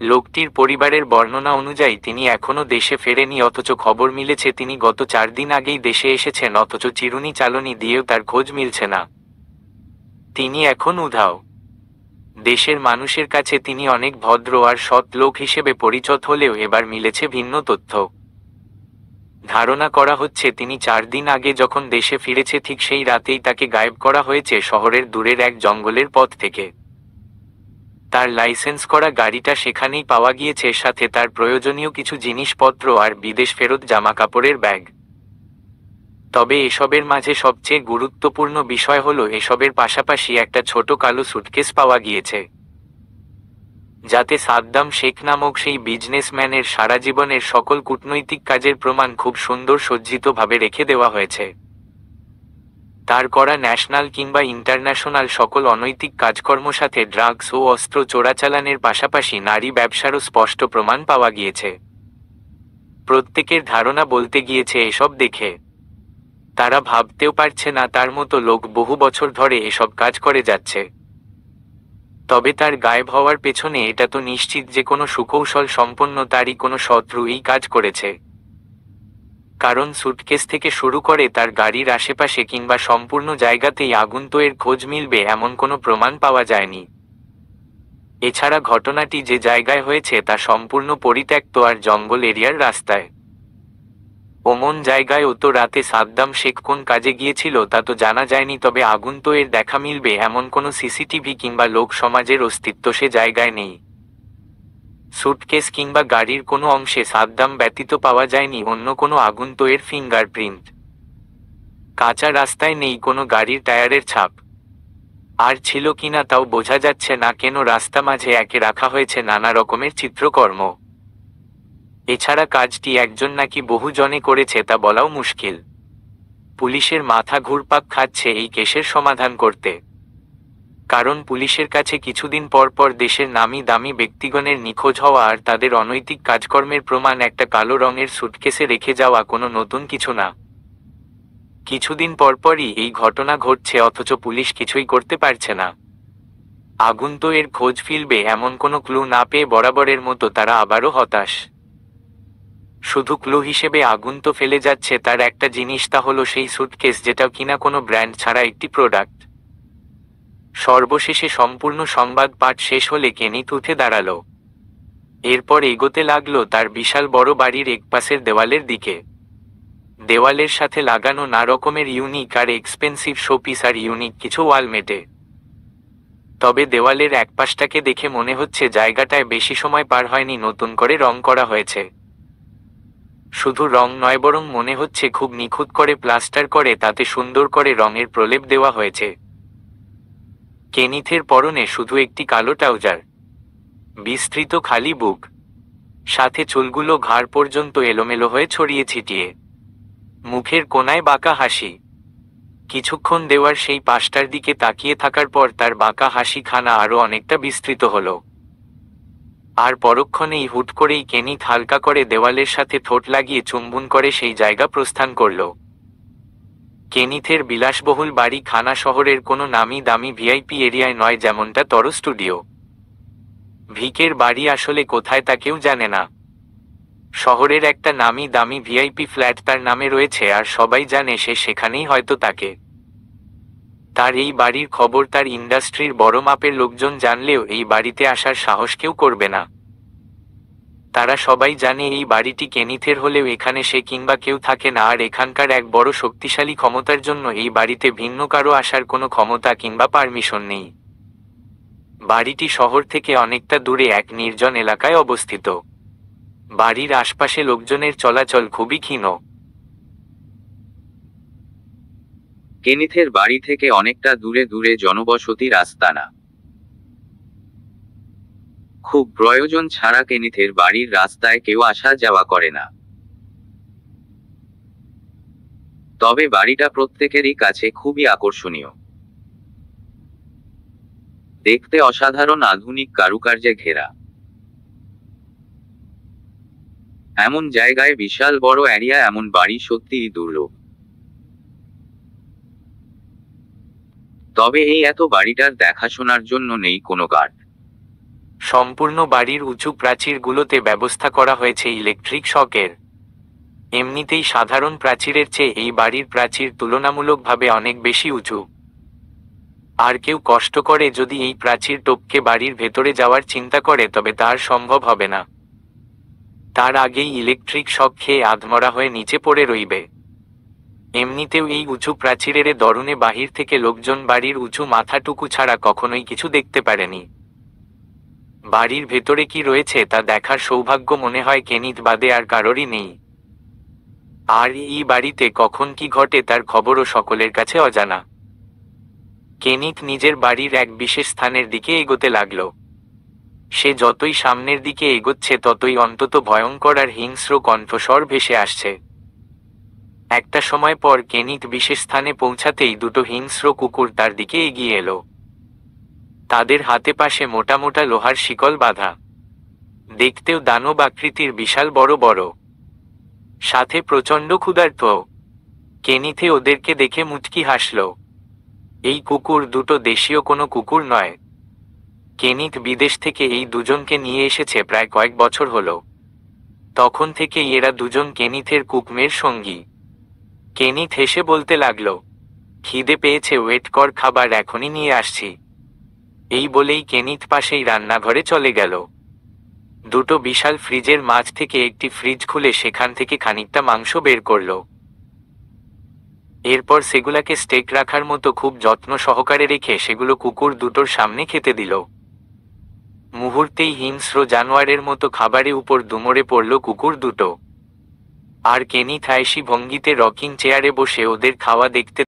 লোকটির পরিবারের বর্ণনা অনুযায়ী তিনি এখনও দেশে ফেরেনি, অথচ খবর মিলেছে তিনি গত 4 দিন আগেই দেশে এসেছেন, অথচ চিরুনি চালনি দিয়েও তার খোঁজ মিলছে না। তিনি এখন উধাও। দেশের মানুষের কাছে তিনি অনেক ভদ্র আর সৎ লোক হিসেবে পরিচিত হলেও এবার মিলেছে ভিন্ন তথ্য। ধারণা করা হচ্ছে তিনি 4 দিন আগে যখন দেশে ফিরেছে ঠিক সেই রাতেই তাকে গায়েব করা হয়েছে শহরের দূরের এক জঙ্গলের পথ থেকে। তার লাইসেন্স করা গাড়িটা সেখানেই পাওয়া গিয়েছে, সাথে তার প্রয়োজনীয় কিছু জিনিসপত্র আর বিদেশ ফেরত জামাকাপড়ের ব্যাগ। তবে এসবের মাঝে সবচেয়ে গুরুত্বপূর্ণ বিষয় হলো এসবের পাশাপাশি একটা ছোট কালো সুটকেস পাওয়া গিয়েছে, যাতে সাদ্দাম শেখ নামক সেই বিজনেসম্যানের সারা জীবনের সকল কূটনৈতিক কাজের প্রমাণ খুব সুন্দর সজ্জিতভাবে রেখে দেওয়া হয়েছে। তার করা ন্যাশনাল কিংবা ইন্টারন্যাশনাল সকল অনৈতিক কাজকর্ম, সাথে ড্রাগস ও অস্ত্র চোরাচালানের পাশাপাশি নারী ব্যবসারও স্পষ্ট প্রমাণ পাওয়া গিয়েছে। প্রত্যেকের ধারণা বলতে গিয়েছে এসব দেখে তারা ভাবতেও পারছে না তার মতো লোক বহু বছর ধরে এসব কাজ করে যাচ্ছে। তবে তার গায়েব হওয়ার পেছনে এটা তো নিশ্চিত যে কোনো সুকৌশল সম্পন্ন তারই কোনো শত্রু এই কাজ করেছে। কারণ সুটকেস থেকে শুরু করে তার গাড়ির আশেপাশে কিংবা সম্পূর্ণ জায়গাতেই আগন্তুকের খোঁজ মিলবে এমন কোনো প্রমাণ পাওয়া যায়নি। এছাড়া ঘটনাটি যে জায়গায় হয়েছে তা সম্পূর্ণ পরিত্যক্ত আর জঙ্গল এরিয়ার রাস্তায়। ওমন জায়গায় অত রাতে সাদ্দাম শেখ কোন কাজে গিয়েছিল তা তো জানা যায়নি, তবে আগন্তুকের দেখা মিলবে এমন কোনো সিসিটিভি কিংবা লোক সমাজের অস্তিত্ব সে জায়গায় নেই। সুটকেস কিংবা গাড়ির কোনো অংশে সাদ্দাম ব্যতীত পাওয়া যায়নি অন্য কোনো আগন্তুকের ফিঙ্গারপ্রিন্ট। কাঁচা রাস্তায় নেই কোনো গাড়ির টায়ারের ছাপ। আর ছিল কিনা তাও বোঝা যাচ্ছে না, কেন রাস্তা মাঝে একে রাখা হয়েছে নানা রকমের চিত্রকর্ম। এছাড়া কাজটি একজন নাকি বহু জনে করেছে তা বলাও মুশকিল। পুলিশের মাথা ঘুরপাক খাচ্ছে এই কেসের সমাধান করতে। কারণ পুলিশের কাছে কিছুদিন পর পর দেশের নামি দামি ব্যক্তিগণের নিখোঁজ হওয়া আর তাদের অনৈতিক কাজকর্মের প্রমাণ একটা কালো রঙের সুটকেসে রেখে যাওয়া কোনো নতুন কিছু না। কিছুদিন পরপরই এই ঘটনা ঘটছে, অথচ পুলিশ কিছুই করতে পারছে না। আগন্তুকের খোঁজ ফিরবে এমন কোনো ক্লু না পেয়ে বরাবরের মতো তারা আবারও হতাশ। শুধু ক্লু হিসেবে আগন্তুক ফেলে যাচ্ছে তার একটা জিনিস, তা হলো সেই সুটকেস যেটা কিনা কোনো ব্র্যান্ড ছাড়া একটি প্রোডাক্ট। সর্বশেষে সম্পূর্ণ সংবাদ পাঠ শেষ হলে কেনিথ উঠে দাঁড়ালো। এরপর এগোতে লাগলো তার বিশাল বড় বাড়ির একপাশের দেওয়ালের দিকে। দেওয়ালের সাথে লাগানো না রকমের ইউনিক আর এক্সপেন্সিভ শোপিস আর ইউনিক কিছু ওয়ালমেটে। তবে দেওয়ালের একপাশটাকে দেখে মনে হচ্ছে জায়গাটায় বেশি সময় পার হয়নি, নতুন করে রং করা হয়েছে। শুধু রং নয়, বরং মনে হচ্ছে খুব নিখুঁত করে প্লাস্টার করে তাতে সুন্দর করে রঙের প্রলেপ দেওয়া হয়েছে। কেনিথের পরনে শুধু একটি কালো ট্রাউজার, বিস্তৃত খালি বুক, সাথে চুলগুলো ঘাড় পর্যন্ত এলোমেলো হয়ে ছড়িয়ে ছিটিয়ে, মুখের কোনায় বাঁকা হাসি। কিছুক্ষণ দেওয়ার সেই পাশটার দিকে তাকিয়ে থাকার পর তার বাঁকা হাসি খানা আরো অনেকটা বিস্তৃত হলো। আর পরক্ষণেই হুট করেই কেনিথ হালকা করে দেওয়ালের সাথে ঠোঁট লাগিয়ে চুম্বন করে সেই জায়গা প্রস্থান করল। কেনিথের বিলাসবহুল বাড়ি খানা শহরের কোনো নামি দামি ভিআইপি এরিয়ায় নয়, যেমনটা তর স্টুডিও। ভিকের বাড়ি আসলে কোথায় তা কেউ জানে না। শহরের একটা নামি দামি ভিআইপি ফ্ল্যাট তার নামে রয়েছে, আর সবাই জানে সে সেখানেই হয়তো থাকে। তার এই বাড়ির খবর তার ইন্ডাস্ট্রির বড় মাপের লোকজন জানলেও এই বাড়িতে আসার সাহস কেউ করবে না। তারা সবাই জানে এই বাড়িটি কেনিথের হলেও এখানে সে কিংবা কেউ থাকে না, আর এখানকার এক বড় শক্তিশালী ক্ষমতার জন্য এই বাড়িতে ভিন্ন কারো আসার কোনো ক্ষমতা কিংবা পারমিশন নেই। বাড়িটি শহর থেকে অনেকটা দূরে এক নির্জন এলাকায় অবস্থিত। বাড়ির আশপাশে লোকজনের চলাচল খুবই ক্ষীণ। কেনিথের বাড়ি থেকে অনেকটা দূরে দূরে জনবসতির আস্তানা। খুব প্রয়োজন ছাড়া কেনিথের বাড়ির রাস্তায় কেউ আসা যাওয়া করে না। তবে বাড়িটা প্রত্যেকেরই কাছে খুবই আকর্ষণীয়। দেখতে অসাধারণ আধুনিক কারুকার্যে ঘেরা। এমন জায়গায় বিশাল বড় এরিয়া এমন বাড়ি সত্যিই দুর্লভ। তবে এই এত বাড়িটার দেখাশোনার জন্য নেই কোনো গার্ড। সম্পূর্ণ বাড়ির উঁচু প্রাচীরগুলোতে ব্যবস্থা করা হয়েছে ইলেকট্রিক শকের। এমনিতেই সাধারণ প্রাচীরের চেয়ে এই বাড়ির প্রাচীর তুলনামূলকভাবে অনেক বেশি উঁচু। আর কেউ কষ্ট করে যদি এই প্রাচীর টপকে বাড়ির ভেতরে যাওয়ার চিন্তা করে তবে তার সম্ভব হবে না। তার আগেই ইলেকট্রিক শক খেয়ে আধমরা হয়ে নিচে পড়ে রইবে। এমনিতেও এই উঁচু প্রাচীরের দরুনে বাহির থেকে লোকজন বাড়ির উঁচু মাথাটুকু ছাড়া কখনোই কিছু দেখতে পারেনি। বাড়ির ভেতরে কি রয়েছে তা দেখার সৌভাগ্য মনে হয় কেনিথ বাদে আর কারোরই নেই। আর এই বাড়িতে কখন কি ঘটে তার খবরও সকলের কাছে অজানা। কেনিথ নিজের বাড়ির এক বিশেষ স্থানের দিকে এগোতে লাগল। সে যতই সামনের দিকে এগোচ্ছে ততই অন্তত ভয়ঙ্কর আর হিংস্র কণ্ঠস্বর ভেসে আসছে। একটা সময় পর কেনিথ বিশেষ স্থানে পৌঁছাতেই দুটো হিংস্র কুকুর তার দিকে এগিয়ে এলো। তাদের হাতে পাশে মোটা মোটা লোহার শিকল বাঁধা, দেখতেও দানব আকৃতির, বিশাল বড় বড়, সাথে প্রচণ্ড ক্ষুধার্ত। কেনিথে ওদেরকে দেখে মুচকি হাসল। এই কুকুর দুটো দেশীয় কোনো কুকুর নয়। কেনিথ বিদেশ থেকে এই দুজনকে নিয়ে এসেছে প্রায় কয়েক বছর হলো। তখন থেকেই এরা দুজন কেনিথের কুকমের সঙ্গী। কেনিথ হেসে বলতে লাগলো, খিদে পেয়েছে, ওয়েট কর, খাবার এখনই নিয়ে আসছি। এই বলেই কেনিথ পাশেই রান্নাঘরে চলে গেল। দুটো বিশাল ফ্রিজের মাঝ থেকে একটি ফ্রিজ খুলে সেখান থেকে খানিকটা মাংস বের করল। এরপর সেগুলাকে স্টেক রাখার মতো খুব যত্ন সহকারে রেখে সেগুলো কুকুর দুটোর সামনে খেতে দিল। মুহূর্তেই হিংস্র জানোয়ারের মতো খাবারের উপর দুমড়ে পড়ল কুকুর দুটো। আর কেনিথ আয়েশি ভঙ্গিতে রকিং চেয়ারে বসে ওদের খাওয়া দেখতে